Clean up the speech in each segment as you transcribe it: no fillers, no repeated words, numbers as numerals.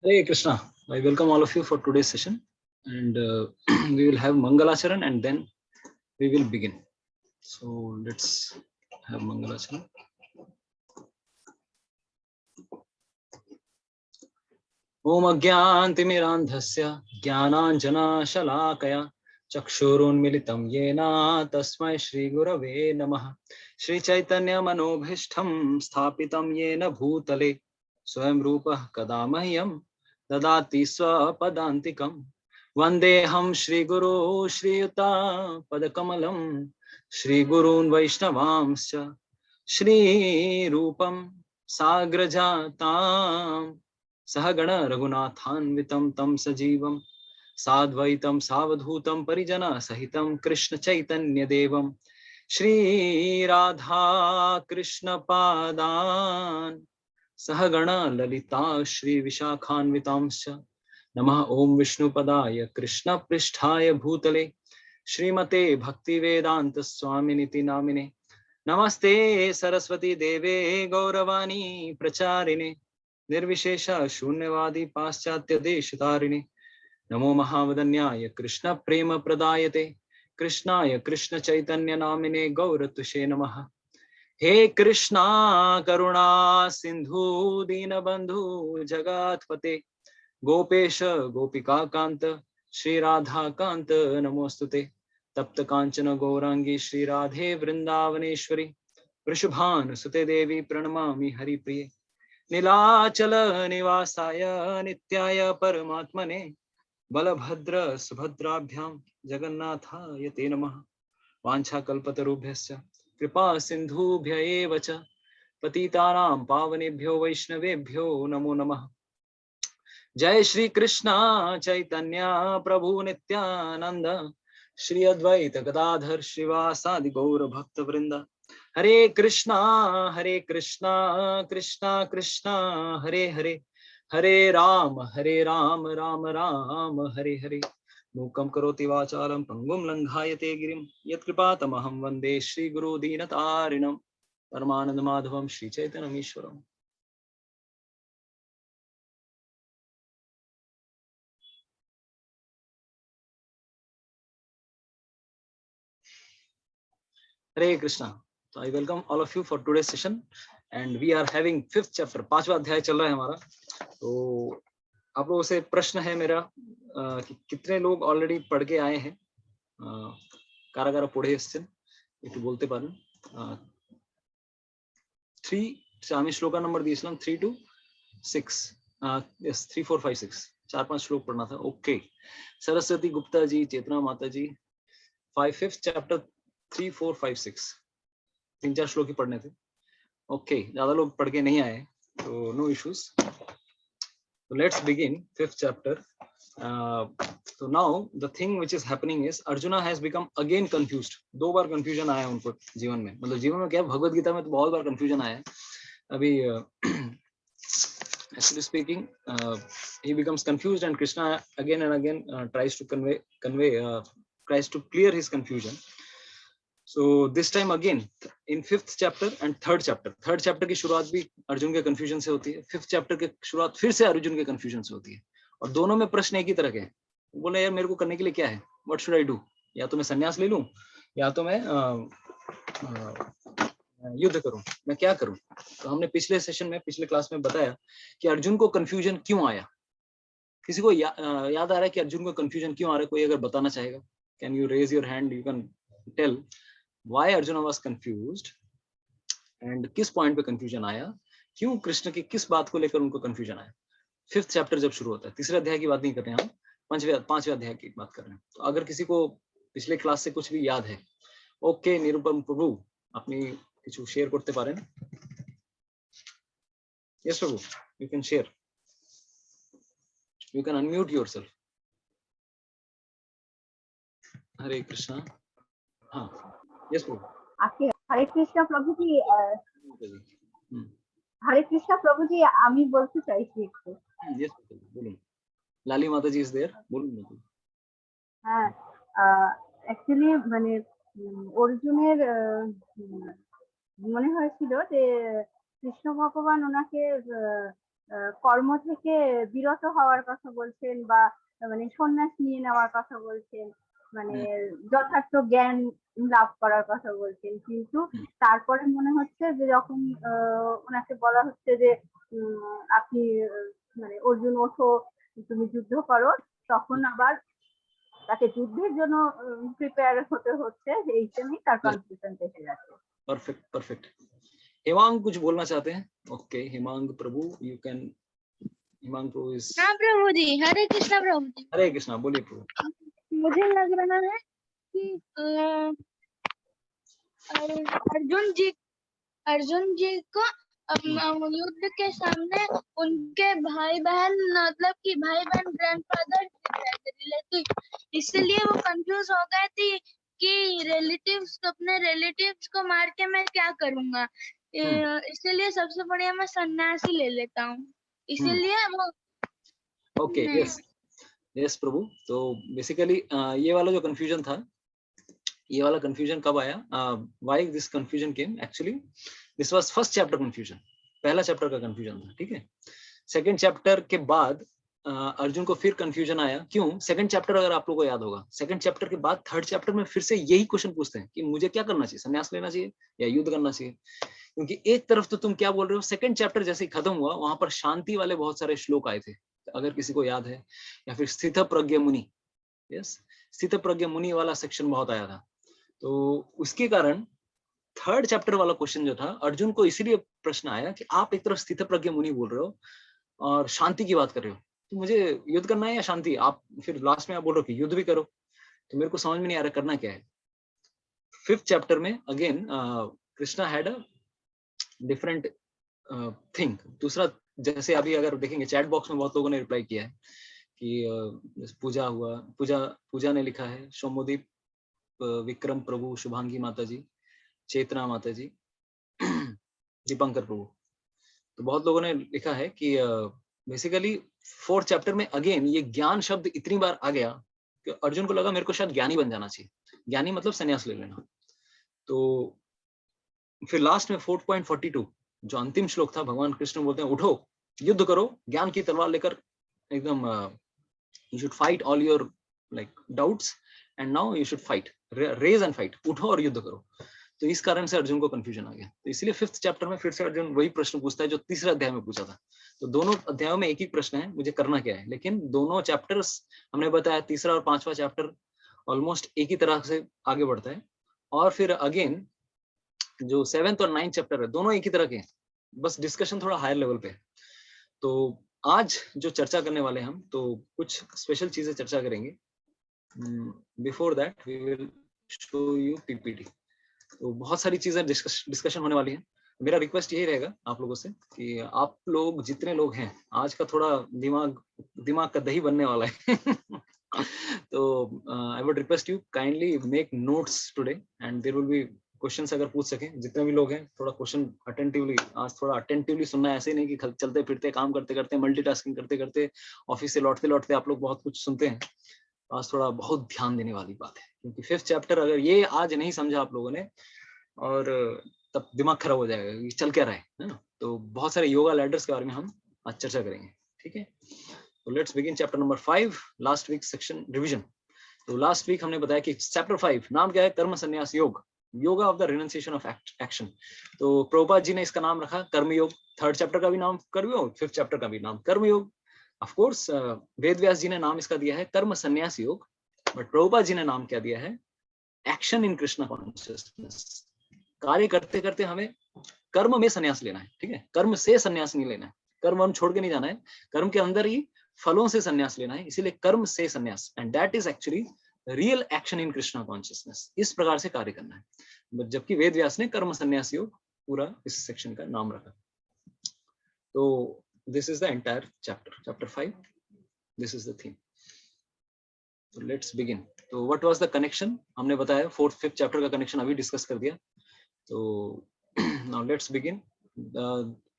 Hare Krishna. I welcome all of you for today's session, and we will have Mangalacharan and then we will begin. So let's have Mangalacharan. Om Agyantimirandhasya Jnananjanashalakaya Chakshurunmilitam Yena Tasmai Shri Gurave Namaha Shri Chaitanya Manobhishtham Sthapitam Yena Bhutale Swayam Rupa Kadamahyam Dadati Swapadantikam Vandeham Shri Guru Shri Yuta Padakamalam Shri Gurun Vaishnavamscha Shri Rupam Sagrajatam सहगण रघुनाथान्वितं तं सजीवं साद्वैतं सावधूतं परिजना सहितं कृष्ण चैतन्य देवं श्री राधा कृष्ण पादान सहगण ललिता श्री विशाखान्वितांश्च नमः ओम विष्णुपदाय कृष्ण पृष्ठाय भूतले श्रीमते भक्ति वेदांत स्वामिनिति नामिने नमस्ते सरस्वती देवे गौरवाणी प्रचारिणे निर्विशेष शून्यवादी पाश्चात्य देश तारिणे नमो महावदन्याय कृष्ण प्रेम प्रदायते कृष्णाय कृष्ण चैतन्य नामिने गौरतुषे नमः हे कृष्णा करुणा सिंधु दीनबंधु जगत्पते गोपेश गोपिका कांत श्री राधा कांत नमोस्तुते तप्त कांचन गौरांगी श्री राधे वृंदावनेश्वरी वृषभानुसुते देवी प्रणमामि हरिप्रिये नीलाचल निवासाय नित्याय परमात्मने बलभद्र सुभद्राभ्यां जगन्नाथाय ते नमः वाञ्छाकल्पतरुभ्यश्च कृपा सिन्धुभ्य एव च पतितानां पावनेभ्यो वैष्णवेभ्यो नमो नमः। जय श्री कृष्ण चैतन्य प्रभु नित्यानंद श्री अद्वैत गदाधर श्रीवासादि गौर भक्त वृंद हरे कृष्णा कृष्णा कृष्णा हरे हरे हरे राम राम राम हरे हरे मूकं करोति वाचालं पंगुं लंघायते गिरिं यत्कृपातमहं वन्दे श्रीगुरो दीनतारिणं परमानंद माधवं श्री चैतन्यमीश्वरम्। हरे कृष्णा। तो I welcome all of you for today's session and we are having fifth chapter, पांचवा अध्याय चल रहा है हमारा। तो आप लोगों से प्रश्न है मेरा कि कितने लोग ऑलरेडी पढ़ के आए हैं कारागार पुढे असतील इथे बोलते पारेन 3 आम्ही श्लोका नंबर दिए 3 to 6 यस 3 4 5 6 4-5 श्लोक पढ़ना था। ओके सरस्वती गुप्ता जी, चेतना माता जी, 5th चैप्टर 3 4 5 6 3-4 श्लोक ही पढ़ने थे। ओके ज्यादा लोग पढ़ के नहीं आए तो no issues. So let's begin 5th chapter. So now the thing which is happening is Arjuna has become again confused. 2 bar confusion आया उनको जीवन में, मतलब जीवन में क्या भगवत गीता में तो बहुत बार confusion आया है। अभी actually speaking he becomes confused and Krishna again and again tries to tries to clear his confusion. So this time again in 5th chapter and 3rd chapter की शुरुआत भी अर्जुन के कंफ्यूजन से होती है, 5th चैप्टर की शुरुआत फिर से अर्जुन के कंफ्यूजन से होती है और दोनों में प्रश्न एक ही तरह के हैं। बोले यार मेरे को करने के लिए क्या है, व्हाट शुड आई डू, या तो मैं संन्यास ले लूं या तो मैं युद्ध करूं, मैं क्या करूं। तो हमने पिछले सेशन में पिछले क्लास में बताया कि अर्जुन को कंफ्यूजन क्यों आया। किसी को याद आ रहा है कि अर्जुन को कंफ्यूजन क्यों आ रहा है? कोई अगर बताना चाहेगा, can you raise your hand, you can tell why Arjuna was confused and किस पॉइंट पे कंफ्यूजन आया, क्यों कृष्ण की किस बात को लेकर उनको कंफ्यूजन आया। 5th चैप्टर जब शुरू होता है, तीसरे अध्याय की बात नहीं कर रहे हैं हम, पांचवें अध्याय की बात कर रहे हैं। तो अगर किसी को पिछले क्लास से कुछ भी याद है, ओके निरुपम प्रभु अपनी কিছু शेयर करते पारें। यस प्रभु you can share, you can unmute yourself. Hare Krishna. हाँ यस प्रभु। आपके हरे कृष्णा प्रभु जी, हरे कृष्णा प्रभु जी আমি বলতে চাইছি একটু। Yes बोलুন। Lali Mataji is there, बोलুন না। হ্যাঁ অ্যাকচুয়ালি মানে অর্জুনের মনে হয়েছিল যে কৃষ্ণ ভগবান ওনাকে কর্ম থেকে বিরত হওয়ার কথা বলছেন বা মানে সন্ন্যাস নিয়ে নেওয়ার কথা বলছেন, মানে যথার্থ জ্ঞান লাভ করার কথা বলছেন, কিন্তু তারপরে মনে হচ্ছে যে যখন ওনাকে বলা হচ্ছে যে আপনি মানে অর্জুন ওঠো, তুমি যুদ্ধ করো, তখন আবার তাকে যুদ্ধের জন্য প্রিপেয়ার হতে হচ্ছে, এই জন্যই তার কনফিউশন এসে যাচ্ছে। Perfect perfect. हेमांग कुछ बोलना चाहते हैं? Okay Hemang Prabhu you can. Hemang Prabhu is. हाँ प्रभु जी, हरे कृष्णा प्रभु जी। हरे कृष्णा, बोलिए प्रभु। मुझे लग रहा है कि अर्जुन जी को युद्ध के सामने उनके भाई बहन, मतलब कि भाई बहन ग्रैंडफादर रिलेटिव, इसलिए वो कंफ्यूज हो गए थे कि अपने रिलेटिव्स को मार के मैं क्या करूंगा, इसलिए सबसे बढ़िया मैं सन्यासी ले लेता हूँ, इसीलिए वो। ओके यस यस प्रभु। तो बेसिकली ये वाला जो कंफ्यूजन था, ये वाला कंफ्यूजन कब आया? Why this confusion came? Actually this was first chapter confusion, पहला चैप्टर का कंफ्यूजन था, ठीक है। सेकंड चैप्टर के बाद अर्जुन को फिर कंफ्यूजन आया। क्यों? सेकंड चैप्टर अगर आप लोगों को याद होगा, सेकंड चैप्टर के बाद थर्ड चैप्टर में फिर से यही क्वेश्चन पूछते हैं कि मुझे क्या करना चाहिए, संन्यास लेना चाहिए या युद्ध करना चाहिए? क्योंकि एक तरफ तो तुम क्या बोल रहे हो, सेकंड चैप्टर जैसे ही खत्म हुआ वहां पर शांति वाले बहुत सारे श्लोक आए थे, अगर किसी को याद है, या फिर स्थित प्रज्ञ मुनि, यस स्थित प्रज्ञ मुनि वाला सेक्शन बहुत आया था। तो उसके कारण थर्ड चैप्टर वाला क्वेश्चन जो था, अर्जुन को इसीलिए प्रश्न आया कि आप एक तरफ स्थित प्रज्ञ मुनि बोल रहे हो और शांति की बात कर रहे हो, तो मुझे युद्ध करना है या शांति? आप फिर लास्ट में आप बोल रहे हो कि युद्ध भी करो, तो मेरे को समझ में नहीं आ रहा करना क्या है। फिफ्थ चैप्टर में again Krishna had a different thing. दूसरा, जैसे अभी अगर देखेंगे चैट बॉक्स में बहुत लोगों ने रिप्लाई किया है कि पूजा हुआ, पूजा ने लिखा है, सोमोदीप, विक्रम प्रभु, शुभांगी माता जी, चेतना माता जी, दीपंकर प्रभु, तो बहुत लोगों ने लिखा है कि बेसिकली फोर्थ चैप्टर में अगेन ये ज्ञान शब्द इतनी बार आ गया कि अर्जुन को लगा मेरे को शायद ज्ञानी बन जाना चाहिए, ज्ञानी मतलब संन्यास ले लेना। तो फिर लास्ट में 4.42 जो अंतिम श्लोक था, भगवान कृष्ण बोलते हैं उठो युद्ध करो, ज्ञान की तलवार लेकर एकदम you should fight all your like doubts and now you should fight, raise and fight, उठो और युद्ध करो। तो इस कारण से अर्जुन को कंफ्यूजन आ गया। तो इसलिए फिफ्थ चैप्टर में फिर से अर्जुन वही प्रश्न पूछता है जो तीसरे अध्याय में पूछा था। तो दोनों अध्यायों में एक ही प्रश्न है, मुझे करना क्या है, लेकिन दोनों चैप्टर्स हमने बताया, तीसरा और पांचवा चैप्टर ऑलमोस्ट एक ही तरह से आगे बढ़ता है, और फिर अगेन जो 7th और 9th चैप्टर है दोनों एक ही तरह के हैं, बस डिस्कशन थोड़ा हायर लेवल पे है। तो आज जो चर्चा करने वाले हम, तो कुछ स्पेशल चीजें चर्चा करेंगे। Before that we will show you PPT. तो बहुत सारी चीजें डिस्कशन होने वाली है। मेरा रिक्वेस्ट यही रहेगा आप लोगों से कि आप लोग जितने लोग हैं, आज का थोड़ा दिमाग का दही बनने वाला है तो I would request you kindly make notes today and there will be questions, अगर पूछ सके जितने भी लोग हैं, थोड़ा क्वेश्चन अटेंटिवली, आज थोड़ा अटेंटिवली सुनना है, ऐसे नहीं कि चलते फिरते काम करते करते मल्टीटास्किंग करते करते ऑफिस से लौटते लौटते आप लोग बहुत कुछ सुनते हैं। आज थोड़ा बहुत ध्यान देने वाली बात है, क्योंकि फिफ्थ चैप्टर अगर ये आज नहीं समझा आप लोगों ने और तब दिमाग खराब हो जाएगा कि चल क्या रहा है ना। तो बहुत सारे योगा लैडर्स के बारे में हम आज चर्चा करेंगे, ठीक है। तो let's begin chapter number 5, last week section revision. तो लास्ट वीक हमने बताया कि चैप्टर 5 नाम क्या है, कर्म संन्यास योग, yoga of the renunciation of action. तो प्रभुपाद जी ने इसका नाम रखा कर्मयोग। थर्ड चैप्टर का भी नाम कर्मयोग, फिफ्थ चैप्टर का भी नाम कर्मयोग। ऑफ कोर्स वेद व्यास जी ने नाम इसका दिया है कर्म संन्यास योग, बट प्रभुपाद जी ने नाम क्या दिया है, एक्शन इन कृष्णा कॉन्शियसनेस। कार्य करते करते हमें कर्म में संन्यास लेना है, ठीक है। कर्म से संन्यास नहीं लेना है, कर्म हम छोड़ के नहीं जाना है, कर्म के अंदर ही फलों से संन्यास लेना है, इसीलिए कर्म से संन्यास, and that is actually real action in Krishna consciousness. इस प्रकार से कार्य करना है, जबकि वेद व्यास ने कर्म संन्यास योग पूरा इस सेक्शन का नाम रखा। तो this is the entire chapter, chapter 5, this is the theme. So let's begin. तो what was the connection? हमने बताया 4th 5th चैप्टर का कनेक्शन अभी डिस्कस कर दिया। तो now let's begin.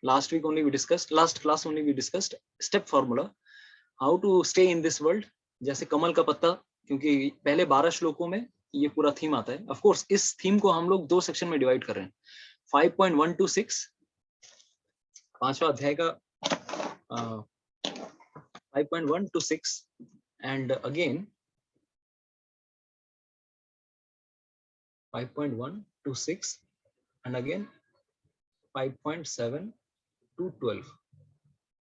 Last week only we discussed, last class only we discussed step formula, how to stay in this world, जैसे कमल का पत्ता, क्योंकि पहले 12 श्लोकों में ये पूरा थीम आता है। ऑफ कोर्स इस थीम को हम लोग 2 सेक्शन में डिवाइड कर रहे हैं, 5.1 to 6, 5वां अध्याय का 5.1 to 6 and again 5.1 to 6 and again 5.7 to 12.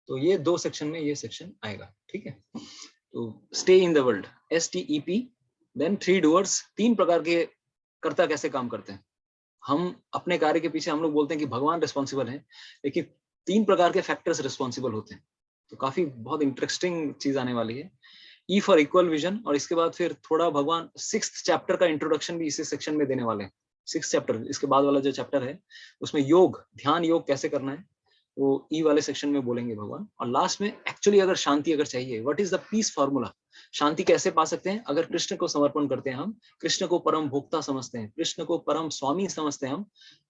तो ये दो सेक्शन में ये सेक्शन आएगा, ठीक है। तो stay in the world, STEP, then 3 doers, 3 प्रकार के कर्ता कैसे काम करते हैं। हम अपने कार्य के पीछे हम लोग बोलते हैं कि भगवान रिस्पॉन्सिबल है, लेकिन 3 प्रकार के फैक्टर्स रिस्पॉन्सिबल होते हैं। तो काफी बहुत इंटरेस्टिंग चीज आने वाली है। E फॉर इक्वल विजन, और इसके बाद फिर थोड़ा भगवान 6th चैप्टर का इंट्रोडक्शन भी इसी सेक्शन में देने वाले हैं। 6th चैप्टर, इसके बाद वाला जो चैप्टर है उसमें योग, ध्यान योग कैसे करना है वो E वाले सेक्शन में बोलेंगे भगवान। और लास्ट में एक्चुअली अगर शांति अगर चाहिए, what is the peace formula, शांति कैसे पा सकते हैं अगर कृष्ण को समर्पण करते हैं, हम कृष्ण को परम भोक्ता समझते हैं, कृष्ण को परम स्वामी समझते हैं हम,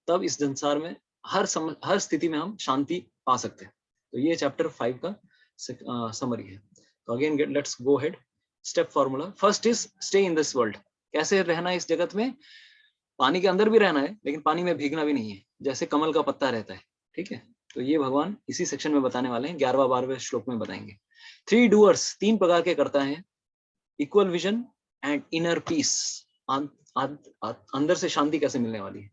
तब इस संसार में हर स्थिति में हम शांति पा सकते हैं। तो ये चैप्टर 5 का समरी है। तो again let's go head, step formula. First is stay in this world, कैसे रहना है इस जगत में। पानी के अंदर भी रहना है लेकिन पानी में भीगना भी नहीं है, जैसे कमल का पत्ता रहता है, ठीक है। तो ये भगवान इसी सेक्शन में बताने वाले हैं, 11वें-12वें श्लोक में बताएंगे। 3 डूअर्स, 3 प्रकार के करता है, equal vision and inner peace, अंदर से शांति कैसे मिलने वाली है।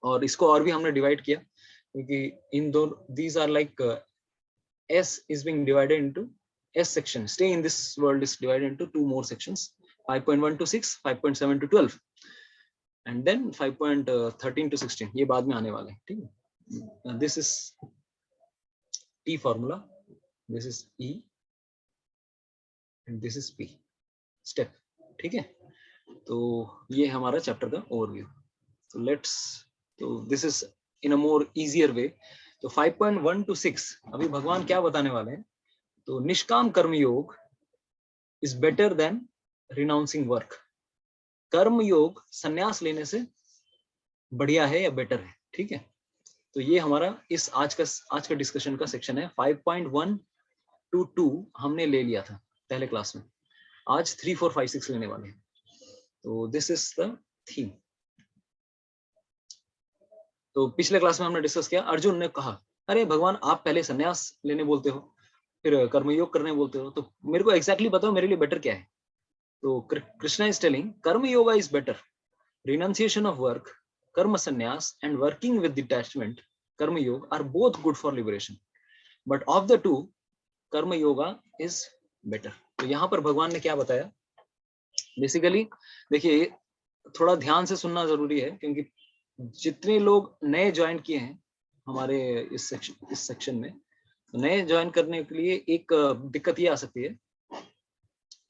और इसको और भी हमने डिवाइड किया क्योंकि इन दो these are like S is being divided into S section. Stay in this world is divided into 2 more sections, 5.1 to 6, 5.7 to 12, and then 5.13 to 16. ये बाद में आने वाले हैं, ठीक है। This is T formula, this is E, and this is P step, ठीक है। तो ये हमारा चैप्टर का ओवरव्यू। तो लेट्स, तो this is in a more easier way. तो 5.1 to 6 अभी भगवान क्या बताने वाले हैं। तो निष्काम कर्म योग is better than renouncing work, कर्म योग संन्यास लेने से बढ़िया है या बेटर है, ठीक है। तो ये हमारा इस आज का डिस्कशन का सेक्शन है। 5.1 to 2 हमने ले लिया था पहले क्लास में, आज 3, 4, 5, 6 लेने वाले हैं। तो दिस इज द थीम। तो पिछले क्लास में हमने डिस्कस किया, अर्जुन ने कहा अरे भगवान आप पहले संन्यास लेने बोलते हो फिर कर्मयोग करने बोलते हो, तो मेरे को एग्जैक्टली बताओ मेरे लिए बेटर क्या है। तो Krishna is telling karma yoga is better, renunciation of work, karma sannyasa and working with detachment, karma yoga are both good for liberation, but of the 2 karma yoga is better. तो यहाँ पर भगवान ने क्या बताया, बेसिकली देखिए थोड़ा ध्यान से सुनना जरूरी है क्योंकि जितने लोग नए ज्वाइन किए हैं हमारे इस सेक्शन में, नए ज्वाइन करने के लिए एक दिक्कत ये आ सकती है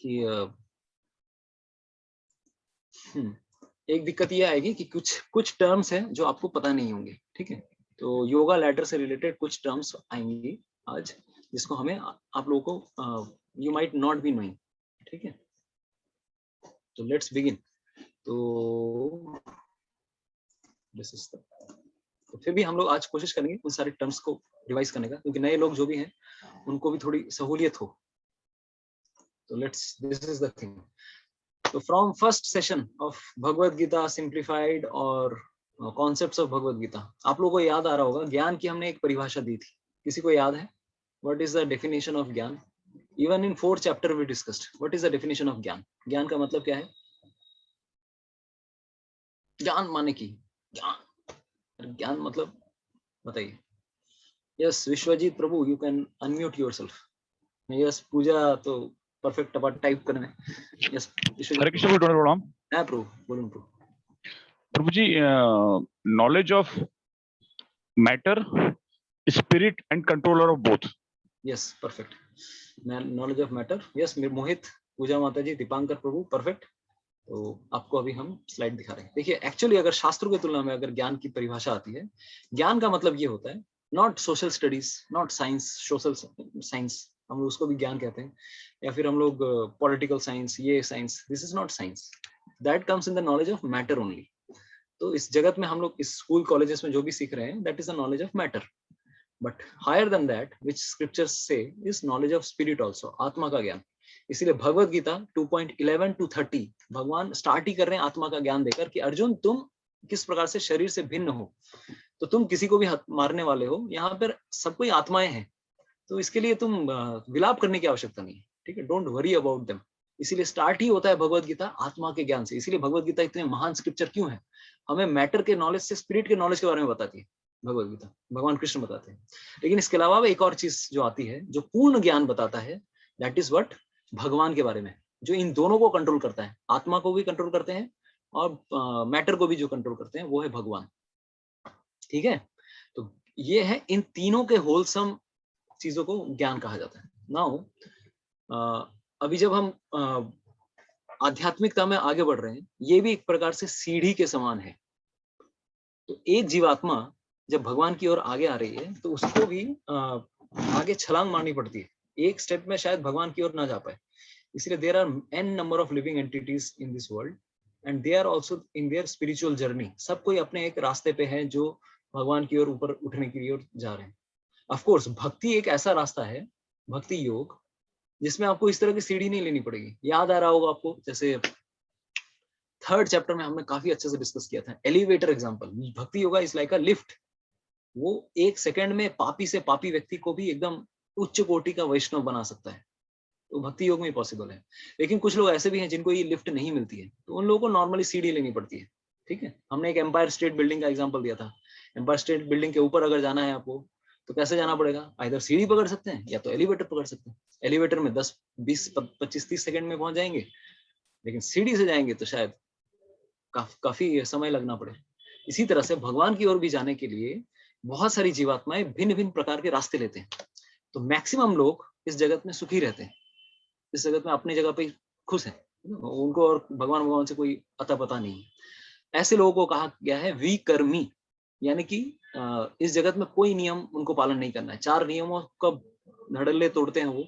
कि एक दिक्कत ये आएगी कि कुछ टर्म्स हैं जो आपको पता नहीं होंगे, ठीक है। तो योगा लैडर से रिलेटेड कुछ टर्म्स आएंगी आज जिसको हमें आप लोगों को you might not be knowing, ठीक है। तो लेट्स बिगिन। तो दिस इज द, तो फिर भी हम लोग आज कोशिश करेंगे उन सारे टर्म्स को रिवाइज करने का क्योंकि नए लोग जो भी हैं उनको भी थोड़ी सहूलियत हो। तो let's, this is the thing. तो from first session of Bhagavad Gita simplified और कॉन्सेप्ट्स ऑफ भगवद गीता, आप लोगों को याद आ रहा होगा ज्ञान की हमने एक परिभाषा दी थी, किसी को याद है? What is the definition of gyan? Even in 4th chapter we discussed what is the definition of gyan. ज्ञान का मतलब क्या है? ज्ञान माने की ज्ञान मतलब बताइए। Yes Vishwajit Prabhu, you can unmute yourself. Yes Puja तो परफेक्ट अबाउट टाइप करने। यस हरे कृष्ण प्रभु। हां प्रभु, बोलूं Prabhu. Prabhu ji, knowledge of matter, spirit and controller of both. Yes perfect, knowledge of matter. Yes Mohit, Puja Mata ji, Dipankar Prabhu, perfect. तो आपको अभी हम स्लाइड दिखा रहे हैं। देखिए एक्चुअली अगर शास्त्रों की तुलना में अगर ज्ञान की परिभाषा आती है, ज्ञान का मतलब ये होता है not social studies, not science, social science हम लोग उसको भी ज्ञान कहते हैं, या फिर हम लोग पॉलिटिकल साइंस, ये science, this is not science, that comes in the knowledge of matter only. तो इस जगत में हम लोग इस स्कूल कॉलेजेस में जो भी सीख रहे हैं that is the knowledge of matter, but higher than that which scriptures से is knowledge of spirit also, आत्मा का ज्ञान। इसीलिए भगवत गीता 2.11 to 30 भगवान स्टार्ट ही कर रहे हैं आत्मा का ज्ञान देकर कि अर्जुन तुम किस प्रकार से शरीर से भिन्न हो, तो तुम किसी को भी मारने वाले हो, यहाँ पर सब कोई आत्माएं हैं, तो इसके लिए तुम विलाप करने की आवश्यकता नहीं है, ठीक है, डोंट वरी अबाउट देम। इसीलिए स्टार्ट ही होता है भगवत गीता आत्मा के ज्ञान से। इसीलिए भगवत गीता इतने महान स्क्रिप्चर क्यों है? हमें मैटर के नॉलेज से स्पिरिट के नॉलेज के बारे में बताती है भगवत गीता, भगवान कृष्ण बताते हैं। लेकिन इसके अलावा एक और चीज जो आती है जो पूर्ण ज्ञान बताता है, दैट इज व्हाट, भगवान के बारे में, जो इन दोनों को कंट्रोल करता है, आत्मा को भी कंट्रोल करते हैं और मैटर को भी जो कंट्रोल करते हैं वो है भगवान, ठीक है। तो ये है इन तीनों के होलसम चीजों को ज्ञान कहा जाता है। नाउ अभी जब हम आध्यात्मिकता में आगे बढ़ रहे हैं, ये भी एक प्रकार से सीढ़ी के समान है। तो एक जीवात्मा जब भगवान की ओर आगे आ रही है तो उसको भी आगे छलांग मारनी पड़ती है, एक स्टेप में शायद भगवान की ओर ना जा पाए। इसलिए there are n number of living entities in this world and they are also in their spiritual journey. सब कोई अपने एक रास्ते पे है जो भगवान की ओर ऊपर उठने की ओर जा रहे हैं। ऑफ कोर्स भक्ति एक ऐसा रास्ता है, भक्ति योग, जिसमें आपको इस तरह की सीढ़ी नहीं लेनी पड़ेगी। याद आ रहा होगा आपको, जैसे 3rd चैप्टर में हमने काफी अच्छे से डिस्कस किया था एलिवेटर एग्जांपल। भक्ति yoga is like a lift. वो 1 सेकंड में पापी से पापी व्यक्ति को भी एकदम उच्च कोटि का वैष्णव बना सकता है। तो भक्ति योग में पॉसिबल है। लेकिन कुछ लोग ऐसे भी हैं जिनको ये लिफ्ट नहीं मिलती है, तो उन लोगों को नॉर्मली सीढ़ी लेनी पड़ती है, ठीक है। हमने एक एम्पायर स्टेट बिल्डिंग का एग्जांपल दिया था। एम्पायर स्टेट बिल्डिंग के ऊपर अगर जाना है आपको तो कैसे जाना पड़ेगा? आइदर सीढ़ी पकड़ सकते हैं या तो एलिवेटर पकड़ सकते हैं। एलिवेटर में 10, 20, 25, 30 सेकंड में पहुंच जाएंगे, लेकिन सीढ़ी से जाएंगे तो शायद काफी समय लगना पड़े। इसी तरह से भगवान की ओर भी जाने के लिए बहुत सारी जीवात्माएं भिन्न भिन्न प्रकार के रास्ते लेते हैं। तो मैक्सिमम लोग इस जगत में सुखी रहते हैं, इस जगत में अपनी जगह पे खुश हैं, उनको और भगवान से कोई अता पता नहीं है। ऐसे लोगों को कहा गया है विकर्मी, यानी कि इस जगत में कोई नियम उनको पालन नहीं करना है। 4 नियमों का धड़ल्ले तोड़ते हैं वो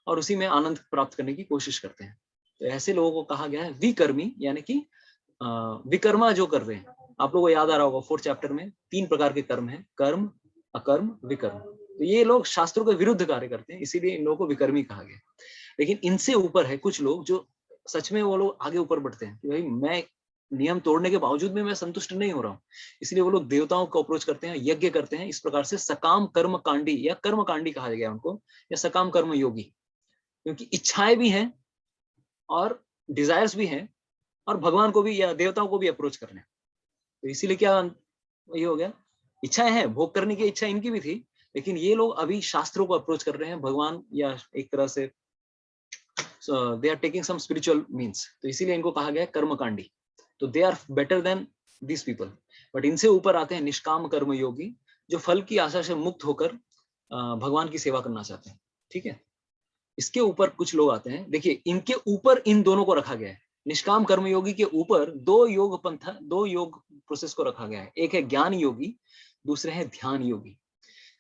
और उसी में आनंद प्राप्त करने की कोशिश करते हैं। तो ऐसे लोगों को कहा गया है विकर्मी, यानी कि विकर्मा जो कर रहे हैं। आप लोगों को याद आ रहा होगा 4th चैप्टर में 3 प्रकार के कर्म हैं, कर्म, अकर्म, विकर्म। तो ये लोग शास्त्रों के विरुद्ध कार्य करते हैं, इसीलिए इन लोगों को विकर्मी कहा गया। लेकिन इनसे ऊपर है कुछ लोग जो सच में वो लोग आगे ऊपर बढ़ते हैं कि भाई मैं नियम तोड़ने के बावजूद भी मैं संतुष्ट नहीं हो रहा हूँ, इसलिए वो लोग देवताओं को अप्रोच करते हैं, यज्ञ करते हैं। इस प्रकार से सकाम कर्म कांडी या कर्म कांडी कहा गया उनको, या सकाम कर्म योगी, क्योंकि इच्छाएं भी हैं और डिजायर्स भी हैं और भगवान को भी या देवताओं को भी अप्रोच करने। तो इसीलिए क्या ये हो गया, इच्छाएं हैं, भोग करने की इच्छा इनकी भी थी, लेकिन ये लोग अभी शास्त्रों को अप्रोच कर रहे हैं, भगवान या एक तरह से they are taking some spiritual means. तो इसीलिए इनको कहा गया कर्मकांडी। तो they are better than this people. But इनसे ऊपर आते हैं निष्काम कर्म योगी, जो फल की आशा से मुक्त होकर भगवान की सेवा करना चाहते हैं, ठीक है। इसके ऊपर कुछ लोग आते हैं, देखिए इनके ऊपर इन दोनों को रखा गया है। निष्काम कर्मयोगी के ऊपर 2 योग पंथा, 2 योग प्रोसेस को रखा गया है। एक है ज्ञान योगी, दूसरे है ध्यान योगी।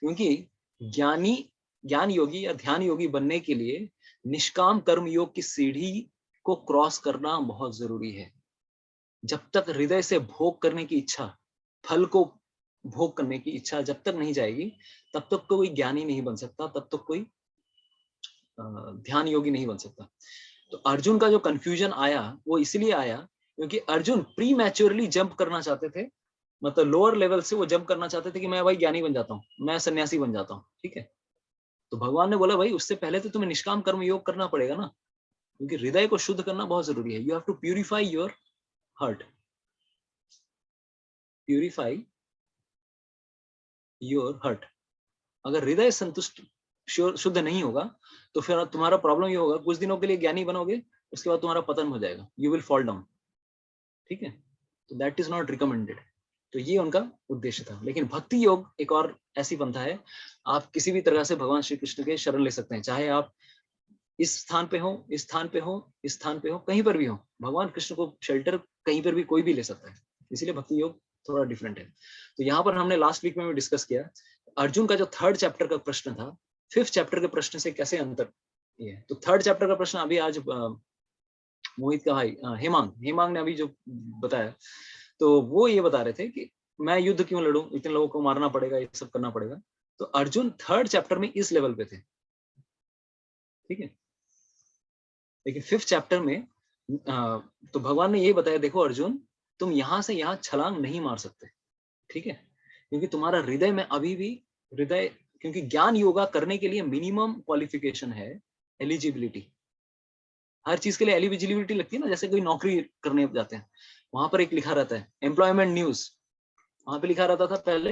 क्योंकि ज्ञान योगी या ध्यान योगी बनने के लिए निष्काम कर्म योग की सीढ़ी को क्रॉस करना बहुत जरूरी है। जब तक हृदय से भोग करने की इच्छा, फल को भोग करने की इच्छा जब तक नहीं जाएगी, तब तक कोई ज्ञानी नहीं बन सकता, तब तक कोई ध्यान योगी नहीं बन सकता। तो अर्जुन का जो कंफ्यूजन आया वो इसलिए आया क्योंकि अर्जुन प्री मैच्योरली जंप करना चाहते थे, मतलब लोअर लेवल से वो जंप करना चाहते थे कि मैं भाई ज्ञानी बन जाता हूँ, मैं सन्यासी बन जाता हूँ, ठीक है। तो भगवान ने बोला भाई उससे पहले तो तुम्हें निष्काम कर्म योग करना पड़ेगा ना, क्योंकि हृदय को शुद्ध करना बहुत जरूरी है। You have to purify your heart, purify your heart. अगर हृदय संतुष्ट शुद्ध नहीं होगा तो फिर तुम्हारा प्रॉब्लम ये होगा, कुछ दिनों के लिए ज्ञानी बनोगे, उसके बाद तुम्हारा पतन हो जाएगा, यू विल फॉल डाउन, ठीक है। तो दैट इज नॉट रिकमेंडेड। तो ये उनका उद्देश्य था। लेकिन भक्ति योग एक और ऐसी पंथा है, आप किसी भी तरह से भगवान श्री कृष्ण के शरण ले सकते हैं, चाहे आप इस स्थान पे हो, इस स्थान पे हो, इस स्थान पे हो, कहीं पर भी हो, भगवान कृष्ण को शेल्टर कहीं पर भी कोई भी ले सकता है। इसीलिए भक्ति योग थोड़ा डिफरेंट है। तो यहाँ पर हमने लास्ट वीक में भी डिस्कस किया अर्जुन का जो 3rd चैप्टर का प्रश्न था 5th चैप्टर के प्रश्न से कैसे अंतर ये। तो 3rd चैप्टर का प्रश्न अभी आज मोहित का भाई हेमांग ने अभी जो बताया, तो वो ये बता रहे थे कि मैं युद्ध क्यों लड़ूं, इतने लोगों को मारना पड़ेगा, ये सब करना पड़ेगा। तो अर्जुन 3rd चैप्टर में इस लेवल पे थे, ठीक है। लेकिन 5th चैप्टर में तो भगवान ने ये बताया, देखो अर्जुन तुम यहां से यहां छलांग नहीं मार सकते, ठीक है, क्योंकि तुम्हारा हृदय में अभी भी हृदय क्योंकि ज्ञान योगा करने के लिए मिनिमम क्वालिफिकेशन है एलिजिबिलिटी। हर चीज के लिए एलिजिबिलिटी लगती है ना, जैसे कोई नौकरी करने जाते हैं, वहां पर एक लिखा रहता है एम्प्लॉयमेंट न्यूज, वहां पे लिखा रहता था पहले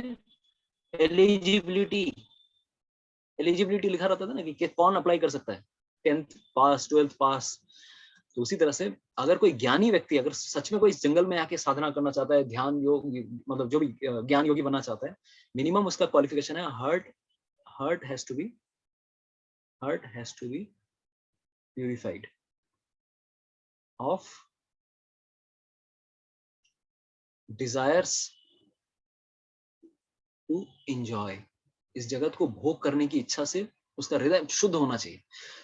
एलिजिबिलिटी, एलिजिबिलिटी लिखा रहता था ना कि कौन अप्लाई कर सकता है, 10th पास, 12th पास। तो उसी तरह से अगर कोई ज्ञानी व्यक्ति अगर सच में कोई इस जंगल में आके साधना करना चाहता है, ध्यान योग, मतलब जो भी ज्ञान योगी बनना चाहता है, मिनिमम उसका क्वालिफिकेशन है heart has to be purified of desires to enjoy। इस जगत को भोग करने की इच्छा से उसका हृदय शुद्ध होना चाहिए।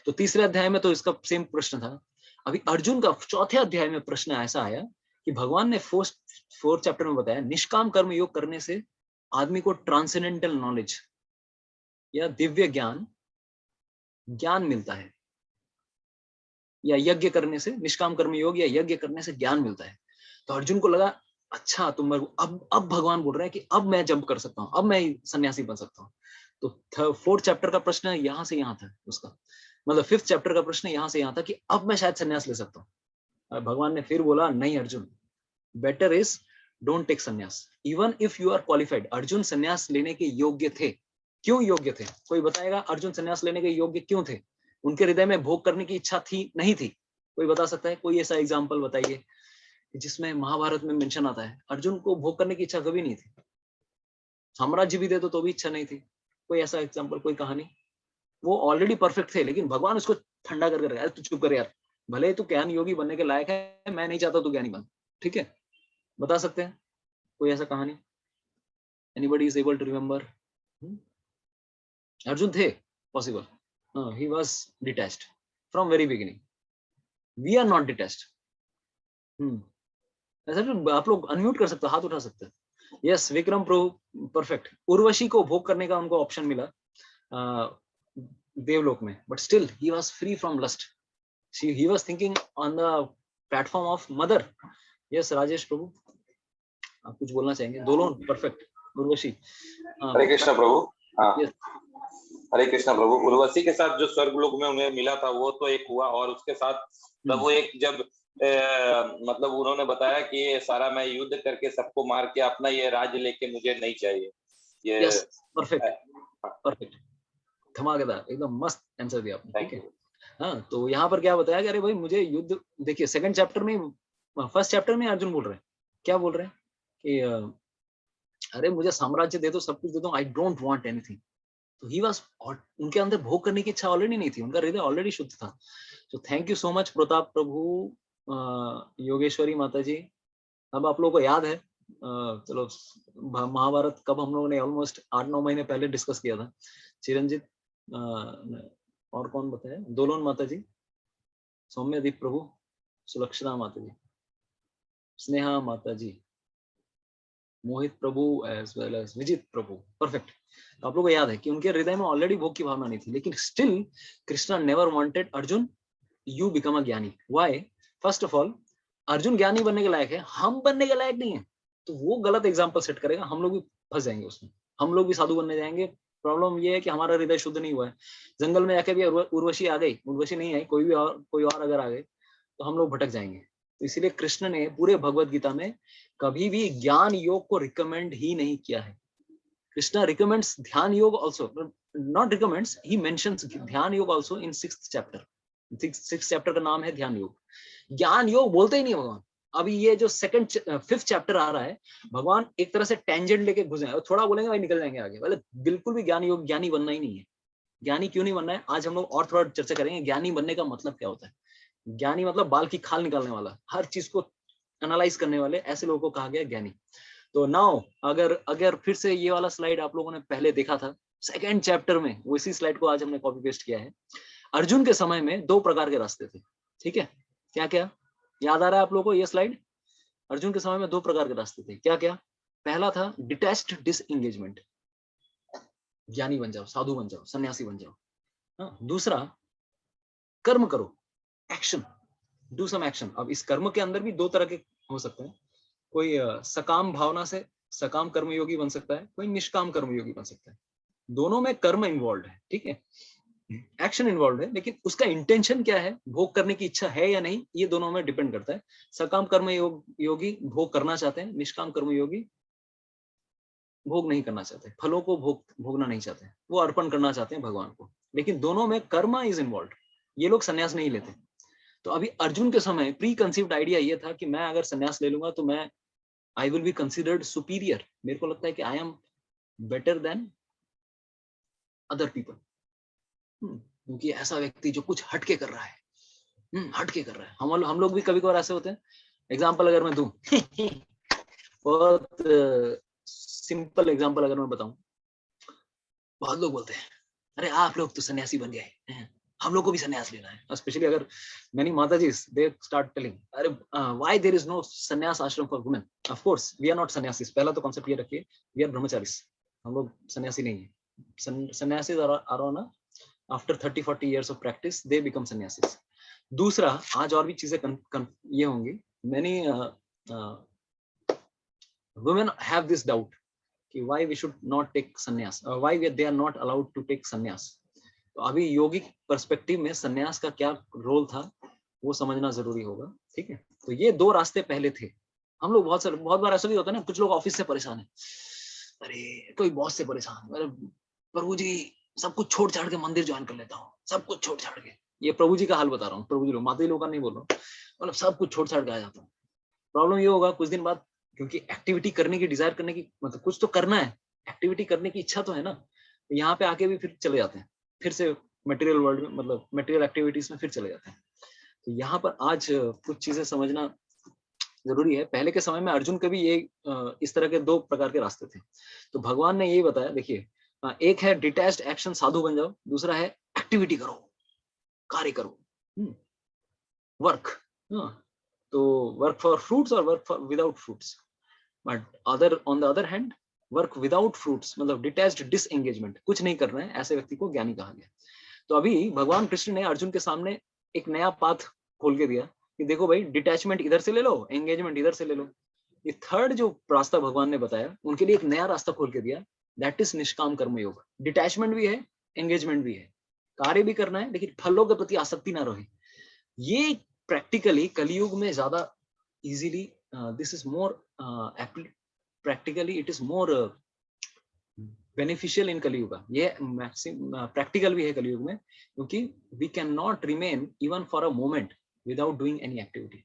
तो तीसरे अध्याय में तो इसका सेम प्रश्न था। अभी अर्जुन का चौथे अध्याय में प्रश्न ऐसा आया कि भगवान ने फोर्थ चैप्टर में बताया निष्काम कर्म योग करने से आदमी को ट्रांसेंडेंटल नॉलेज या दिव्य ज्ञान मिलता है, या यज्ञ करने से, निष्काम कर्म योग या यज्ञ करने से ज्ञान मिलता है। तो अर्जुन को लगा अच्छा तुम अब भगवान बोल रहे हैं कि अब मैं जंप कर सकता हूँ, अब मैं सन्यासी बन सकता हूँ। तो फोर्थ चैप्टर का प्रश्न यहाँ से यहाँ था उसका, मतलब फिफ्थ चैप्टर का प्रश्न यहाँ से यहाँ था कि अब मैं शायद सन्यास ले सकता हूँ। भगवान ने फिर बोला नहीं Arjun, better is don't take sannyas even if you are qualified. Arjun सन्यास लेने के योग्य थे। क्यों योग्य थे? कोई बताएगा अर्जुन सन्यास लेने के योग्य क्यों थे? उनके हृदय में भोग करने की इच्छा थी नहीं थी? कोई बता सकता है? कोई ऐसा एग्जाम्पल बताइए जिसमें महाभारत में मेंशन आता है अर्जुन को भोग करने की इच्छा कभी नहीं थी, साम्राज्य भी दे तो भी इच्छा नहीं थी। कोई ऐसा एग्जाम्पल, कोई कहानी? वो ऑलरेडी परफेक्ट थे लेकिन भगवान उसको ठंडा करके रखा, तू चुप कर यार, भले तू ज्ञान योगी बनने के लायक है, मैं नहीं चाहता तू ज्ञानी बन। ठीक है, बता सकते हैं कोई ऐसा कहानी? Anybody is able to remember? Arjun थे possible, he was detached from very beginning. We are not detached. ऐसा तो आप लोग अनम्यूट कर सकते हो, हाथ उठा सकते हो। Yes Vikram Prabhu, perfect. उर्वशी को भोग करने का उनको ऑप्शन मिला देवलोक में, but still he was free from lust. He was thinking on the platform of mother. Yes Rajesh Prabhu, आप कुछ बोलना चाहेंगे? दोनों परफेक्ट। उर्वशी, हरे कृष्ण प्रभु। हाँ, yes. हरे कृष्ण प्रभु। उर्वशी के साथ जो स्वर्ग लोक में उन्हें मिला था वो तो एक हुआ, और उसके साथ प्रभु एक जब मतलब उन्होंने बताया कि ये सारा मैं युद्ध करके सबको मार के अपना ये राज्य लेके मुझे नहीं चाहिए, ये परफेक्ट, धमाकेदार, एकदम मस्त आंसर दिया आपने। ठीक है, हाँ, तो यहाँ पर क्या बताया कि अरे भाई मुझे युद्ध, देखिए सेकंड चैप्टर में, फर्स्ट चैप्टर में अर्जुन बोल रहे हैं, क्या बोल रहे हैं कि अरे मुझे साम्राज्य दे दो, सब कुछ दे दो, आई डोंट वांट एनीथिंग। तो ही वाज, उनके अंदर भोग करने की इच्छा ऑलरेडी नहीं थी, उनका हृदय ऑलरेडी शुद्ध था। तो thank you so much Pratap Prabhu, Yogeshwari Mata ji. अब आप लोगों को याद है, चलो महाभारत कब हम लोगों ने ऑलमोस्ट 8-9 महीने पहले डिस्कस किया था। चिरंजीत और कौन बताया? दोलन माता जी, सौम्यदीप प्रभु, सुलक्षणा माता जी, स्नेहा माता जी, मोहित प्रभु एज वेल एज विजित प्रभु। परफेक्ट। आप लोगों को याद है कि उनके हृदय में ऑलरेडी भोग की भावना नहीं थी, लेकिन still Krishna never wanted Arjun you become a gyani. Why? First of all Arjun ज्ञानी बनने के लायक है, हम बनने के लायक नहीं है, तो वो गलत एग्जाम्पल सेट करेगा, हम लोग भी फंस जाएंगे उसमें, हम लोग भी साधु बनने जाएंगे। प्रॉब्लम ये है कि हमारा हृदय शुद्ध नहीं हुआ है। जंगल में जाके भी उर्वशी आ गई, उर्वशी नहीं आई, कोई और अगर आ गए तो हम लोग भटक जाएंगे। तो इसीलिए कृष्ण ने पूरे भगवत गीता में कभी भी ज्ञान योग को रिकमेंड ही नहीं किया है। कृष्णा रिकमेंड्स ध्यान योग also, not recommends, he mentions ध्यान योग also in 6th chapter. 6th chapter का नाम है ध्यान योग। ज्ञान योग बोलते ही नहीं भगवान। अभी ये जो 5th चैप्टर आ रहा है, भगवान एक तरह से टेंजेंट लेके घुस जाए, थोड़ा बोलेंगे भाई निकल जाएंगे आगे, मतलब बिल्कुल भी ज्ञान योग, ज्ञानी बनना ही नहीं है। ज्ञानी क्यों नहीं बनना है, आज हम लोग और थोड़ा चर्चा करेंगे। ज्ञानी बनने का मतलब क्या होता है? ज्ञानी मतलब बाल की खाल निकालने वाला, हर चीज को एनालाइज करने वाले, ऐसे लोगों को कहा गया ज्ञानी। तो नाउ अगर फिर से ये वाला स्लाइड आप लोगों ने पहले देखा था 2nd चैप्टर में, वो इसी स्लाइड को आज हमने कॉपी पेस्ट किया है। अर्जुन के समय में 2 प्रकार के रास्ते थे। ठीक है, क्या क्या याद आ रहा है आप लोगों को ये स्लाइड? अर्जुन के समय में 2 प्रकार के रास्ते थे। क्या क्या? पहला था डिटैच्ड डिसएंगेजमेंट, ज्ञानी बन जाओ, साधु बन जाओ, सन्यासी बन जाओ। हाँ, दूसरा कर्म करो, एक्शन, डू सम एक्शन। अब इस कर्म के अंदर भी 2 तरह के हो सकते हैं। कोई सकाम भावना से सकाम कर्मयोगी बन सकता है, कोई निष्काम कर्मयोगी बन सकता है। दोनों में कर्म इन्वॉल्व है, ठीक है, एक्शन इन्वॉल्व है, लेकिन उसका इंटेंशन क्या है, भोग करने की इच्छा है या नहीं, ये दोनों में डिपेंड करता है। सकाम कर्म योगी भोग करना चाहते हैं, निष्काम कर्म योगी भोग नहीं करना चाहते, फलों को भोगना नहीं चाहते, वो अर्पण करना चाहते हैं भगवान को, लेकिन दोनों में कर्म इज इन्वॉल्व। ये लोग संन्यास नहीं लेते। तो अभी अर्जुन के समय प्री कंसीव्ड आइडिया ये था कि मैं अगर संन्यास ले लूंगा तो मैं I will be considered superior, मेरे को लगता है कि I am better than other people, क्योंकि ऐसा व्यक्ति जो कुछ हटके कर रहा है, हटके कर रहा है। हम लोग भी कभी कभार ऐसे होते हैं। एग्जाम्पल अगर मैं दूं बहुत सिंपल एग्जाम्पल अगर मैं बताऊं, बहुत लोग बोलते हैं अरे आप लोग तो सन्यासी बन गए हैं, हम लोग को भी सन्यास लेना है। स्पेशली अगर मैनी माताजीज दे स्टार्ट टेलिंग अरे why there is no sannyas ashram for women. Of course we are not सन्यासीस, पहला तो कॉन्सेप्ट ये रखिए, वी आर ब्रह्मचारीज, हम लोग सन्यासी नहीं है। Sannyasis are on after 30-40 years of practice they become sannyasis. दूसरा, आज और भी चीजें ये होंगी, many women have this doubt कि why we should not take sannyas, why they are not allowed to take sannyas. तो अभी योगिक पर्सपेक्टिव में सन्यास का क्या रोल था वो समझना जरूरी होगा, ठीक है। तो ये दो रास्ते पहले थे। हम लोग बहुत बार ऐसा भी होता है ना, कुछ लोग ऑफिस से परेशान है, अरे कोई बॉस से परेशान, अरे प्रभु जी सब कुछ छोड़ छाड़ के मंदिर ज्वाइन कर लेता हूँ, सब कुछ छोड़ छाड़ के, ये प्रभु जी का हाल बता रहा हूँ, प्रभु जी लोग, माता लोगों का नहीं बोल रहा हूँ, मतलब सब कुछ छोड़ छाड़ के आ जाता हूँ। प्रॉब्लम ये होगा कुछ दिन बाद, क्योंकि एक्टिविटी करने की डिजायर करने की, मतलब कुछ तो करना है, एक्टिविटी करने की इच्छा तो है ना, तो यहाँ पे आके भी फिर चले जाते हैं, फिर से मटेरियल वर्ल्ड में, मतलब मटेरियल एक्टिविटीज में फिर चले जाते हैं। तो यहाँ पर आज कुछ चीजें समझना जरूरी है। पहले के समय में अर्जुन के भी ये इस तरह के दो प्रकार के रास्ते थे। तो भगवान ने यही बताया, देखिए एक है डिटैच्ड एक्शन, साधु बन जाओ, दूसरा है एक्टिविटी करो, कार्य करो, वर्क। तो वर्क फॉर फ्रूट्स और work for without fruits. But other on the other hand work without fruits, मतलब डिटैच्ड डिसएंगेजमेंट, कुछ नहीं करना है, ऐसे व्यक्ति को ज्ञानी कहा गया। तो अभी भगवान कृष्ण ने अर्जुन के सामने एक नया पाथ खोल के दिया कि देखो भाई, डिटैचमेंट इधर से ले लो, एंगेजमेंट इधर से ले लो। ये थर्ड जो रास्ता भगवान ने बताया, उनके लिए एक नया रास्ता खोल के दिया, दैट इज निष्काम कर्म योग। डिटैचमेंट भी है, एंगेजमेंट भी है, कार्य भी करना है, लेकिन फलों के प्रति आसक्ति ना रहे। ये प्रैक्टिकली कलयुग में ज्यादा easily, this is more practically it is more beneficial in Kaliyug. ये प्रैक्टिकल भी है कलयुग में, क्योंकि we can not remain even for a moment without doing any activity.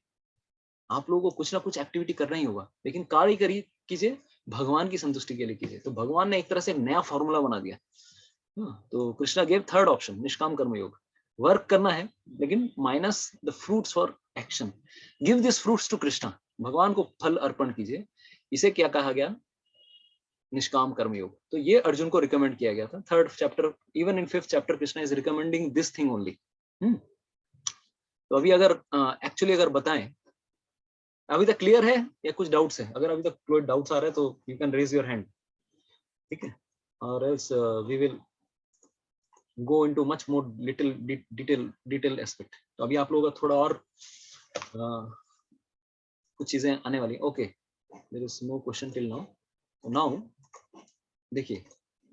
आप लोगों को कुछ ना कुछ एक्टिविटी करना ही होगा, लेकिन कार्य कीजिए, भगवान की संतुष्टि के लिए कीजिए। तो भगवान ने एक तरह से नया फॉर्मूला बना दिया। तो कृष्णा गेव थर्ड ऑप्शन, निष्काम कर्म योग। वर्क करना है, लेकिन minus the fruits for action. Give this fruits to Krishna, भगवान को फल अर्पण कीजिए। इसे क्या कहा गया, निष्काम कर्म योग। तो ये अर्जुन को रिकमेंड किया गया था। Third chapter, even in 5th chapter Krishna is recommending this thing only. तो अभी अगर एक्चुअली अगर बताएं, अभी तक क्लियर है या कुछ डाउट्स है? अगर अभी तक कोई डाउट्स आ रहे हैं तो you can raise your hand, ठीक है, और else we will go into much more detail aspect. तो अभी आप लोगों का थोड़ा और कुछ चीजें आने वाली। Okay, there is no question till now. तो नाउ देखिए,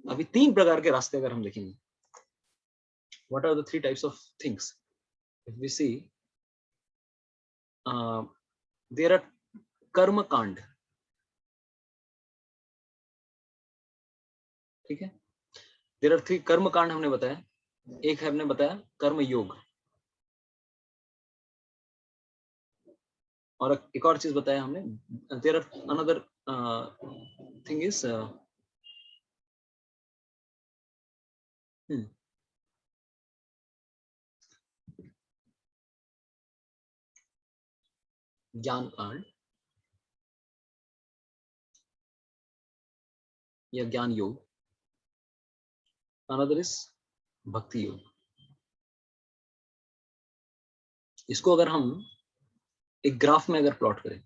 अभी 3 प्रकार के रास्ते अगर हम देखेंगे, what are the 3 types of things? If we see there are karma kand, ठीक है, देयर आर 3 कर्म कांड हमने बताया। एक है हमने बताया कर्म योग, और एक और चीज बताया हमने, there are another thing is gyan kand या ज्ञान योग, अनदर इज भक्ति योग। इसको अगर हम एक ग्राफ में अगर प्लॉट करें,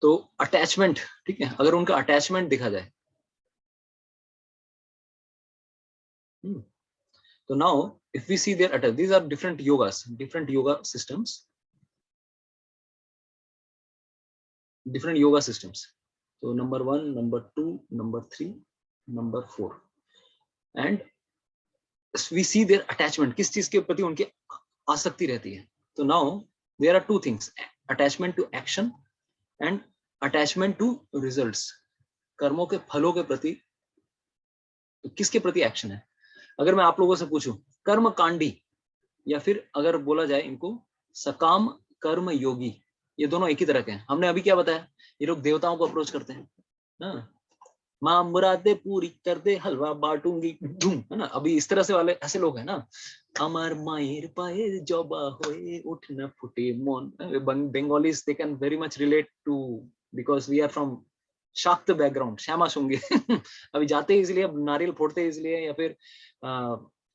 तो अटैचमेंट, ठीक है, अगर उनका अटैचमेंट देखा जाए, So now if we see their attach, these are different yogas, different yoga systems, different yoga systems. So number 1, number 2, number 3, number 4, and we see their attachment, किस चीज के प्रति उनकी आसक्ति रहती है. So now there are two things, attachment to action and attachment to results. कर्मों के फलों के प्रति, तो किसके प्रति एक्शन है? अगर मैं आप लोगों से पूछूं कर्म कांडी, या फिर अगर बोला जाए इनको सकाम कर्म योगी, ये दोनों एक ही तरह के हैं. हमने अभी क्या बताया, ये लोग देवताओं को अप्रोच करते हैं ना, माँ मुरादे पूरी कर दे हलवा बांटूंगी धूम, है ना. अभी इस तरह से वाले ऐसे लोग हैं ना, अमर मायर पाए जबा होए उठ न फुटे मन. Bengalis, they can very much relate to, because we are from शाक्त बैकग्राउंड, श्यामा शुंगी. अभी जाते हैं इसलिए, नारियल फोड़ते हैं इसलिए, या फिर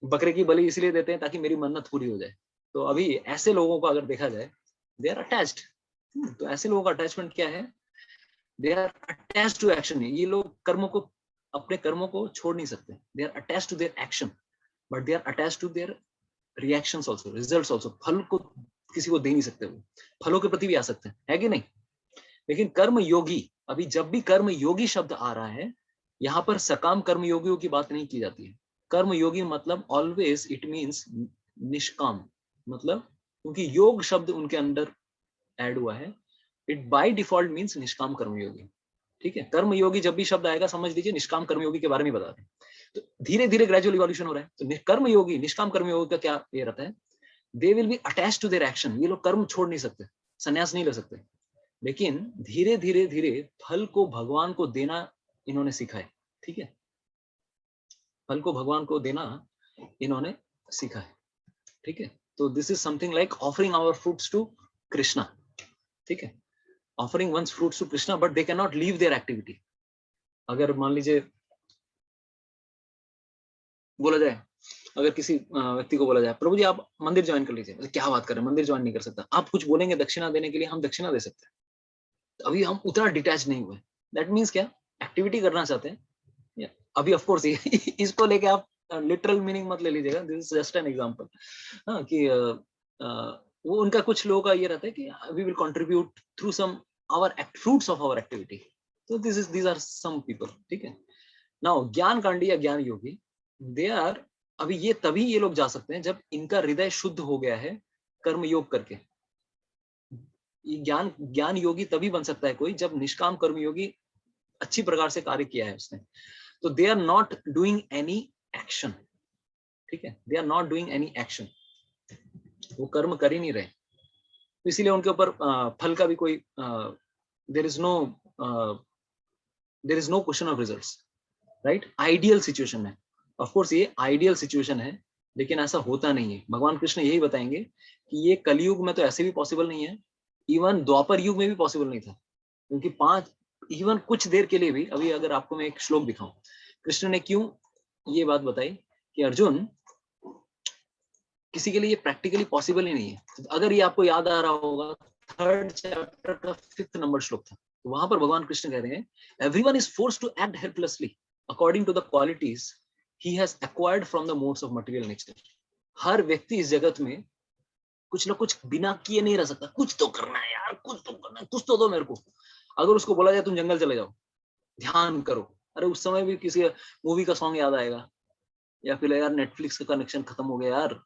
बकरे की बलि इसलिए देते हैं ताकि मेरी मन्नत पूरी हो जाए. तो अभी ऐसे लोगों को अगर देखा जाए, दे आर अटैच्ड. तो ऐसे लोगों का अटैचमेंट क्या है? They are attached to action. ये लोग कर्मों को, अपने कर्मों को छोड़ नहीं सकते. They are attached to their action, but they are attached to their reactions also, results also. फल को किसी को दे नहीं सकते, वो फलों के प्रति भी आ सकते हैं, है कि नहीं. लेकिन कर्म योगी, अभी जब भी कर्म योगी शब्द आ रहा है, यहाँ पर सकाम कर्म योगियों की बात नहीं की जाती है. कर्म योगी मतलब ऑलवेज इट मीन्स निष्काम, मतलब क्योंकि योग शब्द उनके अंदर ऐड हुआ है, इट बाय डिफॉल्ट मीन्स निष्काम कर्मयोगी. ठीक है, कर्म योगी जब भी शब्द आएगा समझ लीजिए निष्काम कर्मयोगी के बारे में बता रहे हैं. तो धीरे धीरे ग्रेजुअल इवोल्यूशन हो रहा है. तो कर्म योगी, निष्काम कर्मयोगी का क्या ये रहता है? They will be attached to their action. ये लोग कर्म छोड़ नहीं सकते, संन्यास नहीं ले सकते, लेकिन धीरे धीरे धीरे फल को भगवान को देना इन्होंने सीखा है. ठीक है, फल को भगवान को देना इन्होंने सीखा है. ठीक है, तो this is something like offering our fruits to Krishna. ठीक है, offering one's fruits to Krishna, but they can not leave their activity. अगर मान लीजिए बोला जाए, अगर किसी व्यक्ति को बोला जाए प्रभु जी आप मंदिर ज्वाइन कर लीजिए, क्या बात कर रहे हैं, मंदिर ज्वाइन नहीं कर सकता. आप कुछ बोलेंगे दक्षिणा देने के लिए, हम दक्षिणा दे सकते हैं. अभी हम उतना डिटैच नहीं हुए. दैट मीन्स क्या, एक्टिविटी करना चाहते हैं. अभी ऑफ कोर्स इसको लेके आप लिटरल मीनिंग मत ले लीजिएगा, this is just an example. हाँ, कि वो उनका कुछ लोगों का ये रहता है कि we will contribute through some our fruits of our activity. तो दीज आर सम पीपल. ठीक है, नाउ ज्ञान कांडी या ज्ञान योगी, दे आर, अभी ये तभी ये लोग जा सकते हैं जब इनका हृदय शुद्ध हो गया है कर्म योग करके. ज्ञान योगी तभी बन सकता है कोई जब निष्काम कर्म योगी अच्छी प्रकार से कार्य किया है उसने. तो they are not doing any action. ठीक है, they are not doing any action, वो कर्म कर ही नहीं रहे. तो इसीलिए उनके ऊपर फल का भी कोई there is no question of results. Right, ideal situation में, ऑफ कोर्स ये आइडियल सिचुएशन है, लेकिन ऐसा होता नहीं है. भगवान कृष्ण यही बताएंगे कि ये कलयुग में तो ऐसे भी पॉसिबल नहीं है, इवन द्वापर युग में भी पॉसिबल नहीं था. क्योंकि इवन कुछ देर के लिए भी, अभी अगर आपको मैं एक श्लोक दिखाऊं, कृष्ण ने क्यों ये बात बताई कि अर्जुन, किसी के लिए ये प्रैक्टिकली पॉसिबल ही नहीं है. तो अगर ये आपको याद आ रहा होगा, 3rd चैप्टर का 5th नंबर श्लोक था. तो वहां पर भगवान कृष्ण कह रहे हैं, everyone is forced to act helplessly according to the qualities he has acquired from the modes of material nature. हर व्यक्ति इस जगत में कुछ ना कुछ बिना किए नहीं रह सकता. कुछ तो करना है यार, कुछ तो करना है, कुछ तो दो मेरे को. अगर उसको बोला जाए तुम जंगल चले जाओ, ध्यान करो, अरे उस समय भी किसी मूवी का सॉन्ग याद आएगा, या फिर यार नेटफ्लिक्स का कनेक्शन खत्म हो गया यार,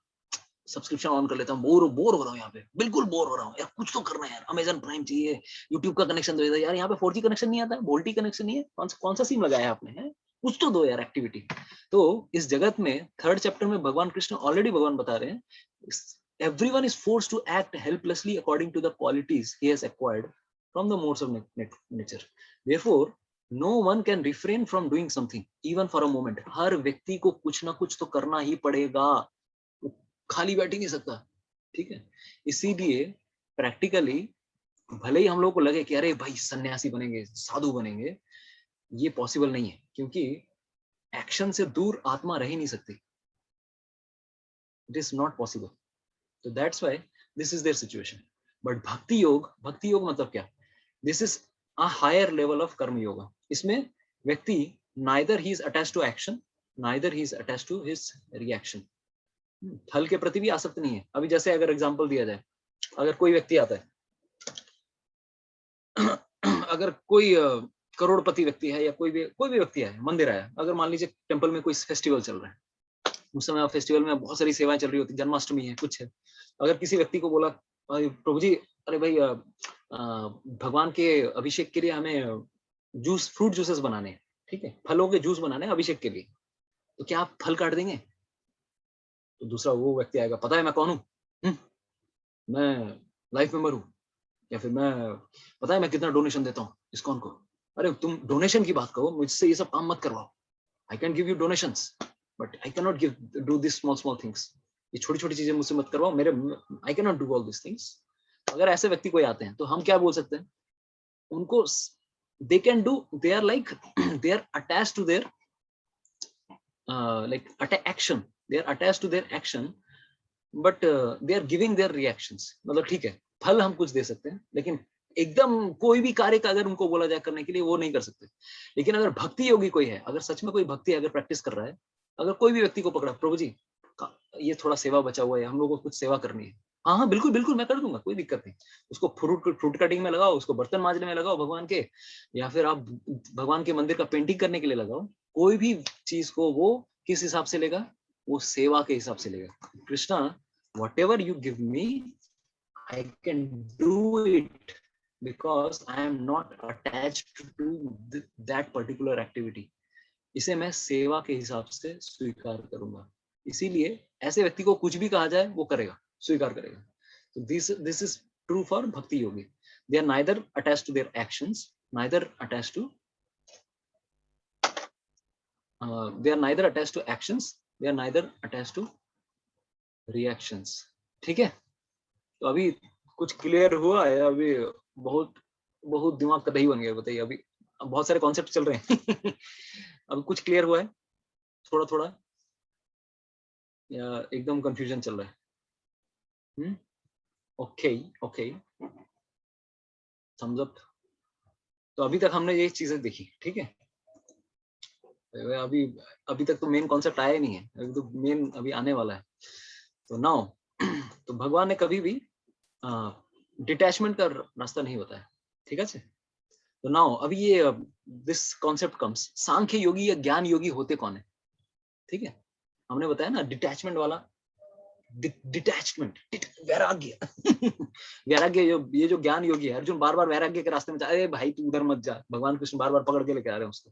सब्सक्रिप्शन ऑन कर लेता हूँ, बोर हो रहा हूँ यहाँ पे, बिल्कुल बोर हो रहा हूँ यार, कुछ तो करना है यार, अमेजन प्राइम चाहिए, यूट्यूब का कनेक्शन दो यार, यहाँ पे 4G कनेक्शन नहीं आता है, वोल्टी कनेक्शन नहीं है, कौन सा सिम लगाया आपने, है कुछ तो दो यार एक्टिविटी. तो इस जगत में 3rd चैप्टर में भगवान कृष्ण ऑलरेडी भगवान बता रहे हैं, everyone is forced to act helplessly according to the qualities he has acquired from the modes of nature. Therefore, no one can refrain from doing something even for a moment. हर व्यक्ति को कुछ ना कुछ तो करना ही पड़ेगा, खाली बैठ ही नहीं सकता. ठीक है, इसीलिए प्रैक्टिकली भले ही हम लोग को लगे कि अरे भाई सन्यासी बनेंगे, साधु बनेंगे, ये पॉसिबल नहीं है, क्योंकि एक्शन से दूर आत्मा रह ही नहीं सकती. It is not possible. So that's why this is their situation. But bhakti yoga मतलब क्या? This is a higher level of karma yoga. इसमें व्यक्ति neither he is attached to action neither he is attached to his reaction. फल के प्रति भी आसक्त नहीं है। अभी जैसे अगर एग्जांपल दिया जाए, अगर कोई व्यक्ति आता है, अगर कोई करोड़पति व्यक्ति है या कोई भी व्यक्ति है, मंदिर आया, अगर मान लीजिए टेम्पल में कोई फेस्टिवल चल रहा है, उस समय फेस्टिवल में बहुत सारी सेवाएं चल रही होती, जन्माष्टमी है, कुछ है, अगर किसी व्यक्ति को बोला प्रभु जी अरे भाई भगवान के अभिषेक के लिए हमें फ्रूट जूसेस बनाने हैं, ठीक है, फलों के जूस बनाने हैं अभिषेक के लिए, तो क्या आप फल काट देंगे? तो दूसरा वो व्यक्ति आएगा, पता है मैं कौन हूँ, मैं लाइफ मेंबर हूँ, या फिर मैं पता है मैं कितना डोनेशन देता हूँ इस्कॉन को। अरे तुम डोनेशन की बात करो, मुझसे ये सब काम मत करवाओ। I can give you donations but I can not do this small things. ये छोटी छोटी चीजें मुझसे मत करवाओ, मेरे I can not do all this things. अगर ऐसे व्यक्ति कोई आते हैं तो हम क्या बोल सकते हैं उनको, they can do, they are like they are attached to their like action, they are attached to their action but they are giving their reactions। मतलब ठीक है फल हम कुछ दे सकते हैं लेकिन एकदम कोई भी कार्य का अगर उनको बोला जाए करने के लिए वो नहीं कर सकते। लेकिन अगर भक्ति योगी कोई है, अगर सच में कोई भक्ति अगर प्रैक्टिस कर रहा है, अगर कोई भी व्यक्ति को पकड़ा, प्रभु जी ये थोड़ा सेवा बचा हुआ है, हम लोगों को कुछ सेवा करनी है, हाँ हाँ बिल्कुल बिल्कुल मैं कर दूंगा, कोई दिक्कत नहीं। उसको फ्रूट कटिंग में लगाओ, उसको बर्तन मांजने में लगाओ भगवान के, या फिर आप भगवान के मंदिर का पेंटिंग करने के लिए लगाओ, कोई भी चीज को वो किस हिसाब से लेगा, वो सेवा के हिसाब से लेगा। Krishna whatever you give me I can do it because I am not attached to that particular activity। इसे मैं सेवा के हिसाब से स्वीकार करूंगा। इसीलिए ऐसे व्यक्ति को कुछ भी कहा जाए वो करेगा, स्वीकार करेगा। तो this is true for bhakti yogi। They are neither attached to their actions, neither attached to they are neither attached to actions, they are neither attached to reactions। ठीक है, तो अभी कुछ क्लियर हुआ है? अभी बहुत दिमाग का दही बन गया, बताइए। अभी बहुत सारे कॉन्सेप्ट चल रहे हैं अभी कुछ क्लियर हुआ है थोड़ा थोड़ा, या एकदम कंफ्यूजन चल रहा है? Okay thumbs up. तो अभी तक हमने ये चीजें देखी, ठीक है। अभी तक तो मेन कॉन्सेप्ट आया ही नहीं है, अभी तो मेन अभी आने वाला है। तो नाउ तो भगवान ने कभी भी डिटैचमेंट का रास्ता नहीं बताया, ठीक है। तो नाउ अभी ये दिस कॉन्सेप्ट कम्स, सांख्य योगी या ज्ञान योगी होते कौन है? ठीक है, हमने बताया ना डिटैचमेंट वाला, डिटैचमेंट, वैराग्य वैराग्य ये जो ज्ञान योगी है, अर्जुन बार बार वैराग्य के रास्ते में जा, अरे भाई तू उधर मत जा, भगवान कृष्ण बार बार पकड़ के लेके आ रहे हैं उसको।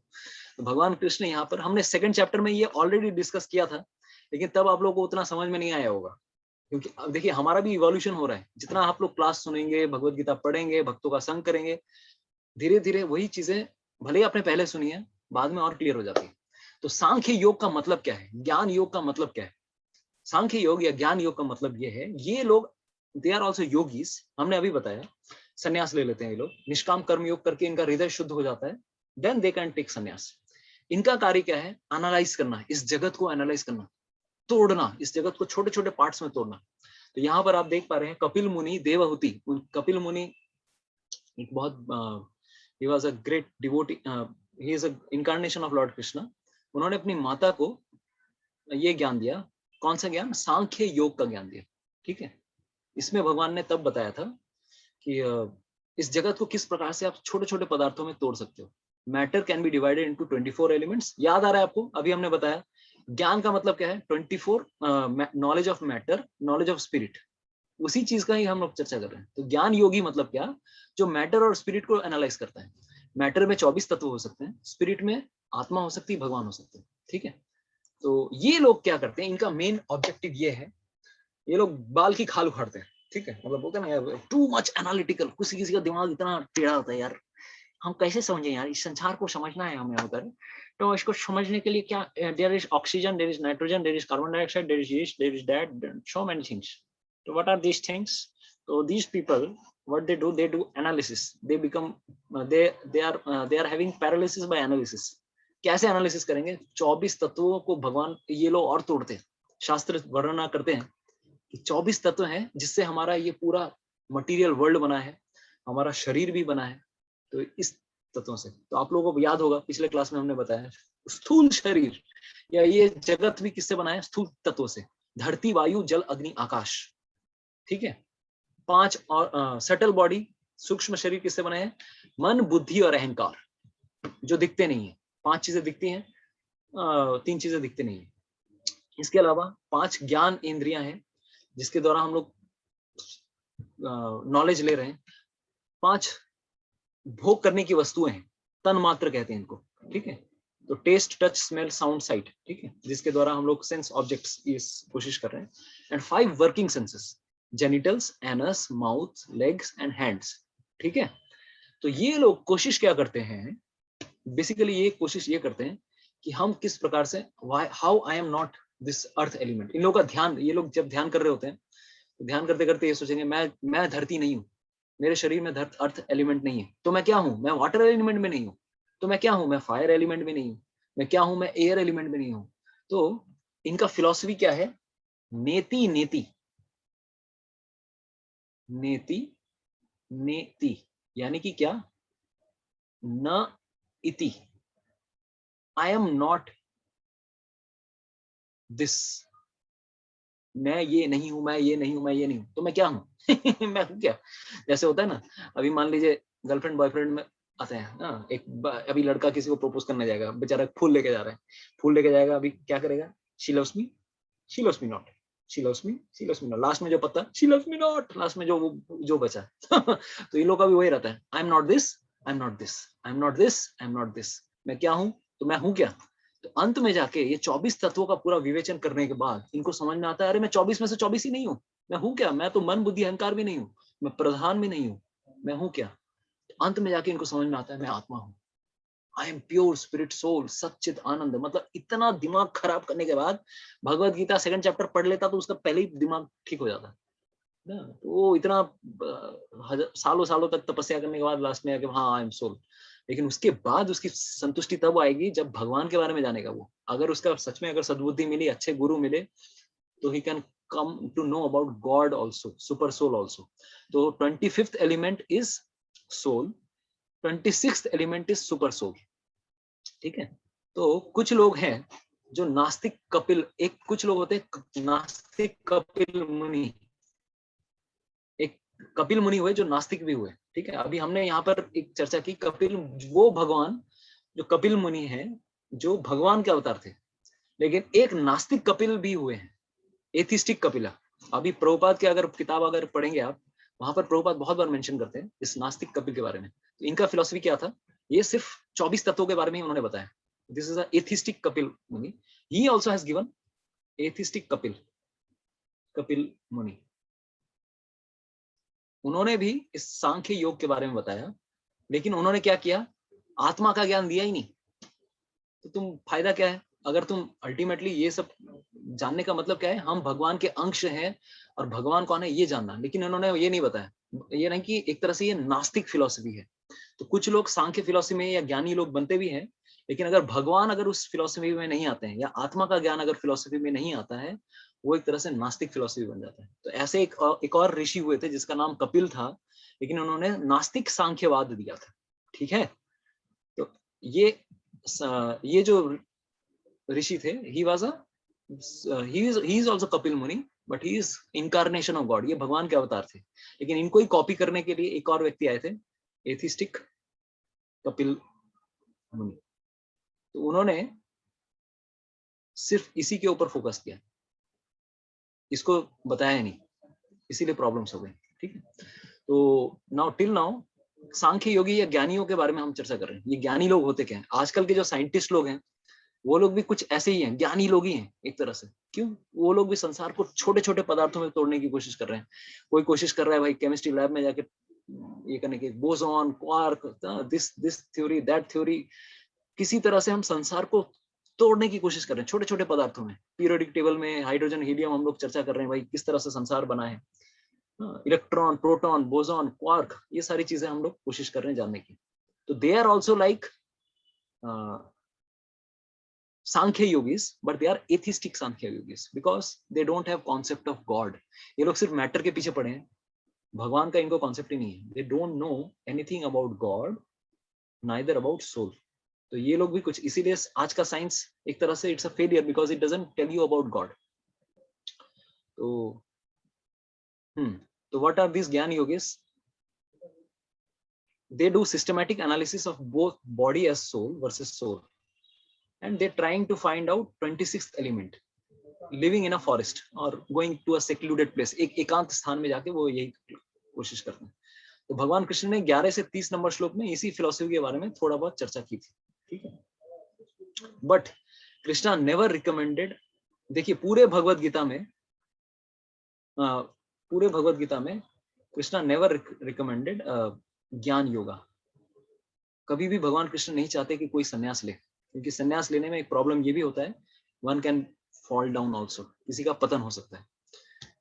तो भगवान कृष्ण यहाँ पर, हमने सेकंड चैप्टर में ये ऑलरेडी डिस्कस किया था, लेकिन तब आप लोगों को उतना समझ में नहीं आया होगा, क्योंकि अब देखिए हमारा भी इवोल्यूशन हो रहा है। जितना आप लोग क्लास सुनेंगे, भगवत गीता पढ़ेंगे, भक्तों का संग करेंगे, धीरे धीरे वही चीजें भले ही आपने पहले सुनी है, बाद में और क्लियर हो जाती है। तो सांख्य योग का मतलब क्या है, ज्ञान योग का मतलब क्या है? सांख्य योग या ज्ञान योग का मतलब ये है, ये लोग दे आर ऑल्सो योगीज। हमने अभी बताया संन्यास ले लेते हैं ये लोग, निष्काम कर्म योग करके इनका हृदय शुद्ध हो जाता है, देन दे कैन टेक संन्यास। इनका कार्य क्या है? एनालाइज करना, इस जगत को एनालाइज करना, तोड़ना, इस जगत को छोटे छोटे पार्ट्स में तोड़ना। तो यहाँ पर आप देख पा रहे हैं कपिल मुनि, देवहूति। कपिल मुनि एक बहुत he was a great devotee, he is a incarnation of Lord Krishna। उन्होंने अपनी माता को ये ज्ञान दिया, कौन सा ज्ञान? सांख्य योग का ज्ञान दिया, ठीक है। इसमें भगवान ने तब बताया था कि इस जगत को किस प्रकार से आप छोटे छोटे पदार्थों में तोड़ सकते हो। Matter can be divided into 24 elements. याद आ रहा है आपको? अभी हमने बताया ज्ञान का मतलब क्या है, 24 knowledge of matter, knowledge of spirit, उसी चीज का ही हम लोग चर्चा कर रहे हैं। तो ज्ञान योगी मतलब क्या? जो मैटर और स्पिरिट को एनालाइज करता है। मैटर में 24 तत्व हो सकते हैं, स्पिरिट में आत्मा हो सकती है, भगवान हो सकते हैं, ठीक है। तो ये लोग क्या करते हैं, इनका मेन ऑब्जेक्टिव ये है, ये लोग बाल की खाल उखाड़ते हैं, ठीक है। मतलब बोलते हैं ना यार, टू मच एनालिटिकल, किसी का दिमाग इतना टेढ़ा होता है यार, हम कैसे समझें यार, इस संसार को समझना है हमें उधर। तो इसको समझने के लिए क्या, there is oxygen, there is nitrogen, there is carbon dioxide, there is yeast, there is that, so many things. तो व्हाट आर दीस थिंग्स? तो these people what they do analysis, they become they are having paralysis by analysis। कैसे analysis करेंगे? 24 तत्वों को भगवान ये लोग और तोड़ते हैं। शास्त्र वर्णना करते हैं कि 24 तत्व हैं जिससे हमारा ये पूरा मटेरियल वर्ल्ड बना है, हमारा शरीर भी बना है। तो इस तत्वों से। तो आप लोगों को याद होगा पिछले क्लास में हमने बताया स्थूल शरीर या ये जगत भी किससे बना है? स्थूल तत्वों से। धरती, वायु, जल, अग्नि, आकाश, ठीक है। 5 और सटल बॉडी, सूक्ष्म शरीर किससे बने हैं? मन, बुद्धि और अहंकार, जो दिखते नहीं है। 5 चीजें दिखती हैं, 3 चीजें दिखती नहीं है। इसके अलावा 5 ज्ञान इंद्रियां हैं जिसके द्वारा हम लोग नॉलेज ले रहे हैं। 5 भोग करने की वस्तुएं हैं, तन मात्र कहते हैं इनको, ठीक है। तो taste, touch, smell, sound, sight, ठीक है, जिसके द्वारा हम लोग सेंस ऑब्जेक्ट्स की कोशिश कर रहे हैं। And 5 working senses, genitals, anus, mouth, legs and hands, ठीक है। तो ये लोग कोशिश क्या करते हैं? बेसिकली ये कोशिश ये करते हैं कि हम किस प्रकार से, how I am not this earth element. इन लोगों का ध्यान, ये लोग जब ध्यान कर रहे होते हैं तो ध्यान करते करते ये सोचेंगे मैं धरती नहीं हूँ, मेरे शरीर में अर्थ एलिमेंट नहीं है, तो मैं क्या हूँ? मैं वाटर एलिमेंट में नहीं हूँ, तो मैं क्या हूँ? मैं फायर एलिमेंट में नहीं हूँ, मैं क्या हूँ? मैं एयर एलिमेंट में नहीं हूँ। तो इनका फिलॉसफी क्या है? नेति नेति नेति नेति, यानी कि क्या? न इति, आई एम नॉट दिस, मैं ये नहीं हूं, मैं ये नहीं हूं, मैं ये नहीं हूं, तो मैं क्या हूं? मैं हूं क्या? जैसे होता है ना, अभी मान लीजिए गर्लफ्रेंड बॉयफ्रेंड में आते हैं ना, अभी लड़का किसी को प्रपोज करने जाएगा, बेचारा फूल लेके जा रहा है, फूल लेके जाएगा, अभी क्या करेगा? She loves me, she loves me not, she loves me, she loves me not, last में जो पता, she loves me not, last में जो बचा। तो इन लोग का भी वही रहता है, आई am not this, I am not this, I am not this, I am not this, मैं क्या हूं? तो मैं हूं क्या? तो अंत में जाके ये 24 तत्वों का पूरा विवेचन करने के बाद इनको समझ में आता है, अरे मैं 24 में से 24 ही नहीं हूँ, मैं हूँ क्या? मैं तो मन, बुद्धि, अहंकार भी नहीं हूँ, मैं प्रधान भी नहीं हूँ, मैं हूँ क्या? तो अंत में जाके इनको समझ में आता है, मैं आत्मा हूँ, I am pure spirit soul, सच्चिद आनंद। मतलब इतना दिमाग खराब करने के बाद भगवत गीता 2nd चैप्टर पढ़ लेता तो उसका पहले ही दिमाग ठीक हो जाता ना। तो वो इतना सालों सालों तक तपस्या करने के बाद लास्ट में आके हाँ आई एम सोल, लेकिन उसके बाद उसकी संतुष्टि तब आएगी जब भगवान के बारे में जानेगा वो। अगर उसका सच में अगर सद्बुद्धि मिली, अच्छे गुरु मिले, तो he can come to know about God also, super soul also. तो 25th element is soul, 26th element is super soul, ठीक है। तो कुछ लोग हैं जो नास्तिक कपिल, एक कुछ लोग होते हैं नास्तिक कपिल मुनि, एक कपिल मुनि हुए जो नास्तिक भी हुए, ठीक है। अभी हमने यहाँ पर एक चर्चा की कपिल, वो भगवान जो कपिल मुनि है जो भगवान के अवतार थे, लेकिन एक नास्तिक कपिल भी हुए हैं, एथिस्टिक कपिला। अभी प्रभुपाद के अगर किताब अगर पढ़ेंगे आप, वहां पर प्रभुपाद बहुत बार मेंशन करते हैं इस नास्तिक कपिल के बारे में। तो इनका फिलॉसफी क्या था? ये सिर्फ 24 तत्वों के बारे में ही उन्होंने बताया। दिस इज एथिस्टिक कपिल मुनि, ही also has given atheistic Kapil मुनि। उन्होंने भी इस सांख्य योग के बारे में बताया, लेकिन उन्होंने क्या किया? आत्मा का ज्ञान दिया ही नहीं। तो तुम फायदा क्या है अगर तुम अल्टीमेटली ये सब जानने का मतलब क्या है? हम भगवान के अंश हैं और भगवान कौन है ये जानना, लेकिन उन्होंने ये नहीं बताया। ये नहीं कि एक तरह से ये नास्तिक फिलॉसफी है। तो कुछ लोग सांख्य फिलॉसफी में या ज्ञानी लोग बनते भी हैं, लेकिन अगर भगवान अगर उस फिलॉसफी में नहीं आते हैं या आत्मा का ज्ञान अगर फिलॉसफी में नहीं आता है, वो एक तरह से नास्तिक फिलॉसफी बन जाता है। तो ऐसे एक और ऋषि हुए थे जिसका नाम कपिल था, लेकिन उन्होंने नास्तिक सांख्यवाद दिया था, ठीक है। तो ये जो ऋषि थे, he is also कपिल मुनि, but he is incarnation of God, ये भगवान के अवतार थे। लेकिन इनको ही कॉपी करने के लिए एक और व्यक्ति आए थे, एथिस्टिक कपिल मुनि। तो उन्होंने सिर्फ इसी के ऊपर फोकस किया, इसको बताया नहीं, इसीलिए प्रॉब्लम्स हो गई, ठीक है। तो नाउ सांख्य योगी या ज्ञानियों के बारे में हम चर्चा कर रहे हैं। ये ज्ञानी लोग होते क्या हैं? आजकल के जो साइंटिस्ट लोग हैं वो लोग भी कुछ ऐसे ही हैं, ज्ञानी लोग ही हैं एक तरह से। क्यों? वो लोग भी संसार को छोटे छोटे पदार्थों में तोड़ने की कोशिश कर रहे हैं। कोई कोशिश कर रहा है भाई केमिस्ट्री लैब में जाके ये करने की, boson, quark, this theory, that theory, किसी तरह से हम संसार को तोड़ने की कोशिश कर रहे हैं छोटे छोटे पदार्थों में। पीरियोडिक टेबल में हाइड्रोजन, हीलियम हम लोग चर्चा कर रहे हैं भाई किस तरह से संसार बना है। इलेक्ट्रॉन, प्रोटॉन, बोसॉन, क्वार्क, ये सारी चीजें हम लोग कोशिश कर रहे हैं जानने की। तो they are also like Sankhya yogis, but they are atheistic Sankhya yogis because they don't have concept of God. ये लोग सिर्फ मैटर के पीछे पड़े हैं, भगवान का इनको कॉन्सेप्ट ही नहीं है। They don't know anything about God neither about soul. तो ये लोग भी कुछ, इसीलिए आज का साइंस एक तरह से it's a failure because it doesn't tell you about God. तो तो what are these ज्ञान yogis? They do systematic analysis of both body as soul versus soul, and they're trying to find out 26th element living in a forest or going to a secluded place. एक एकांत स्थान में जाके वो यही कोशिश करते हैं. तो भगवान कृष्ण ने 11 से 30 नंबर श्लोक में इसी फिलॉसफी के बारे में थोड़ा बहुत चर्चा की थी. ठीक है, बट कृष्णा नेवर रिकमेंडेड. देखिए पूरे भगवत गीता में कृष्णा नेवर रिकमेंडेड ज्ञान योगा. कभी भी भगवान कृष्ण नहीं चाहते कि कोई संन्यास ले, क्योंकि संन्यास लेने में एक प्रॉब्लम ये भी होता है, one can fall down also, किसी का पतन हो सकता है.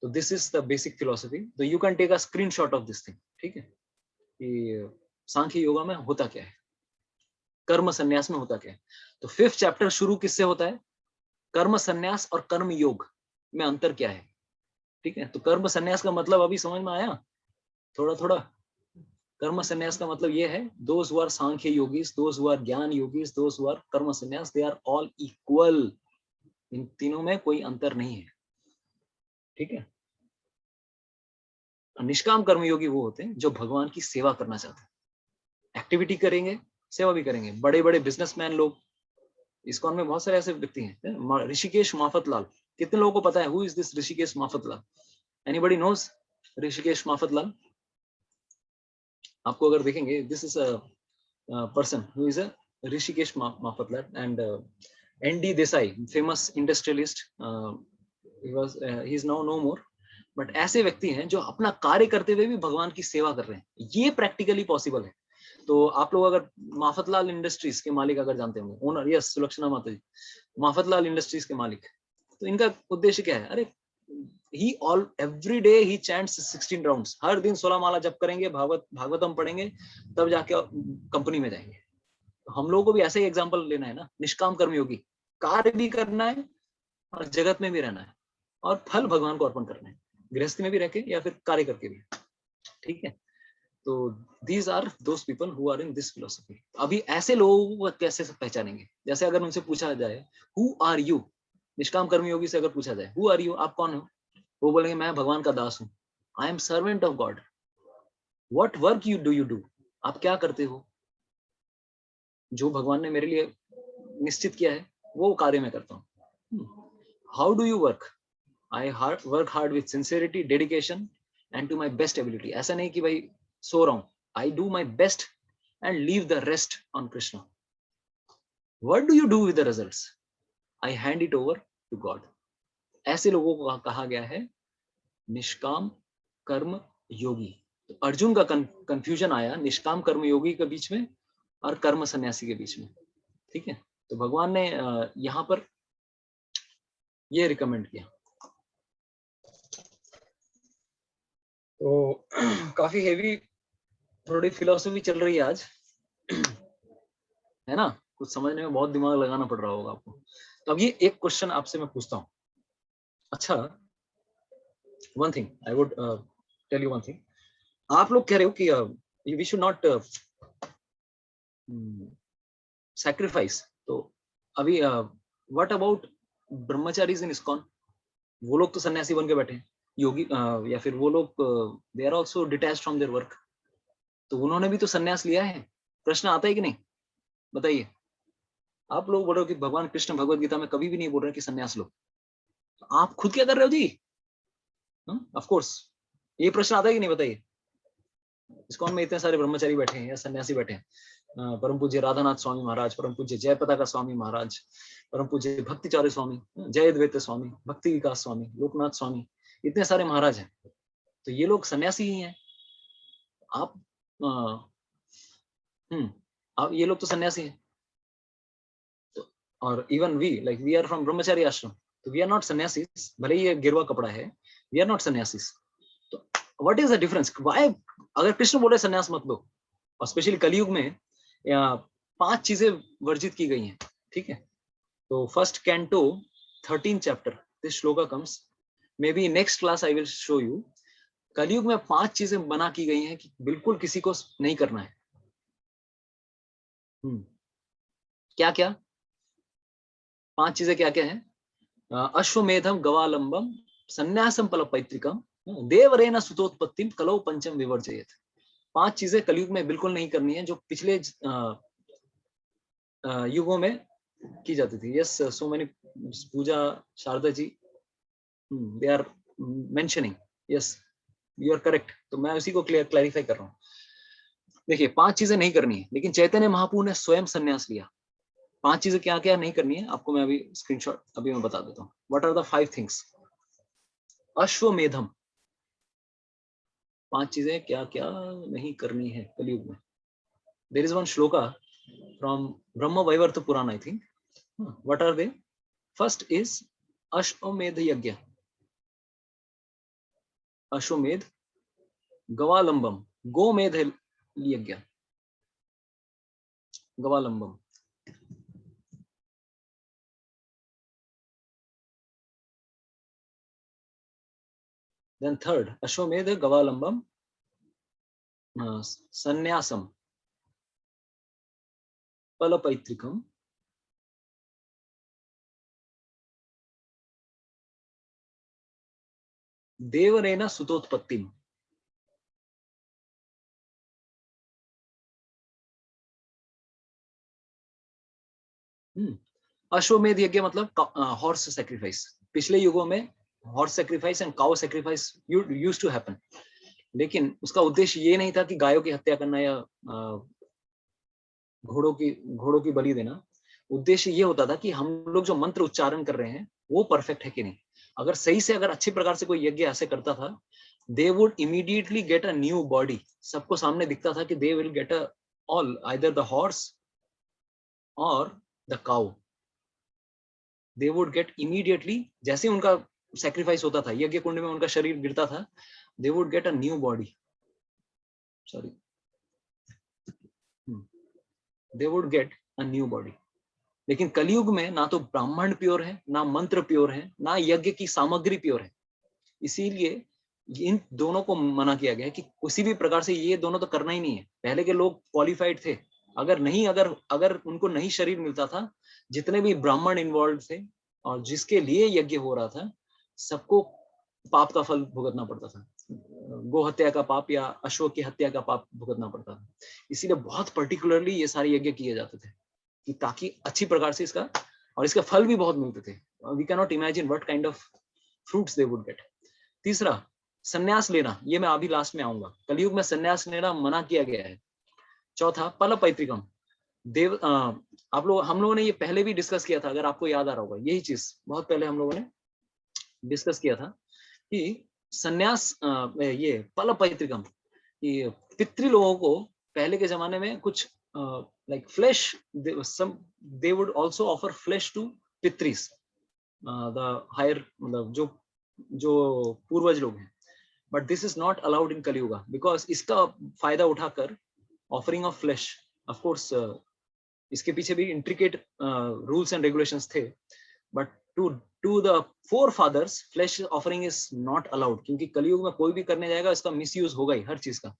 तो this is the basic philosophy. तो you can take a screenshot of this thing. ठीक है, कि सांख्य योगा में होता क्या है, कर्म संन्यास में होता क्या है. तो 5th चैप्टर शुरू किससे होता है? कर्म संन्यास और कर्म योग में अंतर क्या है. ठीक है, तो कर्म संन्यास का मतलब अभी समझ में आया थोड़ा थोड़ा. कर्म संन्यास का मतलब ये है, those who are Sankhya yogis, those who are ज्ञान योगीज, those who are कर्म संन्यास, they are all equal. इन तीनों में कोई अंतर नहीं है. ठीक है, निष्काम कर्मयोगी वो होते हैं जो भगवान की सेवा करना चाहते हैं. एक्टिविटी करेंगे, सेवा भी करेंगे. बड़े बड़े बिजनेसमैन लोग, इस्कॉन में बहुत सारे ऐसे व्यक्ति हैं. ऋषिकेश माफतलाल, कितने लोगों को पता है who is this Rishikesh Mafatlal? Anybody knows Rishikesh Mafatlal? आपको अगर देखेंगे, this is a person who is a Rishikesh Mafatlal. And ND Desai, famous industrialist, he is now no more. But ऐसे व्यक्ति हैं जो अपना कार्य करते हुए भी भगवान की सेवा कर रहे हैं. ये प्रैक्टिकली पॉसिबल है. तो आप लोग अगर माफतलाल इंडस्ट्रीज के मालिक अगर जानते होंगे, ओनर, यस, सुलक्षणा माता जी, माफतलाल इंडस्ट्रीज के मालिक. तो इनका उद्देश्य क्या है? अरे एवरी डे ही चैंट्स 16 राउंड्स. हर दिन 16 माला जप करेंगे, भागवतम पढ़ेंगे, तब जाके कंपनी में जाएंगे. तो हम लोगों को भी ऐसा ही एग्जाम्पल लेना है ना. निष्काम कर्मयोगी, कार्य भी करना है और जगत में भी रहना है, और फल भगवान को अर्पण करना है, गृहस्थी में भी रह के या फिर कार्य करके भी. ठीक है, तो these are those people who are in this philosophy. अभी ऐसे लोगों को कैसे पहचानेंगे? जैसे अगर उनसे पूछा जाए who are you, निष्काम कर्मयोगी से अगर पूछा जाए who are you, आप कौन हो? वो बोलेंगे मैं भगवान का दास हूँ. I am servant of God. What work do you do? आप क्या करते हो? जो भगवान ने मेरे लिए निश्चित किया है वो कार्य मैं करता हूँ. How do you work? I work hard with sincerity, dedication and to my best ability. ऐसा नहीं कि भाई सो रहा हूं. I do my best and leave the rest on Krishna. What do you do with the results? I hand it over to God. ऐसे लोगों को कहा गया है निष्काम कर्म योगी. तो अर्जुन का कंफ्यूजन आया निष्काम कर्म योगी के बीच में और कर्म सन्यासी के बीच में. ठीक है, तो भगवान ने यहाँ पर ये रिकमेंड किया. तो काफी हेवी थोड़ी फिलोसफी चल रही है आज, है ना. कुछ समझने में बहुत दिमाग लगाना पड़ रहा होगा आपको. तो अब ये एक क्वेश्चन आपसे मैं पूछता हूँ. अच्छा, one thing I would tell you one thing. आप लोग कह रहे हो कि वी शुड नॉट सैक्रिफाइस. तो अभी what about brahmacharis in ISKCON? वो लोग तो सन्यासी बन के बैठे हैं, योगी या फिर वो लोग they are also detached from their work. तो उन्होंने भी तो सन्यास लिया है. प्रश्न आता है कि नहीं? बताइए. आप लोग बोल रहे हो कि भगवान कृष्ण भगवत गीता में कभी भी नहीं बोल रहे कि सन्यास लो. तो आप खुद क्या कर रहे हो जी? ऑफ कोर्स ये प्रश्न आता है कि नहीं? बताइए. इस्कॉन में इतने सारे ब्रह्मचारी बैठे हैं या सन्यासी बैठे हैं. परम पूज्य राधानाथ स्वामी महाराज, परम पूज्य जय पताका स्वामी महाराज, परम पूज्य भक्तिचार्य स्वामी, जय द्वैत स्वामी, भक्ति विकास स्वामी, लोकनाथ स्वामी, इतने सारे महाराज हैं. तो ये लोग सन्यासी ही हैं. आप ये लोग तो सन्यासी हैं. तो और इवन वी आर फ्रॉम ब्रह्मचारी आश्रम. तो वी आर नॉट सन्यासीज. भले ही ये गिरवा कपड़ा है, वी आर नॉट सन्यासीज. तो what is the difference? Why अगर कृष्ण बोले सन्यास मत लो, और स्पेशली कलयुग में 5 चीजें वर्जित की गई हैं. ठीक है, तो first canto 13 chapter this shloka comes. May be next class I will show you. कलयुग में 5 चीजें बना की गई हैं कि बिल्कुल किसी को नहीं करना है. क्या क्या 5 चीजें क्या क्या है? अश्वमेधम गवालंबम संन्यासम फलपैतृकम देवरेण सुतोत्पत्तिम कलौ पंचम विवर्जयेत। 5 चीजें कलयुग में बिल्कुल नहीं करनी है जो पिछले युगों में की जाती थी। Yes, so many Pooja Sharda ji they are mentioning. Yes, you are correct. तो मैं उसी को क्लैरिफाई कर रहा हूँ। देखिए 5 चीजें नहीं करनी है, लेकिन चैतन्य महाप्रभु ने स्वयं संन्यास लिया। 5 चीजें क्या क्या नहीं करनी है आपको मैं अभी स्क्रीनशॉट अभी मैं बता देता हूँ। What are the 5 things? Ashwamedham, 5 चीजें क्या क्या नहीं करनी है कलयुग में। There is one shloka from Brahma Vaivarta Puran, I think. What are they? First is Ashwamedh yagya, अश्वमेध, गवालंबम गोमेध यज्ञ, गवालंबम। Then third, Ashwamedha Gavalambam Sannyasam Palapaitrikam Devarena Sutotpattim। अश्वमेध यज्ञ मतलब हॉर्स सैक्रिफाइस। पिछले युगों में horse sacrifice and cow sacrifice used to happen, लेकिन उसका उद्देश्य ये नहीं था कि गायों की हत्या करना या घोड़ों की बलि देना। उद्देश्य ये होता था कि हम लोग जो मंत्र उच्चारण कर रहे हैं वो परफेक्ट है कि नहीं। अगर सही से अगर अच्छे प्रकार से कोई यज्ञ ऐसे करता था, they would immediately get a new body. सबको सामने दिखता था कि they will get a all either the horse और the cow. They would get immediately, जैसे उनका सैक्रिफाइस होता था, यज्ञ कुंड में उनका शरीर गिरता था, they would gate a new body. Sorry, they would gate a new body. लेकिन कलयुग में ना तो ब्राह्मण प्योर है, ना मंत्र प्योर है, ना यज्ञ की सामग्री प्योर है। इसीलिए इन दोनों को मना किया गया है कि किसी भी प्रकार से ये दोनों तो करना ही नहीं है। पहले के लोग क्वालिफाइड थे, अगर उनको नहीं शरीर मिलता था, जितने भी ब्राह्मण इन्वॉल्व थे और जिसके लिए यज्ञ हो रहा था, सबको पाप का फल भुगतना पड़ता था। गो हत्या का पाप या अश्व की हत्या का पाप भुगतना पड़ता था। इसीलिए बहुत पर्टिकुलरली ये सारे यज्ञ किए जाते थे कि ताकि अच्छी प्रकार से इसका फल भी बहुत मिलते थे। We can not imagine what kind of fruits they would get. तीसरा, संन्यास लेना। ये मैं अभी लास्ट में आऊंगा। कलयुग में संन्यास लेना मना किया गया है। चौथा, पलपैतृकम। हम लोगों ने ये पहले भी डिस्कस किया था, अगर आपको याद आ रहा होगा। यही चीज बहुत पहले हम लोगों ने डिस्कस किया था कि संन्यास, ये पलपैतृकम, ये पितृ लोगों को पहले के जमाने में कुछ like flesh, they would also offer flesh to पितृस, द हायर, मतलब जो पूर्वज लोग हैं। But this is not allowed in Kaliyuga, because इसका फायदा उठाकर offering of flesh, of course इसके पीछे भी इंट्रिकेट रूल्स एंड रेगुलेशंस थे, but to the four fathers flesh offering is not allowed, क्योंकि कलियुग में कोई भी करने जाएगा इसका मिसयूज होगा ही हर चीज का।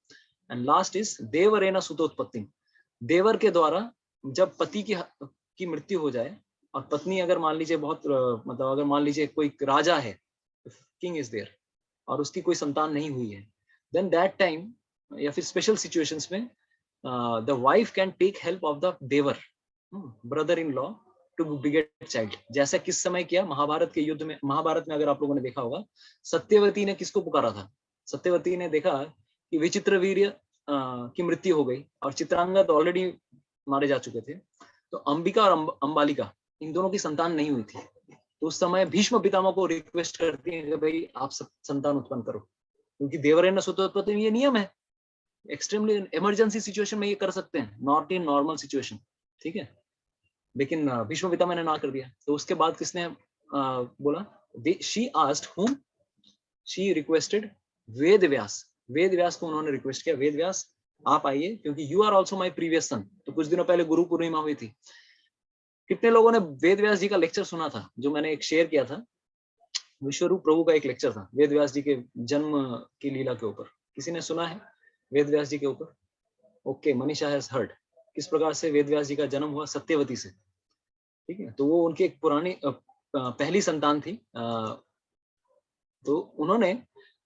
एंड लास्ट इज देवरेना सुतोत्पत्ति। देवर के द्वारा जब पति की मृत्यु हो जाए और पत्नी अगर मान लीजिए मतलब अगर मान लीजिए कोई राजा है, किंग इज देयर, और उसकी कोई संतान नहीं हुई है, देन दैट टाइम या फिर स्पेशल सिचुएशंस में the wife can take help of the devar, brother in law, to beget child. जैसा किस समय किया महाभारत के युद्ध में। महाभारत में अगर आप लोगों ने देखा होगा, सत्यवती ने किसको पुकारा था? सत्यवती ने देखा कि विचित्रवीर्य की मृत्यु हो गई और चित्रांगद ऑलरेडी मारे जा चुके थे, तो अंबिका और अंबालिका, इन दोनों की संतान नहीं हुई थी। तो उस समय भीष्म पितामह को रिक्वेस्ट करती है कि भाई आप संतान उत्पन्न करो, क्योंकि देवरेण सुतोत्पत्ति ये नियम है। एक्सट्रीमली इमरजेंसी सिचुएशन में ये कर सकते हैं, नॉट इन नॉर्मल सिचुएशन, ठीक है। लेकिन भीष्म पितामह ने ना कर दिया। तो उसके बाद किसने बोला? She asked whom? She requested Ved Vyas. Ved Vyas को उन्होंने रिक्वेस्ट किया, वेद व्यास आप आइए, क्योंकि you are also my previous son. तो कुछ दिनों पहले गुरु पूर्णिमा हुई थी। कितने लोगों ने वेद व्यास जी का लेक्चर सुना था, जो मैंने एक शेयर किया था? विश्वरूप प्रभु का एक लेक्चर था वेद व्यास जी के जन्म की लीला के ऊपर। किसी ने सुना है वेद व्यास जी के ऊपर? Okay, Manisha has heard. किस प्रकार से वेद व्यास जी का जन्म हुआ, सत्यवती से, ठीक है। तो वो उनकी एक पुरानी पहली संतान थी, तो उन्होंने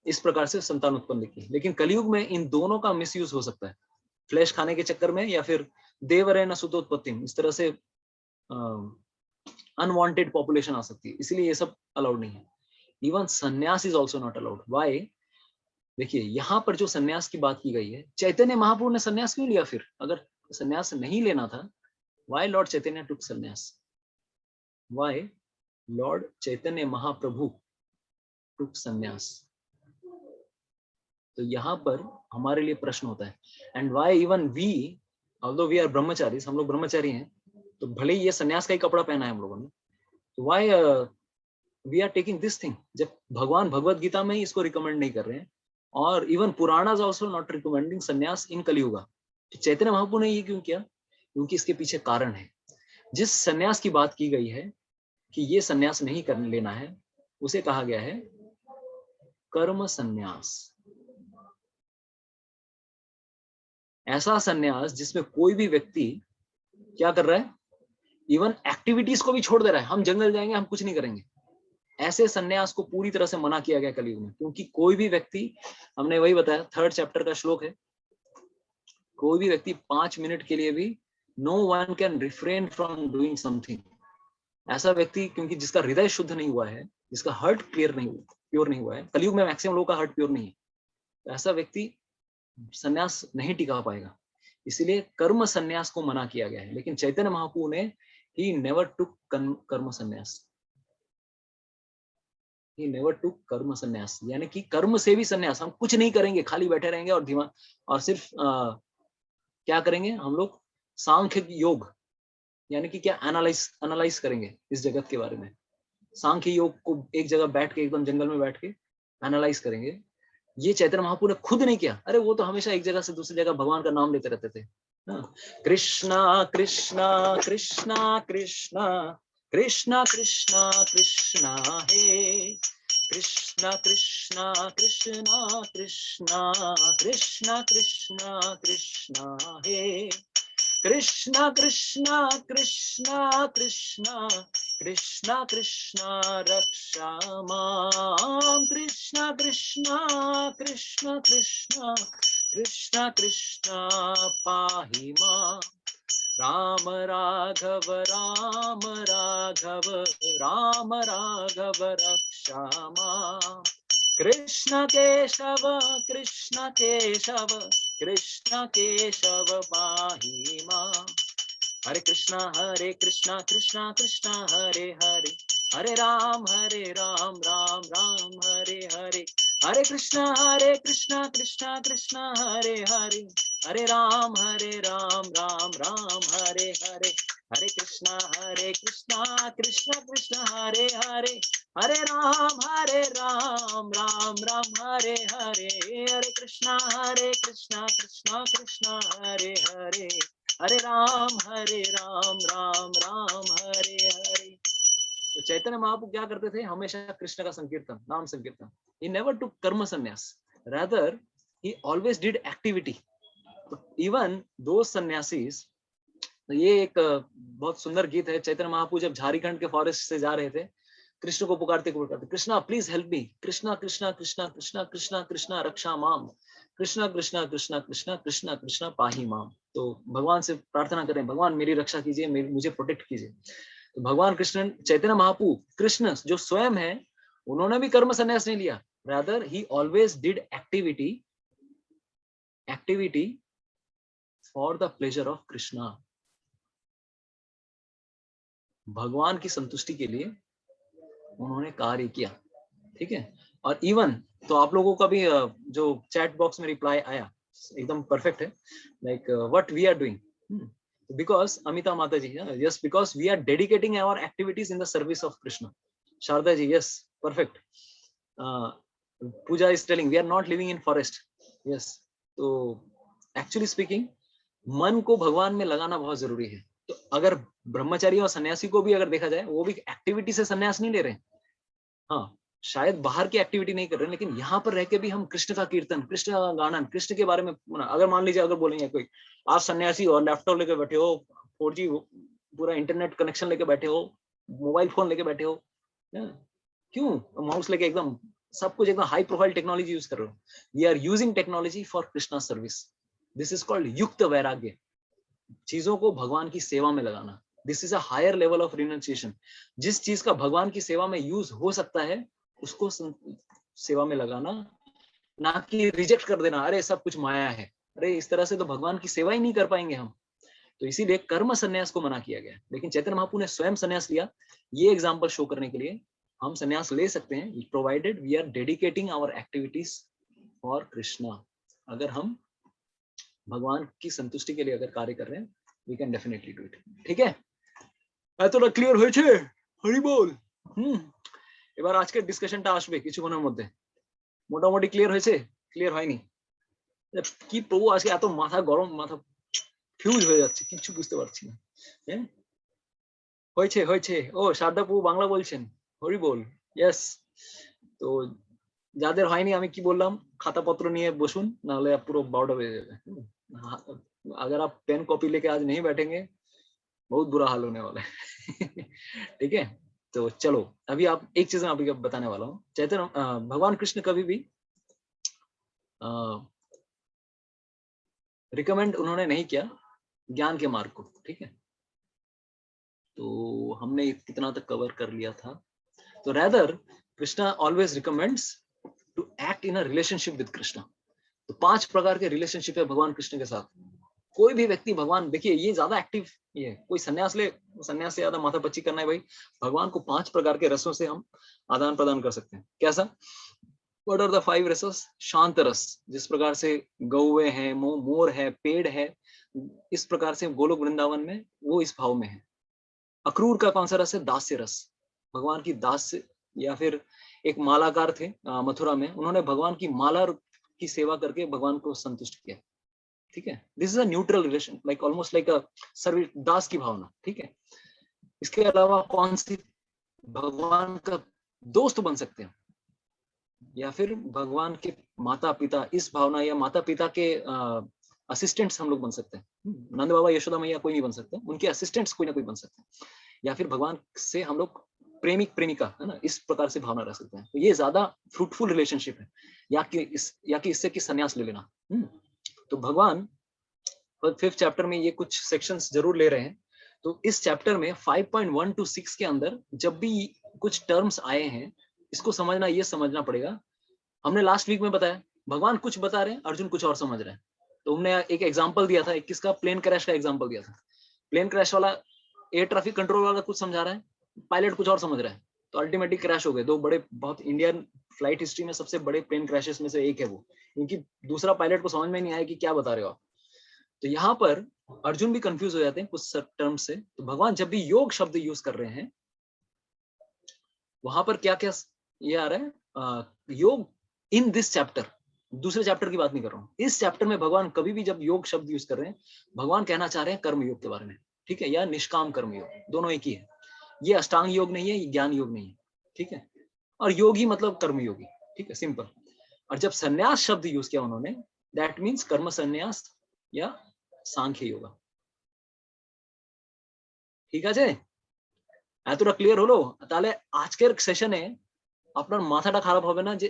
इस प्रकार से संतान उत्पन्न की। लेकिन कलयुग में इन दोनों का मिसयूज हो सकता है, फ्लैश खाने के चक्कर में, या फिर देवरेण सुतोत्पत्ति, इस तरह से अनवांटेड पॉपुलेशन आ सकती है, इसलिए ये सब अलाउड नहीं है। इवन सन्यास is also not allowed. Why? देखिए यहाँ पर जो सन्यास की बात की गई है, चैतन्य महाप्रभु ने सन्यास क्यों लिया? फिर अगर सन्यास नहीं लेना था, व्हाई लॉर्ड चैतन्य टुक सन्यास? व्हाई लॉर्ड चैतन्य महाप्रभु टुक सन्यास? तो यहाँ पर हमारे लिए प्रश्न होता है, and why even we, although we are brahmachari, हम लोग ब्रह्मचारी हैं, तो भले ही ये सन्यास का ही कपड़ा पहना है हम लोगों ने, तो why we are taking this thing, जब भगवान भगवत गीता में ही इसको रिकमेंड नहीं कर रहे हैं, और even Puranas also not recommending सन्यास इन कलियुगा। तो चैतन्य महाप्रभु ने ये क्यों किया? क्योंकि इसके पीछे कारण है। जिस सन्यास की बात की गई है कि ये सन्यास नहीं कर लेना है, उसे कहा गया है कर्म सन्यास। ऐसा सन्यास जिसमें कोई भी व्यक्ति क्या कर रहा है, इवन एक्टिविटीज को भी छोड़ दे रहा है, हम जंगल जाएंगे, हम कुछ नहीं करेंगे। ऐसे सन्यास को पूरी तरह से मना किया गया कलयुग में, क्योंकि कोई भी व्यक्ति, हमने वही बताया, 3rd चैप्टर का श्लोक है, कोई भी व्यक्ति 5 मिनट के लिए भी, no one can refrain from doing something. ऐसा व्यक्ति, क्योंकि जिसका हृदय शुद्ध नहीं हुआ है, जिसका हार्ट प्योर नहीं हुआ है, कलयुग में मैक्सिमम लोगों का हार्ट प्योर नहीं है, तो ऐसा व्यक्ति सन्यास नहीं टिका पाएगा। इसीलिए कर्म सन्यास को मना किया गया है। लेकिन चैतन्य महाप्रभु ने ही नेवर टुक कर्म सन्यास, ही नेवर टुक कर्म सन्यास, यानी कि कर्म से भी सन्यास, हम कुछ नहीं करेंगे, खाली बैठे रहेंगे और दिमाग, और सिर्फ क्या करेंगे हम लोग, सांख्य योग, यानी कि क्या एनालाइज करेंगे इस जगत के बारे में। सांख्य योग को एक जगह बैठ के, एकदम जंगल में बैठ के एनालाइज करेंगे। ये चैतन्य महाप्रभु ने खुद नहीं किया। अरे वो तो हमेशा एक जगह से दूसरी जगह भगवान का नाम लेते रहते थे। कृष्णा कृष्णा कृष्णा कृष्णा कृष्णा कृष्णा कृष्णा हे, कृष्णा कृष्णा कृष्णा कृष्णा कृष्णा कृष्णा कृष्णा हे, कृष्णा कृष्णा कृष्णा कृष्णा कृष्णा कृष्णा रक्षा मां, कृष्णा कृष्णा कृष्णा कृष्णा कृष्णा कृष्णा पाहि मां, राम राघव राम राघव राम राघव रक्षा मां, कृष्ण केशव कृष्ण केशव कृष्ण केशव पाहि मां। हरे कृष्णा कृष्णा कृष्णा हरे हरे, हरे राम राम राम हरे हरे, हरे कृष्णा कृष्णा कृष्णा हरे हरे, हरे राम राम राम हरे हरे, हरे कृष्णा कृष्णा कृष्णा हरे हरे, हरे राम राम राम हरे हरे, हरे कृष्णा कृष्णा कृष्णा हरे हरे, हरे राम राम राम हरे हरे। तो चैतन्य महाप्रभु क्या करते थे? हमेशा कृष्ण का संकीर्तन, नाम संकीर्तन। He never took कर्म संन्यास, rather he always did activity. Even those sannyasis, ये एक बहुत सुंदर गीत है। चैतन्य महाप्रभु जब झारखंड के फॉरेस्ट से जा रहे थे, कृष्ण को पुकारते Krishna please help me, Krishna Krishna Krishna Krishna Krishna Krishna रक्षा माम, कृष्णा कृष्णा कृष्णा कृष्णा कृष्णा कृष्णा पाहि माम। तो भगवान से प्रार्थना करें, भगवान मेरी रक्षा कीजिए, मुझे प्रोटेक्ट कीजिए। तो भगवान कृष्ण, चैतन्य महाप्रभु कृष्ण जो स्वयं है, उन्होंने भी कर्म संन्यास नहीं लिया, rather he always did activity for the pleasure of Krishna, भगवान की संतुष्टि के लिए उन्होंने कार्य किया। ठीक है। और इवन तो आप लोगों का भी जो चैट बॉक्स में रिप्लाई आया एकदम परफेक्ट है, like what we are doing, because Amita Mata ji, yes, because we are dedicating our activities in the service of Krishna. Sharda ji, yes, perfect. Puja is telling we are not living in forest, yes. तो actually speaking मन को भगवान में लगाना बहुत जरूरी है। तो अगर ब्रह्मचारी और सन्यासी को भी अगर देखा जाए, वो भी एक्टिविटी से सन्यास नहीं ले रहे हैं। हाँ, शायद बाहर की एक्टिविटी नहीं कर रहे हैं, लेकिन यहाँ पर रह के भी हम कृष्ण का कीर्तन, कृष्ण का गानन, कृष्ण के बारे में, अगर मान लीजिए अगर बोलेंगे कोई आप सन्यासी और लैपटॉप लेके बैठे हो, 4G पूरा इंटरनेट कनेक्शन लेके बैठे हो, मोबाइल फोन लेके बैठे हो, क्यों माउस लेके एकदम सब कुछ एकदम हाई प्रोफाइल टेक्नोलॉजी यूज कर रहे हो? We are using technology for Krishna service. This is called yukta vairagya. चीजों को भगवान की सेवा में लगाना. This is a higher level of renunciation. जिस चीज का भगवान की सेवा में यूज हो सकता है उसको सेवा में लगाना, ना कि रिजेक्ट कर देना, अरे सब कुछ माया है, अरे इस तरह से तो भगवान की सेवा ही नहीं कर पाएंगे हम. तो इसीलिए कर्म संन्यास को मना किया गया. लेकिन चैतन्य महाप्रभु ने स्वयं संन्यास लिया. ये एग्जांपल शो करने के लिए हम संन्यास ले सकते हैं, provided we are dedicating our activities for Krishna. अगर हम भगवान की संतुष्टि के लिए अगर कार्य कर रहे हैं, we can definitely do it. ठीक है, এতটা ক্লিয়ার হয়েছে? হরি বল. এবার আজকের ডিসকাশনটা আসবে কিছুক্ষণের মধ্যে. মোটামুটি ক্লিয়ার হয়েছে? ক্লিয়ার হয়নি? কি প্রভু আজকে এত মাথা গরম, মাথা ফিউজ হয়ে যাচ্ছে, কিছু বুঝতে পারছি না. হ্যাঁ, হয়েছে হয়েছে. ও শারদা প্রভু বাংলা বলছেন, হরি বল. ইয়েস. তো যাদের হয়নি আমি কি বললাম, খাতাপত্র নিয়ে বসুন, নাহলে পুরো 12টা বেজে যাবে. अगर आप पेन कॉपी लेके आज नहीं बैठेंगे बहुत बुरा हाल होने वाला है. ठीक है, तो चलो अभी आप एक चीज मैं अभी बताने वाला हूँ. चैतन्य भगवान कृष्ण कभी भी रिकमेंड उन्होंने नहीं किया ज्ञान के मार्ग को. ठीक है, तो हमने कितना तक कवर कर लिया था. तो rather Krishna always recommends to act in a relationship with Krishna. तो 5 प्रकार के रिलेशनशिप है भगवान कृष्ण के साथ. कोई भी व्यक्ति भगवान, देखिए ये ज्यादा एक्टिव, ये कोई सन्यास ले, सन्यास से ज्यादा माथा पच्ची करना है भाई. भगवान को 5 प्रकार के रसों से हम आदान प्रदान कर सकते हैं. कैसा? व्हाट आर द 5 रसों? शांत रस, जिस प्रकार से गौवे हैं, मोर है, पेड़ है, इस प्रकार से गोलोक वृंदावन में वो इस भाव में है. अक्रूर का कौन सा रस है? दास्य रस. भगवान की दास्य, या फिर एक मालाकार थे मथुरा में, उन्होंने भगवान की माला की सेवा करके भगवान को संतुष्ट किया. ठीक है, this is a neutral relation, like almost like a service, दास की भावना. ठीक है, इसके अलावा कौन सी? भगवान का दोस्त बन सकते हैं, या फिर भगवान के माता पिता, इस भावना, या माता पिता के असिस्टेंट्स हम लोग बन सकते हैं. नंद बाबा यशोदा मैया कोई नहीं बन सकते, उनके असिस्टेंट्स कोई ना कोई बन सकते हैं. या फिर भगवान से हम लोग प्रेमिक प्रेमिका, है ना, इस प्रकार से भावना रख सकते हैं. तो ये ज्यादा फ्रूटफुल रिलेशनशिप है, या कि इससे कि संन्यास ले लेना. तो भगवान 5th चैप्टर में ये कुछ सेक्शंस जरूर ले रहे हैं. तो इस चैप्टर में 5.1 to 6 के अंदर जब भी कुछ टर्म्स आए हैं, इसको समझना, ये समझना पड़ेगा. हमने लास्ट वीक में बताया भगवान कुछ बता रहे हैं, अर्जुन कुछ और समझ रहे हैं. तो हमने एक एग्जाम्पल दिया था, किसका? प्लेन क्रैश का एग्जाम्पल दिया था. प्लेन क्रैश वाला एयर ट्रैफिक कंट्रोल वाला कुछ समझा रहा है, पायलट कुछ और समझ रहा है, तो अल्टीमेटली क्रैश हो गए. 2 बड़े, बहुत इंडियन फ्लाइट हिस्ट्री में सबसे बड़े प्लेन क्रैशेस में से एक है वो, क्योंकि दूसरा पायलट को समझ में नहीं आया कि क्या बता रहे हो आप. तो यहाँ पर अर्जुन भी कंफ्यूज हो जाते हैं कुछ टर्म से. तो भगवान जब भी योग शब्द यूज कर रहे हैं, वहां पर क्या क्या ये आ रहा है? योग इन दिस चैप्टर, दूसरे चैप्टर की बात नहीं कर रहा हूँ. इस चैप्टर में भगवान कभी भी जब योग शब्द यूज कर रहे हैं, भगवान कहना चाह रहे हैं कर्म योग के बारे में. ठीक है, या निष्काम कर्म योग, दोनों एक ही है. ये अष्टांग योग नहीं है, ये ज्ञान योग नहीं है. ठीक है, और योगी मतलब कर्म योगी. ठीक है, सिंपल. और जब संन्यास शब्द यूज किया उन्होंने, दैट मीन्स कर्म संन्यास या सांख्य योगा. ঠিক আছে, এতটা ক্লিয়ার হলো? তাহলে আজকের সেশনে আপনার মাথাটা খারাপ হবে না যে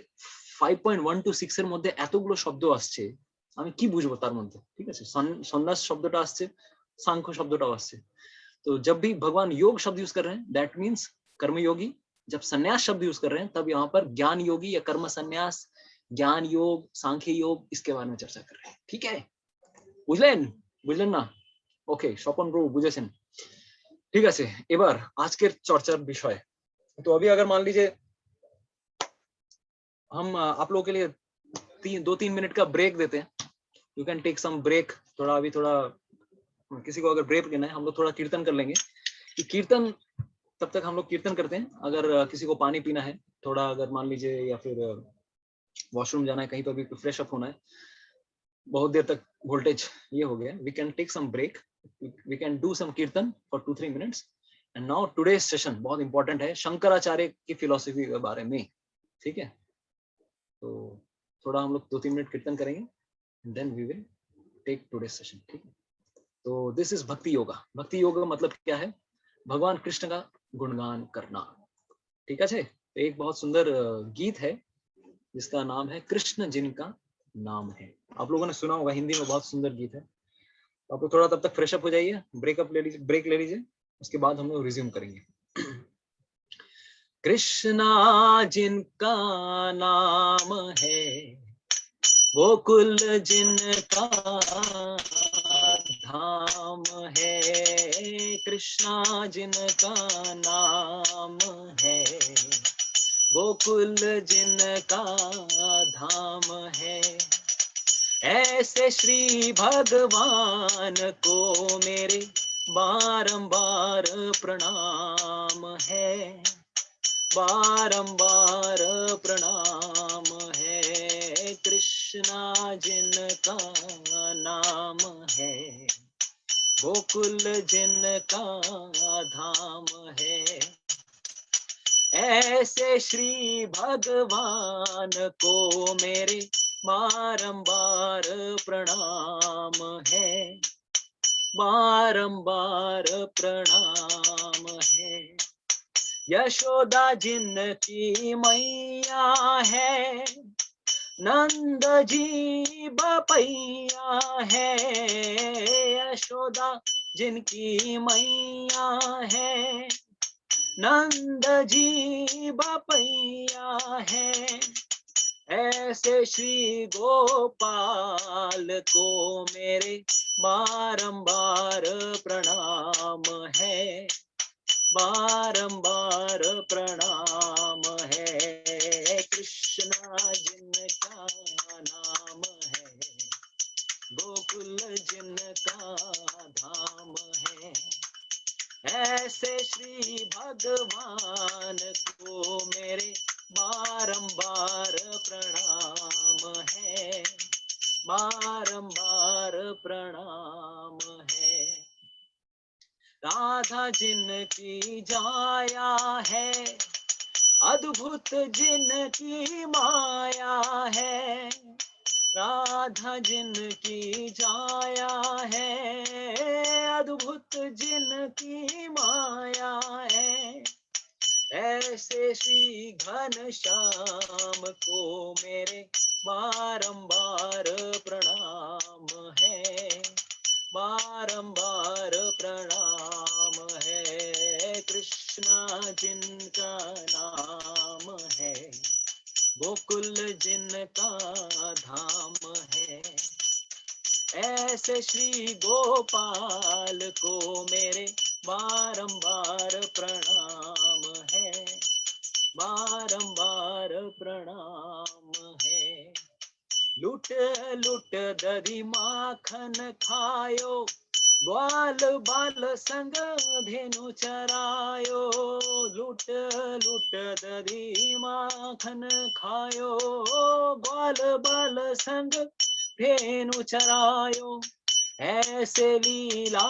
5.1 to 6 এর মধ্যে এতগুলো শব্দ আসছে, আমি কি বুঝবো তার মধ্যে. ঠিক আছে, সন্ন্যাস শব্দটা আসছে, सांख्य शब्दটাও আসছে. तो जब भी भगवान योग शब्द यूज कर रहे हैं, दैट मीन्स कर्मयोगी. जब संन्यास शब्द यूज कर रहे हैं, तब यहाँ पर ज्ञान योगी या कर्म संन्यास, ज्ञान योग, सांख्य योग, इसके बारे में चर्चा कर रहे हैं. ठीक है, বুঝলেন না? ওকে, স্বপন প্রভু বুঝেছেন? ঠিক আছে, এবার আজকের চর্চার বিষয়. तो अभी अगर मान लीजिए हम आप लोगों के लिए 2-3 मिनट का ब्रेक देते हैं. You can take some break. थोड़ा अभी थोड़ा किसी को अगर ब्रेक लेना है, हम लोग थोड़ा कीर्तन कर लेंगे. कि कीर्तन तब तक हम लोग कीर्तन करते हैं. अगर किसी को पानी पीना है थोड़ा, अगर मान लीजिए, या फिर वॉशरूम जाना है, कहीं पर भी फ्रेश अप होना है, बहुत देर तक वोल्टेज ये हो गया, we can take some break, we can do some kirtan for 2-3 minutes. And now today's session बहुत इंपॉर्टेंट है, शंकराचार्य की फिलोसफी के बारे में. ठीक है, तो थोड़ा हम लोग 2-3 मिनट कीर्तन करेंगे, then we will take today session. ठीक है, तो दिस इज भक्ति योगा। भक्ति योगा मतलब क्या है? भगवान कृष्ण का गुणगान करना। ठीक है, तो एक बहुत सुंदर गीत है जिसका नाम है कृष्ण जिनका नाम है। आप लोगों ने सुना होगा, हिंदी में बहुत सुंदर गीत है। आप लोग थोड़ा तब तक फ्रेश अप हो जाइए, ब्रेक ले लीजिए, उसके बाद हम लोग रिज्यूम करेंगे। कृष्णा जिनका नाम है, गोकुल जिनका धाम है। कृष्णा जिनका नाम है, गोकुल जिनका धाम है। ऐसे श्री भगवान को मेरे बारंबार प्रणाम है, बारंबार प्रणाम है। कृष्णा जिनका नाम है, गोकुल जिनका धाम है। ऐसे श्री भगवान को मेरे बारंबार प्रणाम है, बारंबार प्रणाम है। यशोदा जिनकी मैया है, नंद जी बपैया है। यशोदा जिनकी मैया है, नंद जी बपैया है। ऐसे श्री गोपाल को मेरे बारंबार प्रणाम है, बारंबार प्रणाम है। कृष्णा जिनका नाम है, गोकुल जिनका धाम है। ऐसे श्री भगवान को मेरे बारंबार प्रणाम है, बारंबार प्रणाम है। राधा जिनकी जाया है, अद्भुत जिनकी माया है। राधा जिनकी जाया है, अद्भुत जिनकी माया है। ऐसे श्री घनश्याम को मेरे बारंबार प्रणाम है, बारंबार प्रणाम है। कृष्णा जिनका नाम है, गोकुल जिनका धाम है। ऐसे श्री गोपाल को मेरे बारंबार प्रणाम है, बारंबार प्रणाम है। लुट लुट दरी माखन खायो, ग्वाल बाल संग धेनु चरायो। लुट लुट दरी माखन खायो, ग्वाल बाल संग धेनु चरायो। ऐसे लीला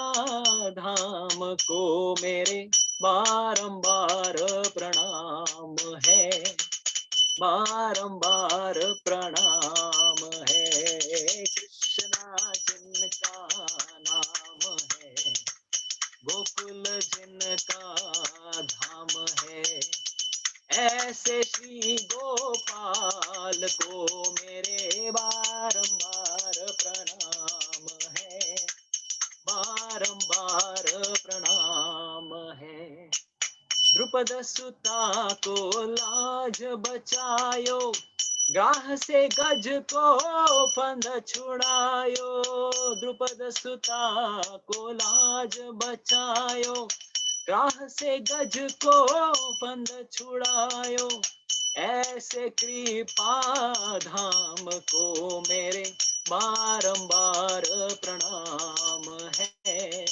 धाम को मेरे बारंबार प्रणाम है, बारंबार प्रणाम है। कृष्णा जिनका नाम है, गोकुल जिनका धाम है। ऐसे श्री गोपाल को मेरे बारंबार प्रणाम है, बारंबार प्रणाम है। द्रुपद सुता को लाज बचायो, ग्राह से गज को फंद छुड़ायो। द्रुपद सुता को लाज बचायो, ग्राह से गज को फंद छुड़ायो। ऐसे कृपा धाम को मेरे बारंबार प्रणाम है,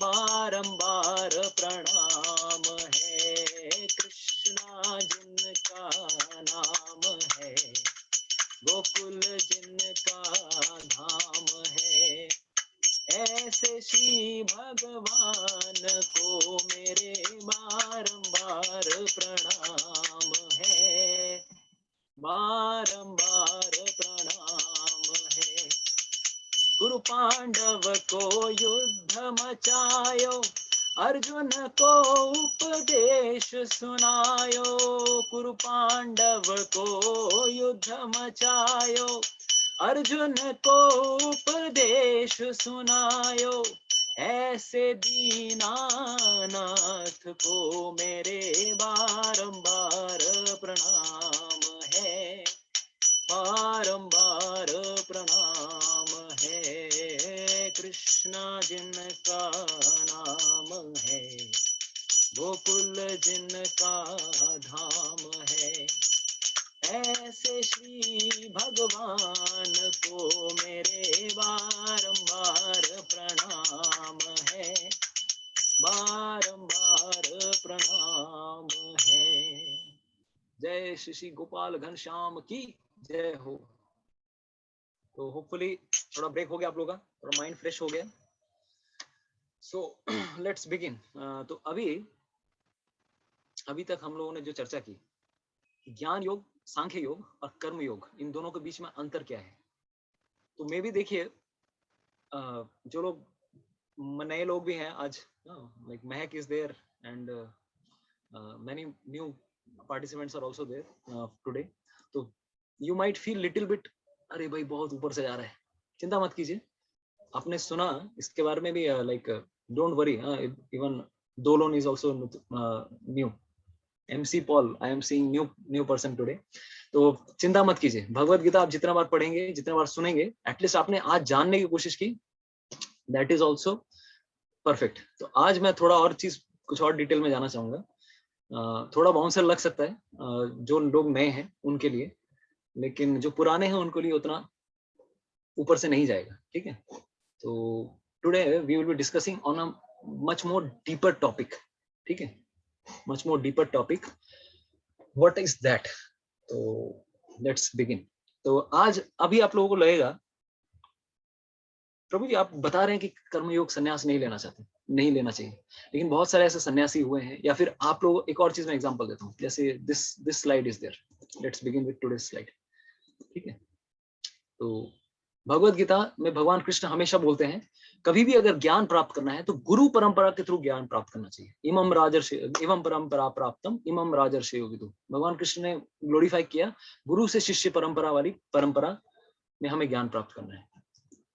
बारंबार प्रणाम है। कृष्णा जिनका नाम है, गोकुल जिनका धाम है। ऐसे श्री भगवान को मेरे बारंबार प्रणाम है, बारंबार प्रणाम है। कुरु पांडव को युद्ध मचायो, अर्जुन को उपदेश सुनायो। कुरु पांडव को युद्ध मचायो, अर्जुन को उपदेश सुनायो। ऐसे दीनानाथ को मेरे बारंबार प्रणाम है, बारंबार प्रणाम है। कृष्णा जिनका नाम है, गोकुल जिनका धाम है। ऐसे श्री भगवान को मेरे बारंबार प्रणाम है, बारंबार प्रणाम है। जय श्री गोपाल घनश्याम की जय हो। तो होपफुली थोड़ा ब्रेक हो गया आप लोगों का, थोड़ा माइंड फ्रेश हो गया। So let's begin. तो अभी तक हम लोगों ने जो चर्चा की, ज्ञान योग, सांख्य योग और कर्म योग, इन दोनों के बीच में अंतर क्या है। तो मे भी देखिए जो लोग नए लोग भी हैं आज, like Mahak is there and many new participants are also there today. तो you might feel little bit, अरे भाई बहुत ऊपर से जा रहा है। चिंता मत कीजिए, आपने सुना इसके बारे में भी, like don't worry, even Dolon is also new. MC Paul, I am seeing new person today. तो चिंता मत कीजिए, भगवत गीता आप जितना बार पढ़ेंगे, जितना बार सुनेंगे, एटलीस्ट आपने आज जानने की कोशिश की, दैट इज ऑल्सो परफेक्ट। तो आज मैं थोड़ा और चीज, कुछ और डिटेल में जाना चाहूंगा। थोड़ा बाउंसर लग सकता है जो लोग नए हैं उनके लिए, लेकिन जो पुराने हैं उनको लिए उतना ऊपर से नहीं जाएगा, ठीक है। तो today we will be discussing on a much more deeper topic, ठीक है, much more deeper topic. What is that? तो लेट्स बिगिन। तो आज अभी आप लोगों को लगेगा प्रभु जी आप बता रहे हैं कि कर्मयोग संन्यास नहीं लेना चाहते, नहीं लेना चाहिए, लेकिन बहुत सारे ऐसे सन्यासी हुए हैं। या फिर आप लोग, एक और चीज मैं एग्जांपल देता हूँ, जैसे this slide is there, let's begin with today's slide, ठीक है। तो भगवत गीता में भगवान कृष्ण हमेशा बोलते हैं, कभी भी अगर ज्ञान प्राप्त करना है तो गुरु परंपरा के थ्रू ज्ञान प्राप्त करना चाहिए। इमम राजर्षि एवं परंपरा प्राप्तम इमम राजर्षियो विदु। भगवान कृष्ण ने ग्लोरीफाई किया, गुरु से शिष्य परंपरा वाली परंपरा में हमें ज्ञान प्राप्त करना है।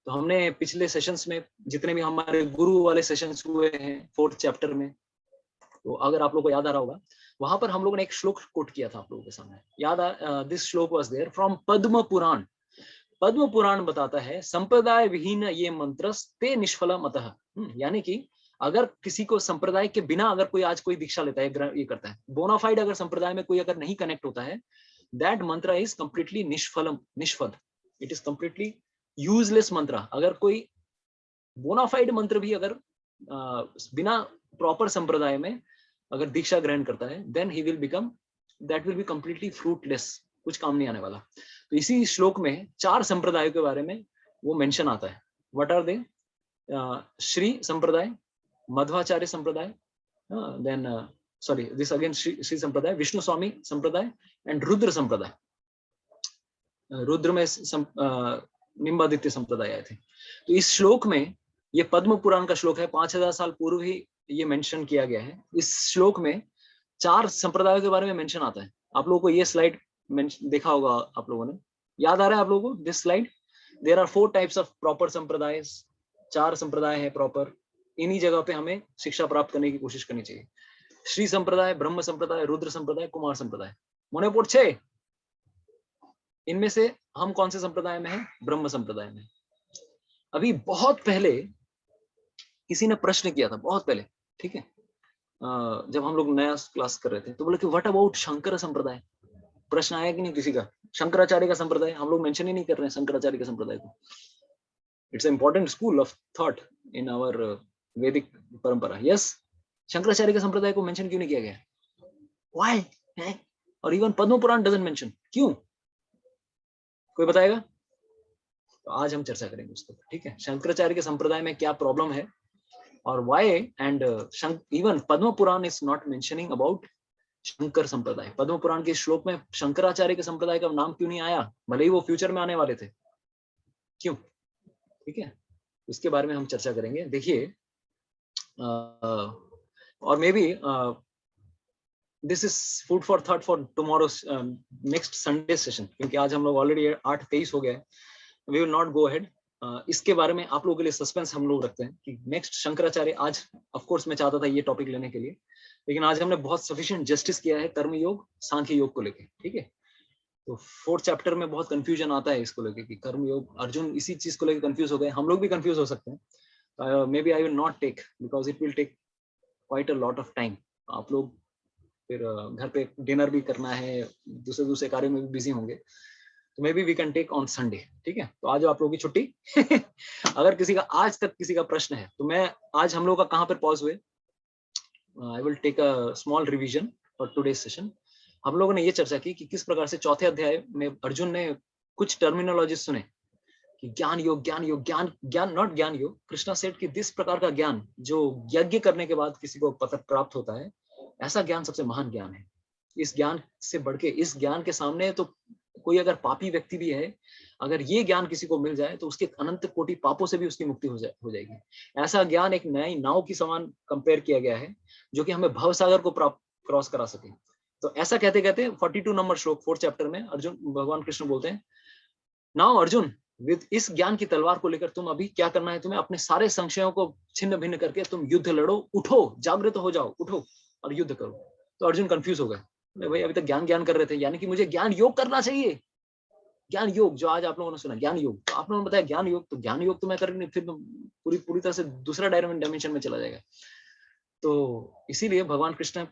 तो हमने पिछले सेशंस में जितने भी हमारे गुरु वाले सेशंस हुए हैं 4th चैप्टर में, तो अगर आप लोगों को याद आ रहा होगा, वहां पर हम लोगों ने एक श्लोक कोट किया था आप लोगों के सामने, याद दिस श्लोक was there from Padma Purana. Padma Purana बताता है, संप्रदाय विहीन ये मंत्र ते निष्फलम अतः, यानी कि अगर किसी को संप्रदाय के बिना अगर कोई आज कोई दीक्षा लेता है, ये करता है, बोनाफाइड अगर संप्रदाय में कोई अगर नहीं कनेक्ट होता है, दैट मंत्र इज कंप्लीटली निष्फल, इट इज कंप्लीटली यूजलेस मंत्र। अगर कोई बोनाफाइड मंत्र भी अगर बिना प्रॉपर संप्रदाय में अगर दीक्षा ग्रहण करता है, then he will become, that will be completely fruitless, कुछ काम नहीं आने वाला। तो इसी श्लोक में 4 संप्रदायों के बारे में वो मेंशन आता है। What are they? Shri Sampradaya, Madhvacharya Sampradaya, then sorry this again Shri Sampradaya, Vishnu स्वामी संप्रदाय एंड रुद्र संप्रदाय। रुद्र में निम्बादित्य संप्रदाय आए थे। तो इस श्लोक में, ये पद्म पुराण का श्लोक है, 5000 साल पूर्व ही ये मेंशन किया गया है। इस श्लोक में 4 संप्रदायों के बारे में मेंशन आता है। आप लोगों को ये स्लाइड देखा होगा, आप लोगों ने, याद आ रहा है आप लोगों को this slide? There are 4 types of proper sampradaya, 4 संप्रदाय है प्रॉपर। इन्हीं जगह पे हमें शिक्षा प्राप्त करने की कोशिश करनी चाहिए। श्री संप्रदाय, ब्रह्म संप्रदाय, रुद्र संप्रदाय, कुमार संप्रदाय। मने पड़छे इनमें से हम कौन से संप्रदाय में हैं? ब्रह्म संप्रदाय में। अभी बहुत पहले किसी ने प्रश्न किया था, बहुत पहले, ठीक है, जब हम लोग नया क्लास कर रहे थे, तो बोले कि व्हाट अबाउट शंकर संप्रदाय? प्रश्न आया कि नहीं किसी का? शंकराचार्य का संप्रदाय हम लोग मेंशन ही नहीं कर रहे हैं, शंकराचार्य के संप्रदाय को। It's an important school of thought in our Vedic parampara. Yes, Shankaracharya के संप्रदाय को मेंशन क्यों नहीं किया गया? व्हाई? और even Padma Purana doesn't mention, क्यों? कोई बताएगा? तो आज हम चर्चा करेंगे उसको, ठीक है, शंकराचार्य के संप्रदाय में क्या प्रॉब्लम है और why, and even Padma Purana is not mentioning about Shankar Sampradaya. Padma पुराण के श्लोक में शंकराचार्य के संप्रदाय का नाम क्यों नहीं आया, भले ही वो फ्यूचर में आने वाले थे, क्यों? ठीक है, इसके बारे में हम चर्चा करेंगे। देखिए और maybe this is food for thought for tomorrow's next Sunday session, क्योंकि आज हम लोग ऑलरेडी 8:23 हो गया है। We will not go ahead. इसके बारे में आप लोगों के लिए सस्पेंस हम लोग रखते हैं कि नेक्स्ट शंकराचार्य। आज ऑफ कोर्स मैं चाहता था ये टॉपिक लेने के लिए, लेकिन आज हमने बहुत सफिशिएंट जस्टिस किया है कर्म योग सांख्य योग को लेके। ठीक है, तो 4th चैप्टर में बहुत कंफ्यूजन आता है इसको लेके कि कर्म योग, अर्जुन इसी चीज को लेके कंफ्यूज हो गए, हम लोग भी कंफ्यूज हो सकते हैं। Maybe I will not take, because it will take quite a lot of time. आप लोग फिर घर पे डिनर भी करना है, दूसरे कार्य में भी बिजी होंगे, तो maybe we can take on Sunday. ठीक है, तो आज आप लोगों की छुट्टी। अगर किसी का आज तक किसी का प्रश्न है तो मैं आज हम लोग का कहाँ पर पॉज हुए, I will take a small revision for today session. हम लोगों ने ये चर्चा की कि किस प्रकार से 4थे अध्याय में अर्जुन ने कुछ टर्मिनोलॉजी सुने कि ज्ञान योग, ज्ञान योग, ज्ञान नॉट ज्ञान योग। कृष्णा सेठ कि जिस प्रकार का ज्ञान जो यज्ञ करने के बाद किसी को पत्र प्राप्त होता है, ऐसा ज्ञान सबसे महान ज्ञान है। इस ज्ञान से बढ़ के, इस ज्ञान के सामने तो कोई अगर पापी व्यक्ति भी है, अगर ये ज्ञान किसी को मिल जाए तो उसके अनंत कोटि पापों से भी उसकी मुक्ति हो जाएगी। ऐसा ज्ञान एक नई नाव की समान कंपेयर किया गया है, जो कि हमें भवसागर को क्रॉस करा सके। तो ऐसा कहते कहते 42 नंबर श्लोक 4th चैप्टर में अर्जुन, भगवान कृष्ण बोलते हैं, नाउ अर्जुन, विद इस ज्ञान की तलवार को लेकर तुम अभी क्या करना है, तुम्हें अपने सारे संशयों को छिन्न भिन्न करके तुम युद्ध लड़ो, उठो, जागृत हो जाओ, उठो और युद्ध करो। तो अर्जुन कंफ्यूज हो गए, भाई अभी तक ज्ञान कर रहे थे, यानी कि मुझे ज्ञान योग करना चाहिए। ज्ञान योग जो आज आप लोगों ने सुना, ज्ञान योग, तो आप लोगों ने बताया ज्ञान योग, तो ज्ञान योग तो मैं करेंगे, फिर पूरी तरह से दूसरा डायमेंशन में चला जाएगा। तो इसीलिए भगवान कृष्ण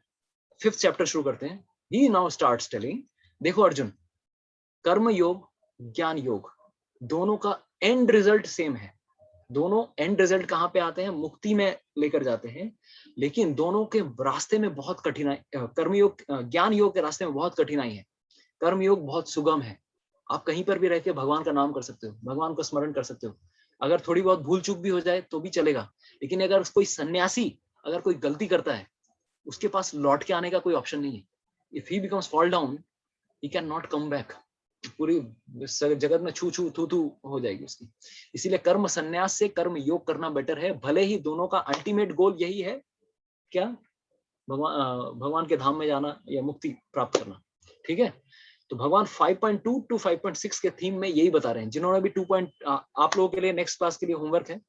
5th चैप्टर शुरू करते हैं। He now starts telling, देखो अर्जुन, कर्म योग ज्ञान योग दोनों का एंड रिजल्ट सेम है। दोनों एंड रिजल्ट कहाँ पे आते हैं, मुक्ति में लेकर जाते हैं, लेकिन दोनों के रास्ते में बहुत कठिनाई, कर्मयोग ज्ञान योग के रास्ते में बहुत कठिनाई है। कर्म योग बहुत सुगम है, आप कहीं पर भी रह के भगवान का नाम कर सकते हो, भगवान का स्मरण कर सकते हो। अगर थोड़ी बहुत भूल चूक भी हो जाए तो भी चलेगा, लेकिन अगर कोई सन्यासी अगर कोई गलती करता है, उसके पास लौट के आने का कोई ऑप्शन नहीं है। If he becomes fall down, he cannot come back. पूरी जगत में छू छू थू थू हो जाएगी उसकी। इसीलिए कर्म संन्यास से कर्म योग करना बेटर है, भले ही दोनों का अल्टीमेट गोल यही है, क्या, भगवान के धाम में जाना या मुक्ति प्राप्त करना। ठीक है, तो भगवान 5.2 to 5.6 के थीम में यही बता रहे हैं। जिन्होंने भी 2. आप लोगों के लिए नेक्स्ट क्लास के लिए होमवर्क है,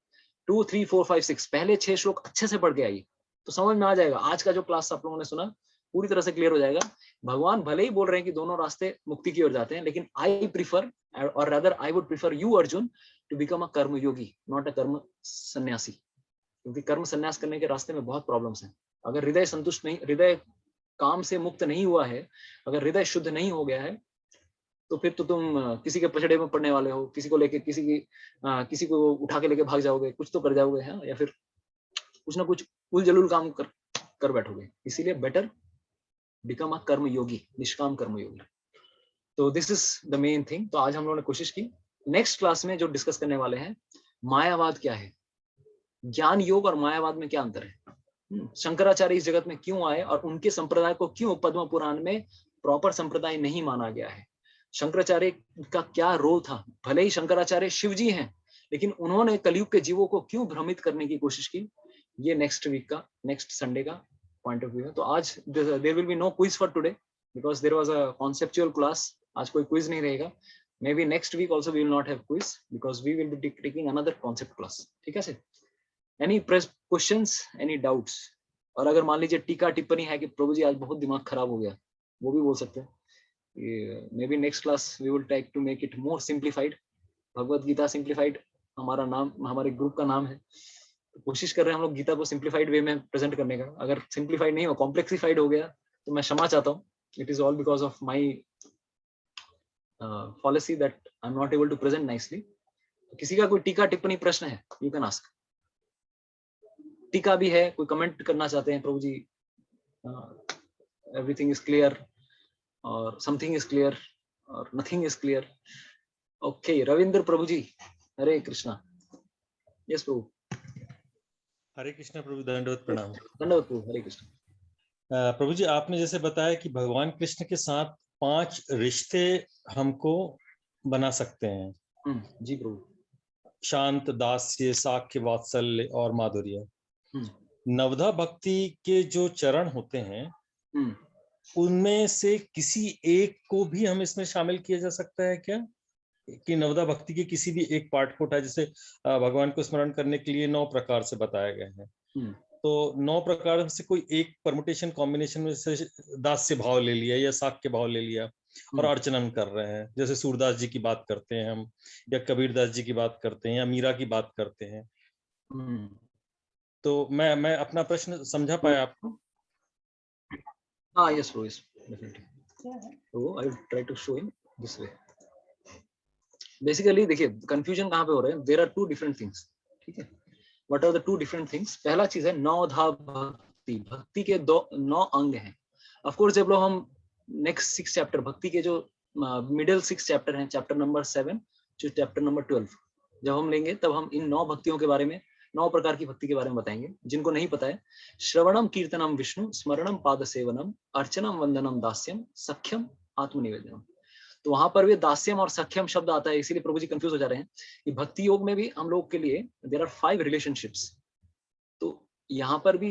2, 3, 4, 5, 6 पहले 6 श्लोक अच्छे से पढ़ के आइए, तो समझ में आ जाएगा। आज का जो क्लास आप लोगों ने सुना पूरी तरह से क्लियर हो जाएगा। भगवान भले ही बोल रहे हैं कि दोनों रास्ते मुक्ति की ओर जाते हैं, लेकिन आई प्रीफर, और rather I would prefer you Arjun to become a karma yogi, not a कर्म सन्यासी, क्योंकि कर्म संन्यास करने के रास्ते में बहुत प्रॉब्लम्स हैं। अगर हृदय संतुष्ट नहीं, हृदय काम से मुक्त नहीं हुआ है, अगर हृदय शुद्ध नहीं हो गया है, तो फिर तो तुम किसी के पछड़े में पड़ने वाले हो, किसी को लेके किसी को उठा के लेके भाग जाओगे, कुछ तो कर जाओगे, है, या फिर कुछ ना कुछ उल जलूल काम कर बैठोगे। इसीलिए बेटर बिकम अ कर्म योगी, निष्काम कर्म योगी। तो this is the main thing. तो आज हम लोगों ने कोशिश की। नेक्स्ट क्लास में जो डिस्कस करने वाले हैं, मायावाद क्या है, ज्ञान योग और मायावाद में क्या अंतर है, शंकराचार्य इस जगत में क्यों आए और उनके संप्रदाय को क्यों पद्म पुराण में प्रॉपर संप्रदाय नहीं माना गया है, शंकराचार्य का क्या रोल था। भले ही शंकराचार्य शिव जी हैं, लेकिन उन्होंने कलयुग के जीवों को क्यों भ्रमित करने की कोशिश की, ये नेक्स्ट वीक का, नेक्स्ट संडे का पॉइंट ऑफ व्यू है। तो आज there will be no quiz for today because there was a conceptual class. आज कोई क्विज नहीं रहेगा। Maybe next week also we will not have quiz because we will be taking another concept class. ठीक है sir, any questions, any doubts? और अगर मान लीजिए टीका टिप्पणी है कि प्रभु जी आज बहुत दिमाग खराब हो गया, वो भी बोल सकते हैं। Maybe next class we will try to make it more simplified. Bhagavad Gita simplified हमारा नाम, हमारे ग्रुप का नाम है। तो कोशिश कर रहे हैं हम लोग गीता को सिंप्लीफाइड वे में प्रेजेंट करने का। अगर सिंप्लीफाइड नहीं हो, कॉम्प्लेक्सिफाइड हो गया, तो मैं क्षमा चाहता हूँ। It is all because of my policy that I am not able to present nicely. किसी का कोई टीका टिप्पणी प्रश्न है, यू कैन आस्क। टीका भी है, कोई कमेंट करना चाहते हैं, Prabhu ji everything is clear और समथिंग इज क्लियर और nothing is clear. Okay, Ravindra Prabhu ji, Hare Krishna. Yes Prabhu. Hare Krishna Prabhu, दंडवत प्रणाम। दंडवत प्रभु, हरे कृष्ण। प्रभु जी, आपने जैसे बताया कि भगवान कृष्ण के साथ 5 रिश्ते हमको बना सकते हैं। जी प्रभु। शांत, दास्य, साख्य, वात्सल्य और माधुर्य। हम्म। नवधा भक्ति के जो चरण होते हैं हम्म। उनमें से किसी एक को भी हम इसमें शामिल किया जा सकता है क्या, कि नवधा भक्ति के किसी भी एक पार्ट को उठाए? जैसे भगवान को स्मरण करने के लिए 9 प्रकार से बताए गए हैं, तो 9 प्रकार से कोई एक परमुटेशन कॉम्बिनेशन में से दास्य भाव ले लिया या साक्य भाव ले लिया और अर्चनन कर रहे हैं, जैसे सूरदास जी की बात करते हैं हम, या कबीरदास जी की बात करते हैं, या मीरा की बात करते हैं। तो मैं अपना प्रश्न समझा पाया आपको? हाँ, yes bro, yes, definitely. So I will try to show in this way. Basically देखिए confusion कहाँ पे हो रहा है? There are 2 different things. ठीक है? What are the 2 different things? पहला चीज है नवधा भक्ति। भक्ति के 9 अंग हैं। Of course जब लोग हम next 6 चैप्टर भक्ति के जो middle 6 चैप्टर हैं, चैप्टर नंबर 7 जो चैप्टर नंबर 12 जब हम लेंगे तब हम इन 9 भक्तियों के बारे में, 9 प्रकार की भक्ति के बारे में बताएंगे। जिनको नहीं पता है, श्रवणम कीर्तनम विष्णु, स्मरणम पाद सेवनम, अर्चनम वंदनम दास्यम, सख्यम आत्मनिवेदनम। तो वहां पर भी दास्यम और सख्यम शब्द आता है, इसीलिए प्रभु जी कंफ्यूज हो जा रहे हैं कि भक्ति योग में भी हम लोग के लिए देयर आर 5 रिलेशनशिप्स। तो यहाँ पर भी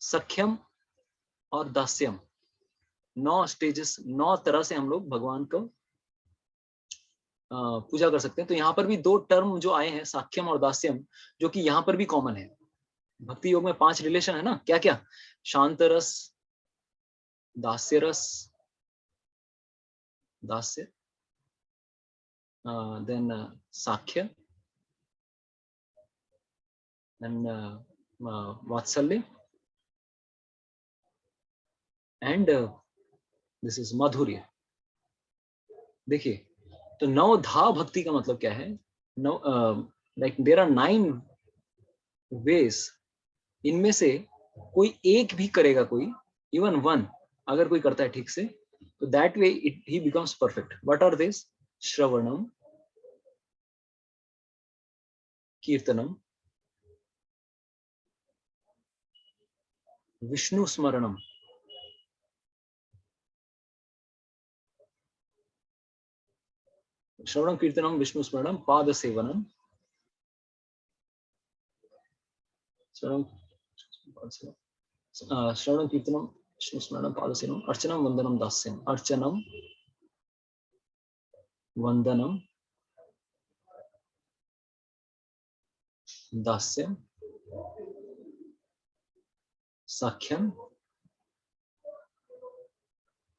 सख्यम और दास्यम 9 स्टेजेस, 9 तरह से हम लोग भगवान को पूजा कर सकते हैं। तो यहाँ पर भी 2 टर्म जो आए हैं, साख्यम और दास्यम, जो कि यहाँ पर भी कॉमन है। भक्ति योग में 5 रिलेशन है ना, क्या क्या? शांत रस, दास्य रस, dasya, then sakhya, then vatsalya, and this is madhurya. देखिए, तो नवधा भक्ति का मतलब क्या है? Like there are 9 ways. इनमें से कोई एक भी करेगा, कोई इवन 1 अगर कोई करता है ठीक से, तो that way it he becomes perfect. What are this? Shravanam, kirtanam, Vishnu smaranam, shravanam kirtanam Vishnu smaranam, pada sevanam, श्रवणम kirtanam Vishnu smaranam, pada सेवनम, अर्चनम वंदनम दास्यम, अर्चनम वंदनम दास्यम, साख्यम